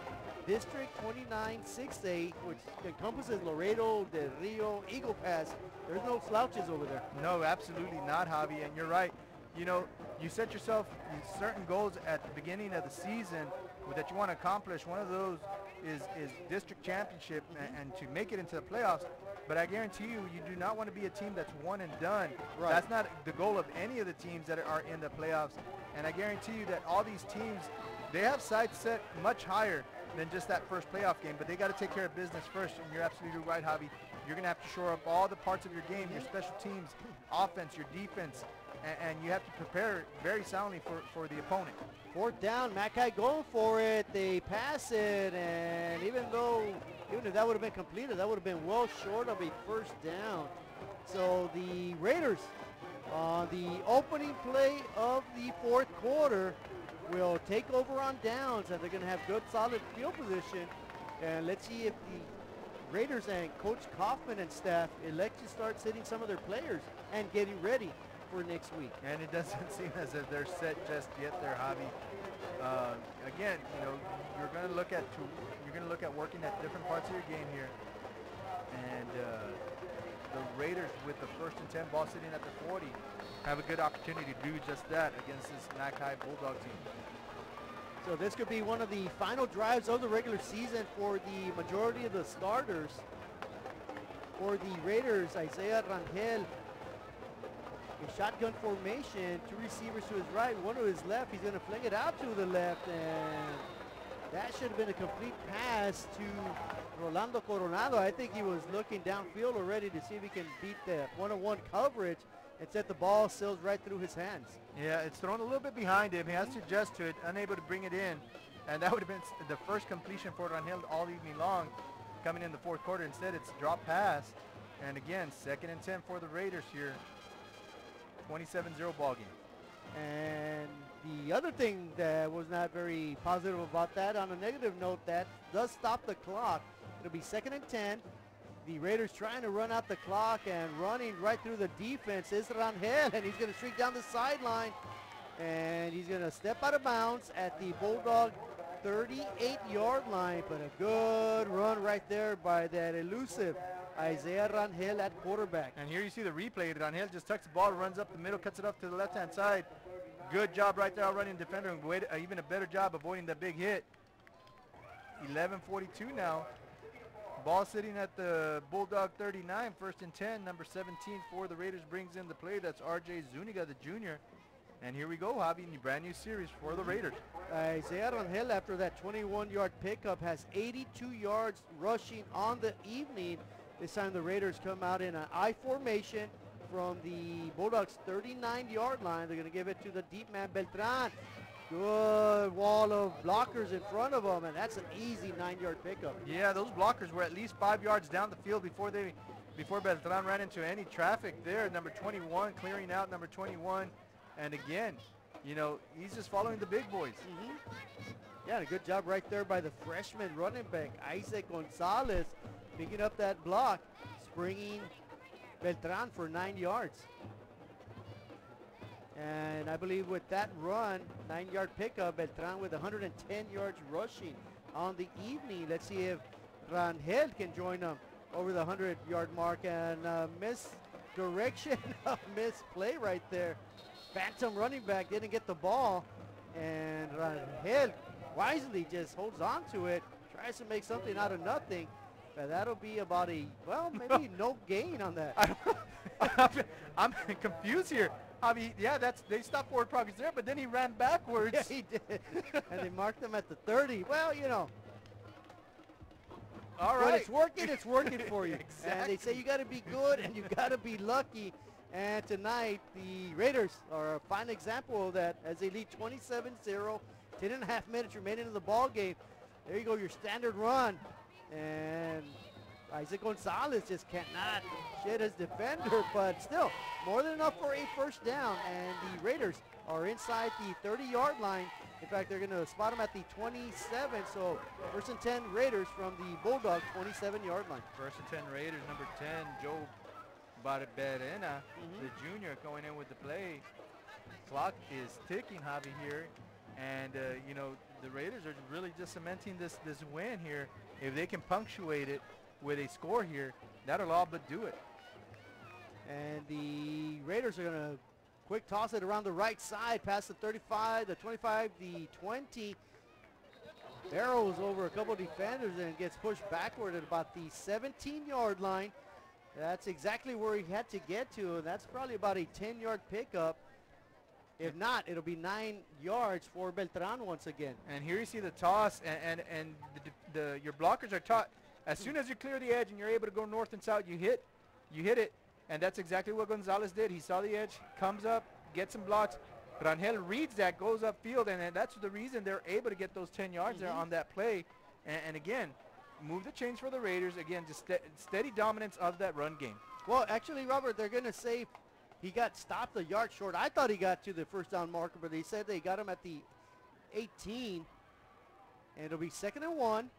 District 29 6A, which encompasses Laredo, Del Rio, Eagle Pass, there's no slouches over there. No, absolutely not, Javi, and you're right. You know, you set yourself certain goals at the beginning of the season that you want to accomplish. One of those is district championship and to make it into the playoffs. But I guarantee you, you do not want to be a team that's one and done. Right. That's not the goal of any of the teams that are in the playoffs. And I guarantee you that all these teams, they have sights set much higher than just that first playoff game, but they got to take care of business first. And you're absolutely right, Javi. You're going to have to shore up all the parts of your game, your special teams, offense, your defense, and you have to prepare very soundly for the opponent. Fourth down, MCHI going for it. They pass it, and even if that would have been completed, that would have been well short of a first down. So the Raiders, on the opening play of the fourth quarter, will take over on downs, and they're going to have good, solid field position. And let's see if the Raiders and Coach Kaufman and staff elect to start sitting some of their players and getting ready for next week. And it doesn't seem as if they're set just yet there, Javi. Again, you know, you're going to look at working at different parts of your game here. And the Raiders, with the 1st and 10 ball sitting at the 40, have a good opportunity to do just that against this MCHI Bulldog team. So this could be one of the final drives of the regular season for the majority of the starters. For the Raiders, Isaiah Rangel a shotgun formation, 2 receivers to his right, 1 to his left. He's going to fling it out to the left, and that should have been a complete pass to Rolando Coronado. I think he was looking downfield already to see if he can beat the one-on-one coverage. Instead, the ball sails right through his hands. Yeah, it's thrown a little bit behind him. He has to adjust to it, unable to bring it in. And that would have been the first completion for Rangel all evening long, coming in the fourth quarter. Instead, it's drop pass. And again, 2nd and 10 for the Raiders here. 27-0 ball game. And the other thing that was not very positive about that, on a negative note, that does stop the clock. It'll be 2nd and 10. The Raiders trying to run out the clock, and running right through the defense is Rangel, and he's going to streak down the sideline, and he's going to step out of bounds at the Bulldog 38-yard line, but a good run right there by that elusive Isaiah Rangel at quarterback. And here you see the replay. Rangel just tucks the ball, runs up the middle, cuts it up to the left-hand side. Good job right there, running defender, and even a better job avoiding the big hit. 11:42 now. Ball sitting at the Bulldog 39, 1st and 10. Number 17 for the Raiders brings in the play. That's R.J. Zuniga, the junior. And here we go, Javi, in the brand new series for the Raiders. Isaiah Rangel, after that 21-yard pickup, has 82 yards rushing on the evening. This time the Raiders come out in an I formation from the Bulldogs 39-yard line. They're going to give it to the deep man, Beltran. Good wall of blockers in front of them, and that's an easy 9-yard pickup. Yeah, those blockers were at least 5 yards down the field before Beltran ran into any traffic there. Number 21 clearing out, number 21. And again, you know, he's just following the big boys. Yeah, a good job right there by the freshman running back, Isaac Gonzalez, picking up that block, springing Beltran for 9 yards. And I believe with that run, 9-yard pickup, Beltran with 110 yards rushing on the evening. Let's see if Rangel can join them over the 100-yard mark. And misdirection, misplay right there. Phantom running back didn't get the ball, and Rangel wisely just holds on to it, tries to make something out of nothing. But that'll be about maybe no gain on that. I'm confused here. I mean, yeah, they stopped forward progress there, but then he ran backwards. Yeah, he did. And they marked him at the 30. Well, you know. All right. When it's working for you. Exactly. And they say you got to be good and you got to be lucky. And tonight, the Raiders are a fine example of that as they lead 27-0, 10.5 minutes remaining in the ball game. There you go, your standard run. And Isaac Gonzalez just cannot shed his defender, but still more than enough for a first down. And the Raiders are inside the 30-yard line. In fact, they're going to spot them at the 27. So 1st and 10 Raiders from the Bulldog 27-yard line. 1st and 10 Raiders, number 10, Joe Barberena, the junior, going in with the play. Clock is ticking, Javi, here. And, you know, the Raiders are really just cementing this win here. If they can punctuate it with a score here, that'll all but do it. And the Raiders are going to quick toss it around the right side past the 35, the 25, the 20. Barrows over a couple of defenders and gets pushed backward at about the 17-yard line. That's exactly where he had to get to, and that's probably about a 10-yard pickup. If not, it'll be 9 yards for Beltran once again. And here you see the toss, and your blockers are taught. As soon as you clear the edge and you're able to go north and south, you hit it, and that's exactly what Gonzalez did. He saw the edge, comes up, gets some blocks. Rangel reads that, goes upfield, and that's the reason they're able to get those 10 yards there on that play. And again, move the chains for the Raiders. Again, just steady dominance of that run game. Well, actually, Robert, they're going to say he got stopped a yard short. I thought he got to the first down marker, but they said they got him at the 18. And it'll be 2nd and 1.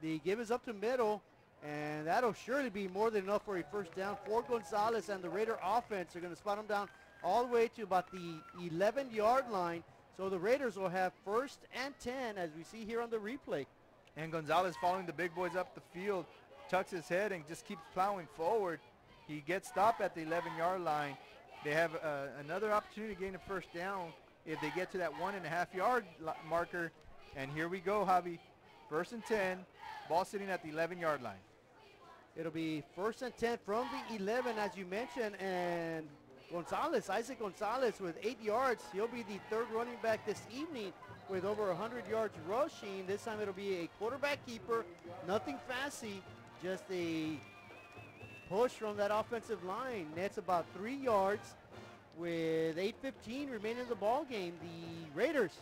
The give is up to middle, and that'll surely be more than enough for a first down for Gonzalez and the Raider offense. They're going to spot him down all the way to about the 11-yard line. So the Raiders will have 1st and 10 as we see here on the replay. And Gonzalez following the big boys up the field, tucks his head and just keeps plowing forward. He gets stopped at the 11-yard line. They have another opportunity to gain a first down if they get to that 1.5-yard marker. And here we go, Javi. 1st and 10, ball sitting at the 11-yard line. It'll be 1st and 10 from the 11, as you mentioned, and Isaac Gonzalez with 8 yards. He'll be the third running back this evening with over 100 yards rushing. This time it'll be a quarterback keeper, nothing fancy, just a push from that offensive line. Nets about 3 yards with 8:15 remaining in the ball game. The Raiders,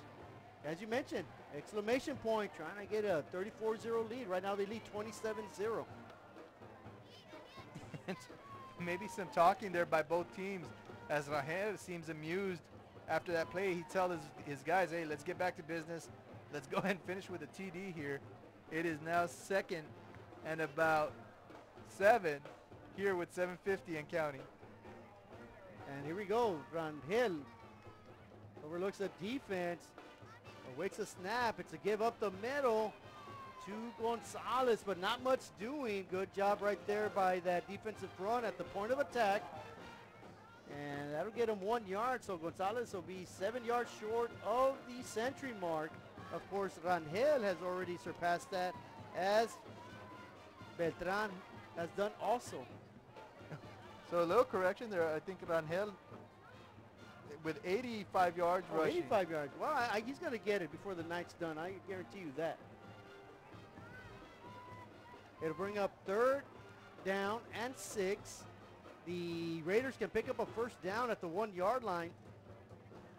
as you mentioned, exclamation point, trying to get a 34-0 lead. Right now they lead 27-0. Maybe some talking there by both teams, as Rahel seems amused after that play. He tells his guys, hey, let's get back to business. Let's go ahead and finish with a TD here. It is now 2nd and about 7 here with 7:50 and counting. And here we go. Rangel overlooks the defense, awaits a snap. It's a give up the middle to Gonzalez, but not much doing. Good job right there by that defensive front at the point of attack. And that'll get him 1 yard, so Gonzalez will be 7 yards short of the century mark. Of course, Rangel has already surpassed that, as Beltran has done also. So a little correction there. I think Rangel with 85 yards rushing. 85 yards. Well, he's going to get it before the night's done. I guarantee you that. It'll bring up 3rd down and 6. The Raiders can pick up a first down at the 1 yard line.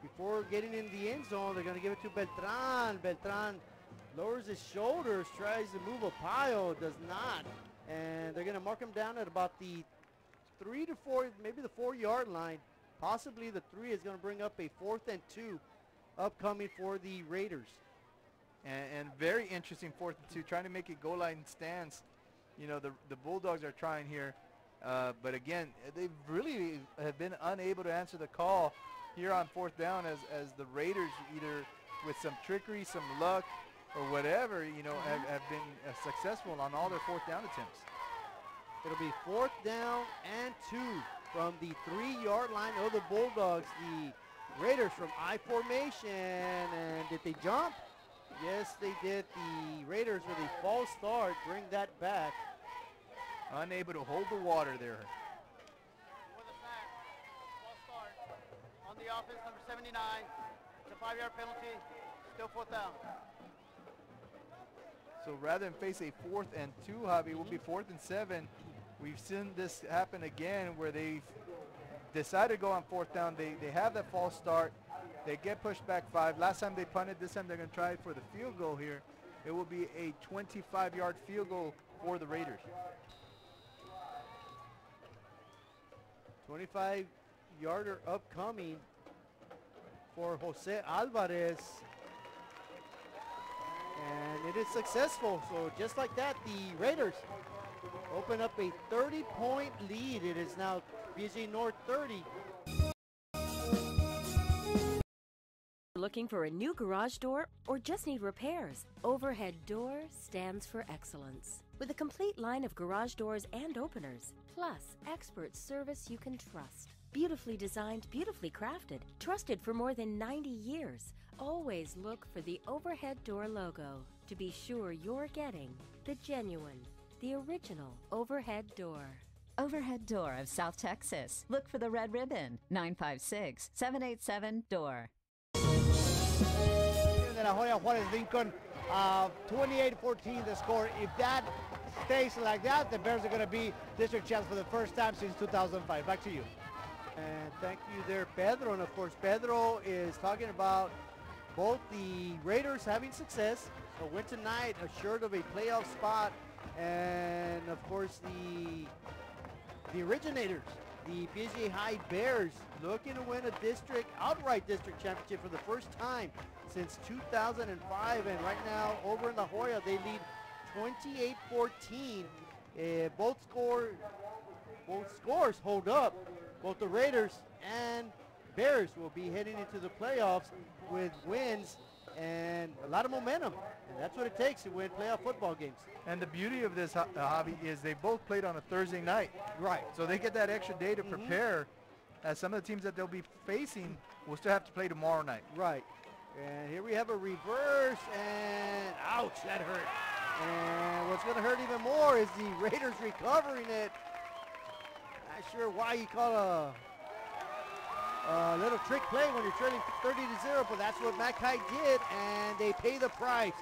Before getting in the end zone, they're going to give it to Beltran. Beltran lowers his shoulders, tries to move a pile, does not. And they're going to mark him down at about the 3 to 4, maybe the 4 yard line. Possibly the 3 is going to bring up a 4th and 2 upcoming for the Raiders. And very interesting 4th and 2, trying to make it goal line stance. You know, the Bulldogs are trying here. But again, they really have been unable to answer the call here on 4th down, as the Raiders, either with some trickery, some luck, or whatever, you know, have been successful on all their 4th down attempts. It'll be 4th down and 2 from the 3 yard line of the Bulldogs. The Raiders from I formation, and did they jump? Yes, they did. The Raiders with a false start bring that back. Unable to hold the water there. With a sack, false start on the offense, number 79. It's a 5 yard penalty, still 4th down. So rather than face a 4th and 2, Javi, will be 4th and 7. We've seen this happen again where they've decided to go on 4th down. They have that false start. They get pushed back 5. Last time they punted. This time they're going to try for the field goal here. It will be a 25-yard field goal for the Raiders. 25-yarder upcoming for Jose Alvarez. And it is successful. So just like that, the Raiders open up a 30-point lead. It is now PSJA North 30. Looking for a new garage door or just need repairs? Overhead Door stands for excellence. With a complete line of garage doors and openers, plus expert service you can trust. Beautifully designed, beautifully crafted, trusted for more than 90 years. Always look for the Overhead Door logo to be sure you're getting the genuine, the original Overhead Door. Overhead Door of South Texas. Look for the red ribbon, 956-787-DOOR. De La Joya Juarez Lincoln, 28-14 the score. If that stays like that, the Bears are going to be district champs for the first time since 2005. Back to you. And thank you there, Pedro. And of course, Pedro is talking about both the Raiders having success, a win tonight, assured of a playoff spot, and of course the originators, the PSJA High Bears, looking to win a outright district championship for the first time since 2005. And right now, over in La Joya, they lead 28-14. Both scores hold up. Both the Raiders and Bears will be heading into the playoffs with wins and a lot of momentum. And that's what it takes to win playoff football games. And the beauty of this, Javi, is they both played on a Thursday night. Right. So they get that extra day to prepare, as some of the teams that they'll be facing will still have to play tomorrow night. Right. And here we have a reverse, and ouch, that hurt. And what's going to hurt even more is the Raiders recovering it. Not sure why you call a a little trick play when you're trailing 30-0, but that's what MCHI did, and they pay the price.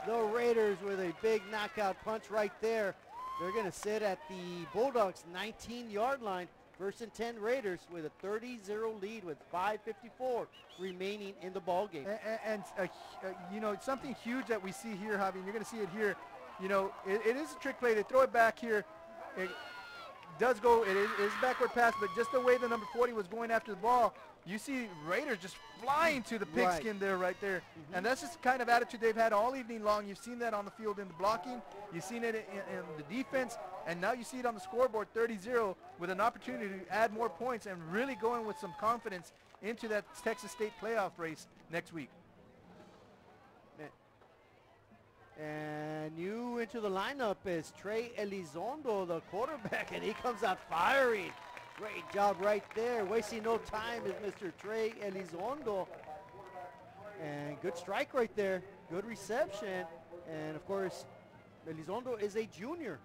The Raiders with a big knockout punch right there. They're going to sit at the Bulldogs' 19-yard line. First and 10 Raiders with a 30-0 lead with 5:54 remaining in the ball game. And you know, something huge that we see here, Javi, and you're going to see it here. You know, it is a trick play. They throw it back here. It does go, it is backward pass, but just the way the number 40 was going after the ball, you see Raiders just flying to the pigskin there, right there. And that's just the kind of attitude they've had all evening long. You've seen that on the field in the blocking. You've seen it in the defense. And now you see it on the scoreboard, 30-0, with an opportunity to add more points and really going with some confidence into that Texas State playoff race next week. And new into the lineup is Trey Elizondo, the quarterback, and he comes out firing. Great job right there. Wasting no time is Mr. Trey Elizondo. And good strike right there. Good reception. And, of course, Elizondo is a junior.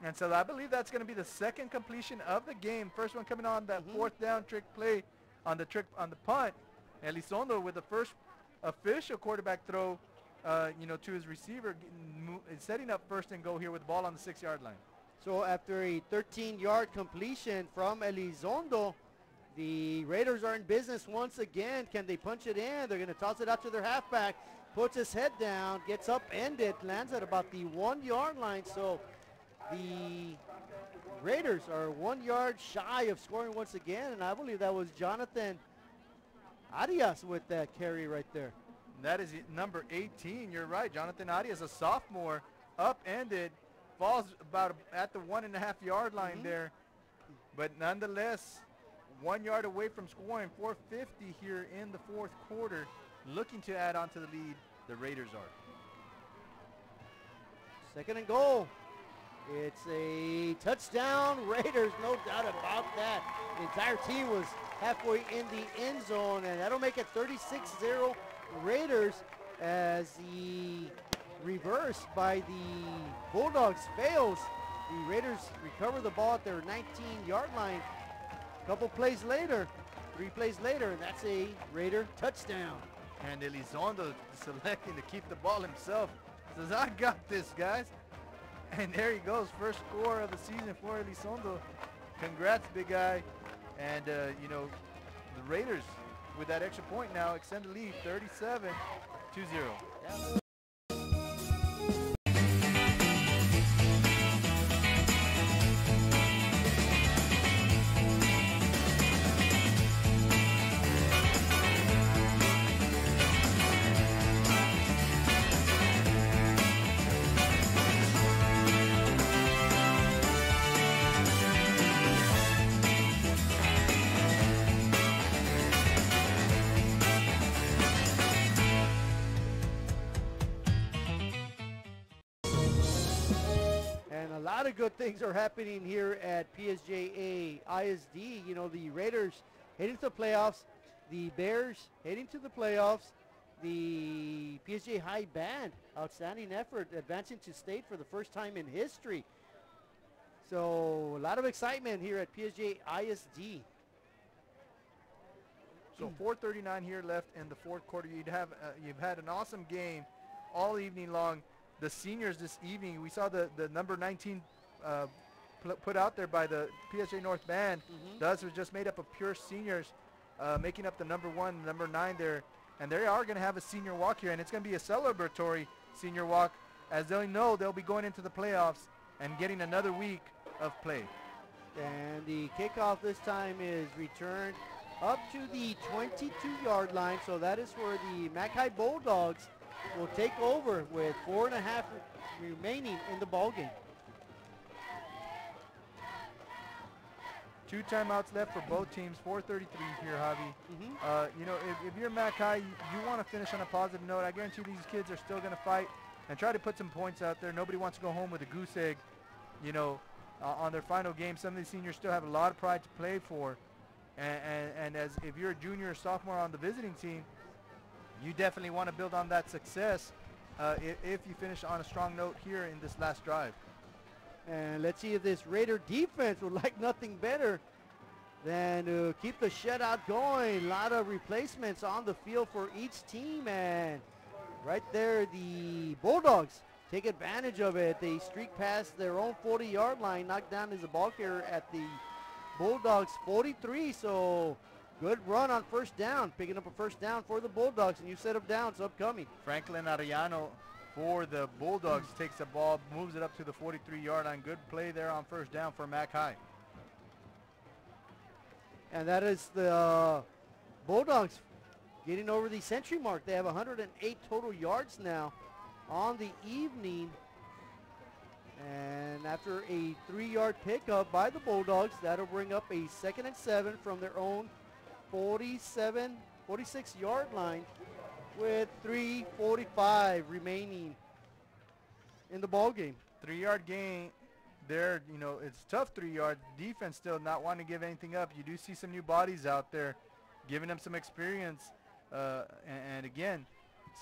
And so I believe that's going to be the second completion of the game. First one coming on that fourth down trick play on the punt. Elizondo with the first official quarterback throw, you know, to his receiver, setting up first and goal here with the ball on the 6-yard line. So after a 13-yard completion from Elizondo, the Raiders are in business once again. Can they punch it in? They're going to toss it out to their halfback. Puts his head down, gets upended, lands at about the 1-yard line. So the Raiders are 1 yard shy of scoring once again, and I believe that was Jonathan Arias with that carry right there. That is number 18. You're right. Jonathan Arias, a sophomore, upended, falls about at the 1.5-yard line there. But nonetheless, 1 yard away from scoring, 4:50 here in the fourth quarter. Looking to add on to the lead, the Raiders are. Second and goal. It's a touchdown, Raiders, no doubt about that. The entire team was halfway in the end zone, and that'll make it 36-0 Raiders as the reverse by the Bulldogs fails. The Raiders recover the ball at their 19-yard line. A couple plays later, 3 plays later, and that's a Raider touchdown. And Elizondo selecting to keep the ball himself. Says, I got this, guys. And there he goes, first score of the season for Elizondo. Congrats, big guy. And, you know, the Raiders, with that extra point now, extend the lead 37-0. Yeah. A lot of good things are happening here at PSJA ISD. You know, the Raiders heading to the playoffs, the Bears heading to the playoffs, the PSJA High Band, outstanding effort, advancing to state for the first time in history. So a lot of excitement here at PSJA ISD. So 4:39 here left in the fourth quarter. You've had an awesome game all evening long. The seniors this evening, we saw the number 19 put out there by the PSJA North Band. Thus was just made up of pure seniors, making up the number 1, number 9 there. And they are going to have a senior walk here, and it's going to be a celebratory senior walk, as they know they'll be going into the playoffs and getting another week of play. And the kickoff this time is returned up to the 22-yard line, so that is where the MCHI Bulldogs will take over with 4.5 remaining in the ball game. 2 timeouts left for both teams. 4:33 here, Javi. You know, if you're MCHI, you want to finish on a positive note. I guarantee these kids are still going to fight and try to put some points out there. Nobody wants to go home with a goose egg, you know, on their final game. Some of these seniors still have a lot of pride to play for. And if you're a junior or sophomore on the visiting team, you definitely want to build on that success if you finish on a strong note here in this last drive. And let's see if this Raider defense would like nothing better then to keep the shutout going, a lot of replacements on the field for each team, and right there the Bulldogs take advantage of it. They streak past their own 40-yard line, knocked down as a ball carrier at the Bulldogs 43, so good run on first down, picking up a first down for the Bulldogs, and new set of downs upcoming. Franklin Arellano for the Bulldogs takes the ball, moves it up to the 43-yard line. Good play there on first down for MCHI. And that is the Bulldogs getting over the century mark. They have 108 total yards now on the evening. And after a 3-yard pickup by the Bulldogs, that'll bring up a 2nd and 7 from their own 46-yard line with 3:45 remaining in the ball game. 3-yard gain there. You know, it's tough 3-yard. Defense still not wanting to give anything up. You do see some new bodies out there giving them some experience. And again,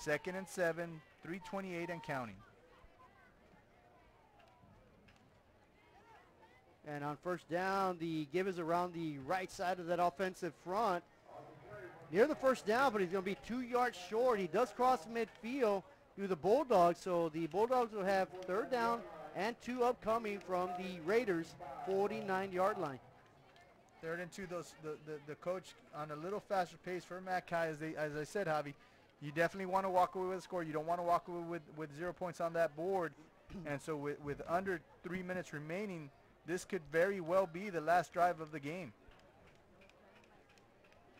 2nd and 7, 3:28 and counting. And on first down, the give is around the right side of that offensive front. Near the first down, but he's going to be 2 yards short. He does cross midfield to the Bulldogs, so the Bulldogs will have 3rd down and 2 upcoming from the Raiders' 49-yard line. 3rd and 2, the coach on a little faster pace for MCHI, as I said, Javi. You definitely want to walk away with a score. You don't want to walk away with 0 points on that board. And so with under 3 minutes remaining, this could very well be the last drive of the game.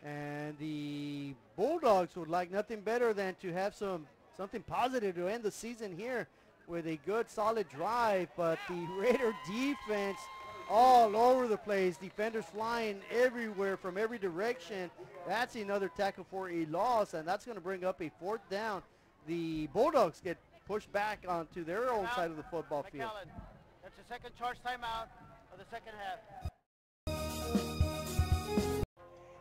And the Bulldogs would like nothing better than to have something positive to end the season here with a good solid drive, but the Raider defense all over the place. Defenders flying everywhere from every direction. That's another tackle for a loss, and that's going to bring up a 4th down. The Bulldogs get pushed back onto their own side of the football field. That's the second charge timeout of the second half.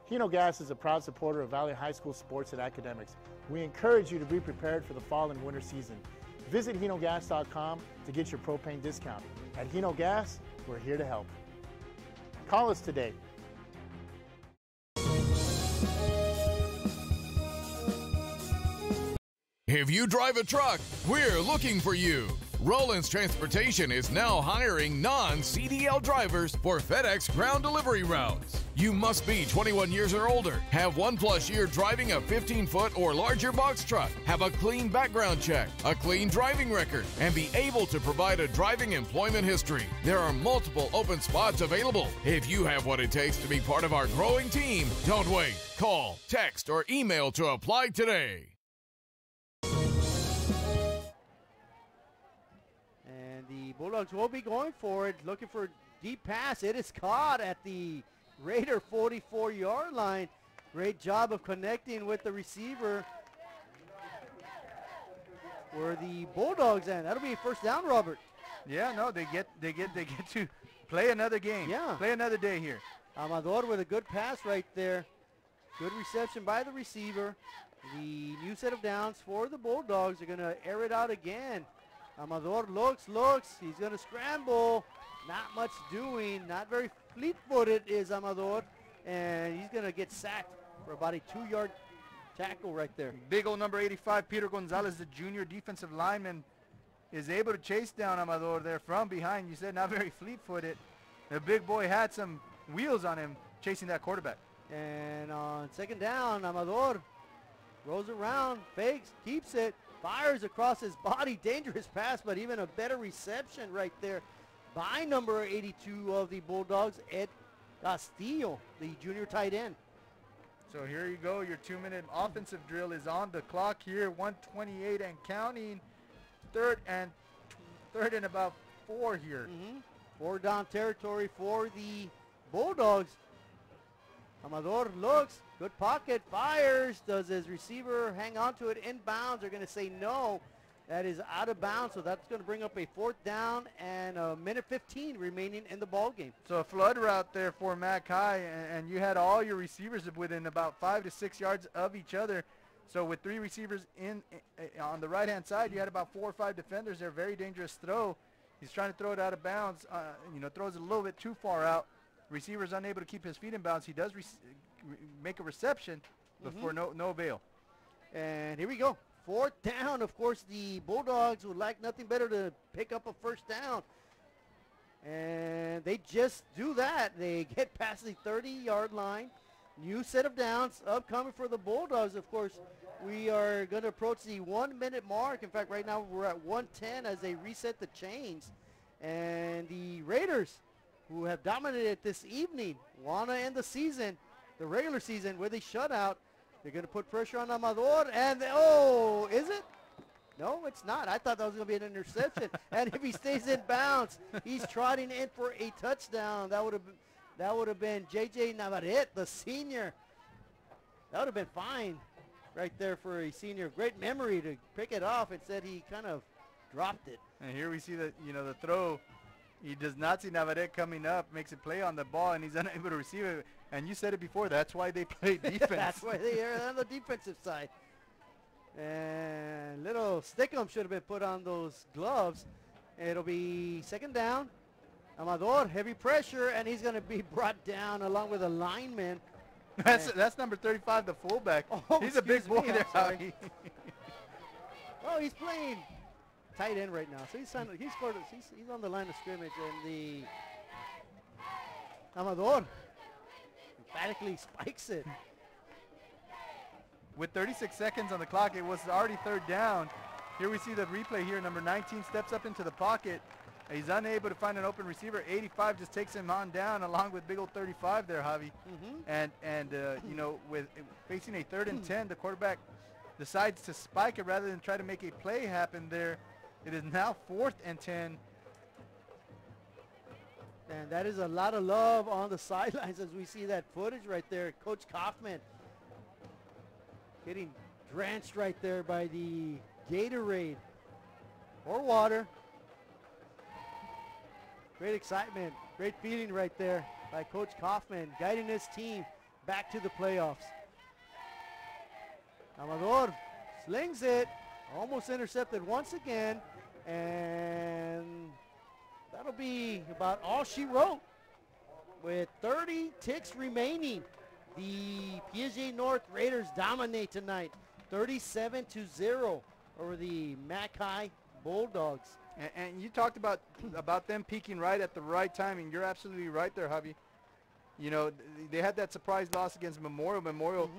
Hino Gas is a proud supporter of Valley High School sports and academics. We encourage you to be prepared for the fall and winter season. Visit hinogas.com to get your propane discount. At Hino Gas, we're here to help. Call us today. If you drive a truck, we're looking for you. Rollins Transportation is now hiring non-CDL drivers for FedEx ground delivery routes. You must be 21 years or older, have 1+ year driving a 15-foot or larger box truck, have a clean background check, a clean driving record, and be able to provide a driving employment history. There are multiple open spots available. If you have what it takes to be part of our growing team, don't wait. Call, text, or email to apply today. The Bulldogs will be going for it, looking for a deep pass. It is caught at the Raider 44-yard line. Great job of connecting with the receiver for the Bulldogs, and that'll be a 1st down, Robert. Yeah, no, they get to play another game. Yeah, play another day here. Amador with a good pass right there. Good reception by the receiver. The new set of downs for the Bulldogs. They're going to air it out again. Amador looks. He's going to scramble. Not much doing. Not very fleet-footed is Amador. And he's going to get sacked for about a 2-yard tackle right there. Big old number 85, Peter Gonzalez, the junior defensive lineman, is able to chase down Amador there from behind. You said not very fleet-footed. The big boy had some wheels on him chasing that quarterback. And on 2nd down, Amador rolls around, fakes, keeps it. Fires across his body. Dangerous pass, but even a better reception right there by number 82 of the Bulldogs, Ed Castillo, the junior tight end. So here you go. Your 2-minute offensive drill is on the clock here. 1:28 and counting. Third and about 4 here. 4 down territory for the Bulldogs. Amador looks, good pocket, fires. Does his receiver hang on to it inbounds? They're going to say no. That is out of bounds, so that's going to bring up a 4th down and a minute 15 remaining in the ball game. So a flood route there for MCHI, and you had all your receivers within about 5 to 6 yards of each other. So with 3 receivers in on the right-hand side, you had about 4 or 5 defenders there. Very dangerous throw. He's trying to throw it out of bounds. Throws it a little bit too far out. Receiver's unable to keep his feet in bounds. He does make a reception, but for no avail. And here we go. 4th down. Of course, the Bulldogs would like nothing better to pick up a 1st down. And they just do that. They get past the 30-yard line. New set of downs upcoming for the Bulldogs. Of course, we are going to approach the 1-minute mark. In fact, right now we're at 1:10 as they reset the chains. And the Raiders, who have dominated this evening, want to end the season, the regular season, with a shutout. They're going to put pressure on Amador. And, oh, is it? No, it's not. I thought that was going to be an interception. And if he stays in bounds, he's trotting in for a touchdown. That would have been J.J. Navarrete, the senior. That would have been fine right there for a senior. Great memory to pick it off. Instead, he kind of dropped it. And here we see that, the throw. He does not see Navarrete coming up, makes a play on the ball, and he's unable to receive it. And you said it before, that's why they play defense. That's why they are on the defensive side. And little Stickum should have been put on those gloves. It'll be 2nd down. Amador, heavy pressure, and he's going to be brought down along with a lineman. That's number 35, the fullback. Oh, he's a big boy there. Oh, he's playing tight end right now. So he's on the line of scrimmage, and the Amador emphatically spikes it. With 36 seconds on the clock, it was already 3rd down. Here we see the replay here. Number 19 steps up into the pocket. He's unable to find an open receiver. 85 just takes him on down along with big old 35 there, Javi. And with facing a 3rd and 10, the quarterback decides to spike it rather than try to make a play happen there. It is now 4th and 10. And that is a lot of love on the sidelines as we see that footage right there. Coach Kaufman getting drenched right there by the Gatorade or water. Great excitement, great feeling right there by Coach Kaufman, guiding his team back to the playoffs. Amador slings it, almost intercepted once again, and that'll be about all she wrote. With 30 ticks remaining, the PSJA North Raiders dominate tonight, 37-0 over the MCHI Bulldogs. And you talked about them peaking right at the right time, and you're absolutely right there, Javi. They had that surprise loss against Memorial. Memorial,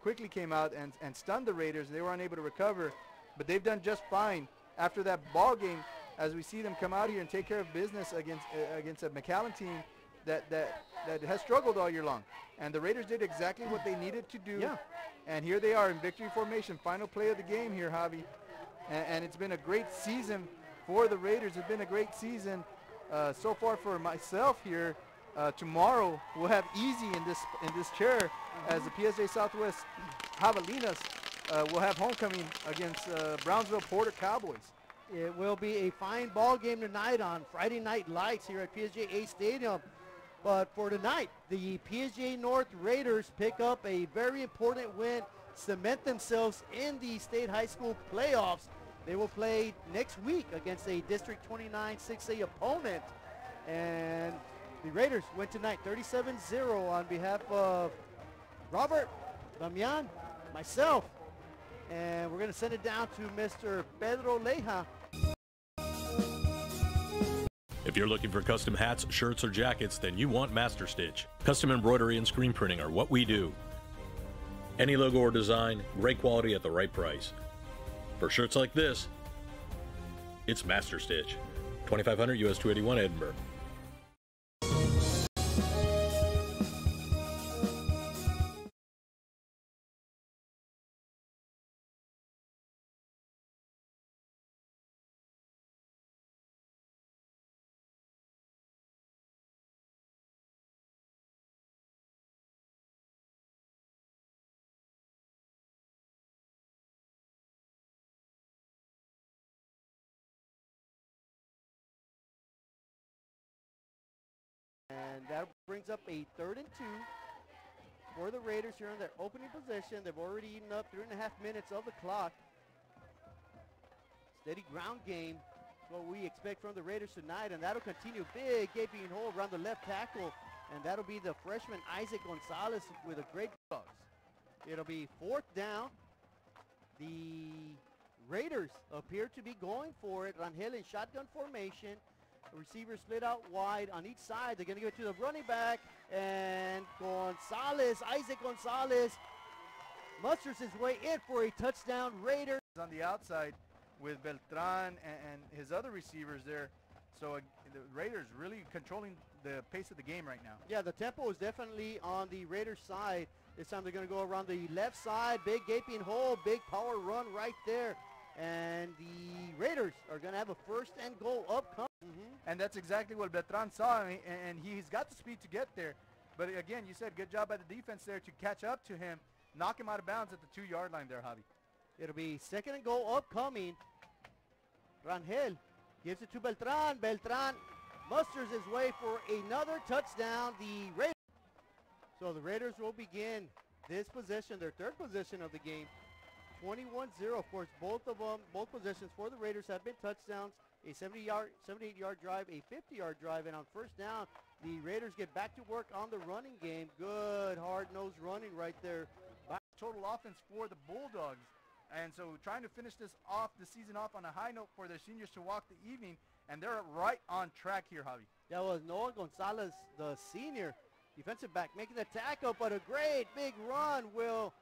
quickly came out and stunned the Raiders. They were unable to recover, but they've done just fine after that ball game, as we see them come out here and take care of business against a McAllen team that has struggled all year long. And the Raiders did exactly what they needed to do. Yeah. And here they are in victory formation, final play of the game here, Javi. And it's been a great season for the Raiders. It's been a great season so far for myself here. Tomorrow we'll have Easy in this chair as the PSJA Southwest Javelinas will have homecoming against Brownsville Porter Cowboys. It will be a fine ball game tonight on Friday Night Lights here at PSJA Stadium. But for tonight, the PSJA North Raiders pick up a very important win, cement themselves in the state high school playoffs. They will play next week against a District 29 6A opponent. And the Raiders win tonight 37-0 on behalf of Robert, Damian, myself. And we're going to send it down to Mr. Pedro Leja. If you're looking for custom hats, shirts, or jackets, then you want Master Stitch. Custom embroidery and screen printing are what we do. Any logo or design, great quality at the right price. For shirts like this, it's Master Stitch. 2500 US 281 Edinburgh. And that brings up a 3rd and 2 for the Raiders here in their opening possession. They've already eaten up 3.5 minutes of the clock. Steady ground game what we expect from the Raiders tonight, and that'll continue. Big gaping hole around the left tackle, and that'll be the freshman Isaac Gonzalez with a great dogs. It'll be 4th down. The Raiders appear to be going for it. Rangel in shotgun formation. The receivers split out wide on each side. They're going to give it to the running back, and Isaac Gonzalez musters his way in for a touchdown. Raiders on the outside with Beltran and his other receivers there. So the Raiders really controlling the pace of the game right now. Yeah, the tempo is definitely on the Raiders side. This time they're going to go around the left side. Big gaping hole, big power run right there. And the Raiders are going to have a 1st and goal upcoming. And that's exactly what Beltran saw, and he's got the speed to get there. But again, you said good job by the defense there to catch up to him, knock him out of bounds at the 2-yard line there, Javi. It'll be 2nd and goal upcoming. Rangel gives it to Beltran. Beltran musters his way for another touchdown. The Raiders. So the Raiders will begin this possession, their 3rd possession of the game. 21-0. Of course, both possessions for the Raiders have been touchdowns. A 78-yard drive, a 50-yard drive, and on 1st down, the Raiders get back to work on the running game. Good hard-nosed running right there. Total offense for the Bulldogs. And so trying to finish the season off on a high note for their seniors to walk the evening, and they're right on track here, Javi. That was Noah Gonzalez, the senior defensive back, making the tackle, but a great big run. Will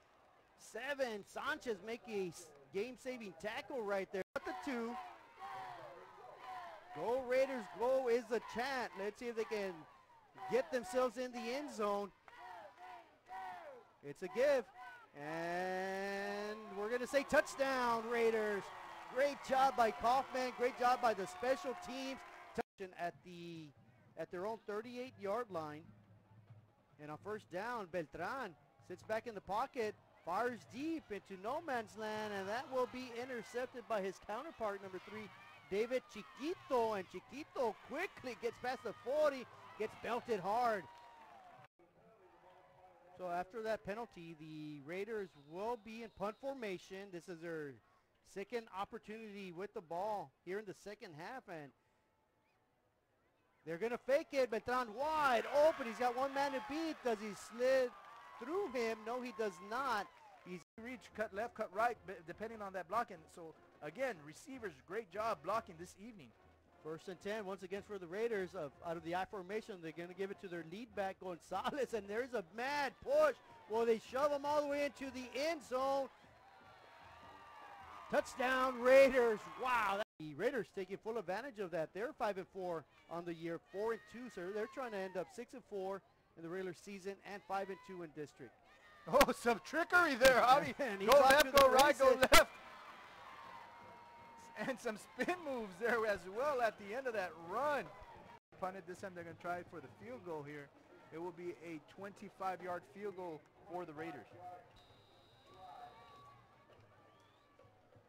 Seven Sanchez make a game-saving tackle right there at the 2. Go Raiders, go is the chant. Let's see if they can get themselves in the end zone. It's a give. And we're going to say touchdown, Raiders. Great job by Kaufman. Great job by the special teams. Touchdown at their own 38-yard line. And on 1st down, Beltran sits back in the pocket, fires deep into no man's land, and that will be intercepted by his counterpart, number 3, David Chiquito. And Chiquito quickly gets past the 40, gets belted hard. So after that penalty, the Raiders will be in punt formation. This is their 2nd opportunity with the ball here in the 2nd half, and they're going to fake it. Beltran wide open. He's got one man to beat. Does he slid through him? No, he does not. He's reach, cut left, cut right, depending on that blocking. So again, receivers, great job blocking this evening. 1st and 10 once again for the Raiders. Out of the I formation, they're going to give it to their lead back, Gonzalez, and there's a mad push. Well, they shove him all the way into the end zone. Touchdown, Raiders. Wow. The Raiders taking full advantage of that. They're 5-4 on the year, 4-2, so they're trying to end up 6-4 in the regular season and 5-2 in district. Oh, some trickery there, Javi. Go left, go right, go left. And some spin moves there as well at the end of that run. Punted this time, they're going to try for the field goal here. It will be a 25-yard field goal for the Raiders.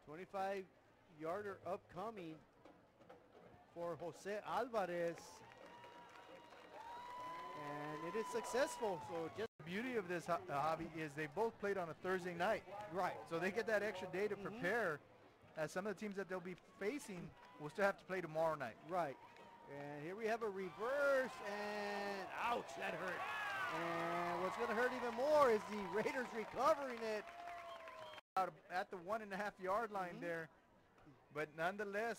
25-yarder upcoming for Jose Alvarez. And it is successful. So just the beauty of this, Javi, is they both played on a Thursday night. Right. So they get that extra day to prepare, as some of the teams that they'll be facing will still have to play tomorrow night. Right. And here we have a reverse, and ouch, that hurt. And what's going to hurt even more is the Raiders recovering it. At the 1.5-yard line there, but nonetheless,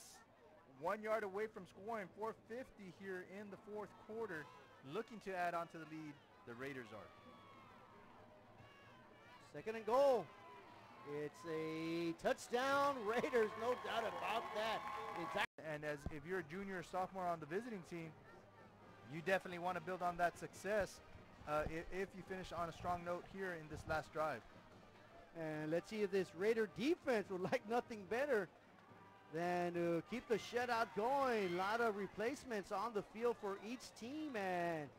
1 yard away from scoring. 4:50 here in the 4th quarter. Looking to add on to the lead, the Raiders are. 2nd and goal. It's a touchdown, Raiders, no doubt about that. And as if you're a junior or sophomore on the visiting team, you definitely want to build on that success if you finish on a strong note here in this last drive. And let's see if this Raider defense would like nothing better than to keep the shutout going. A lot of replacements on the field for each team, and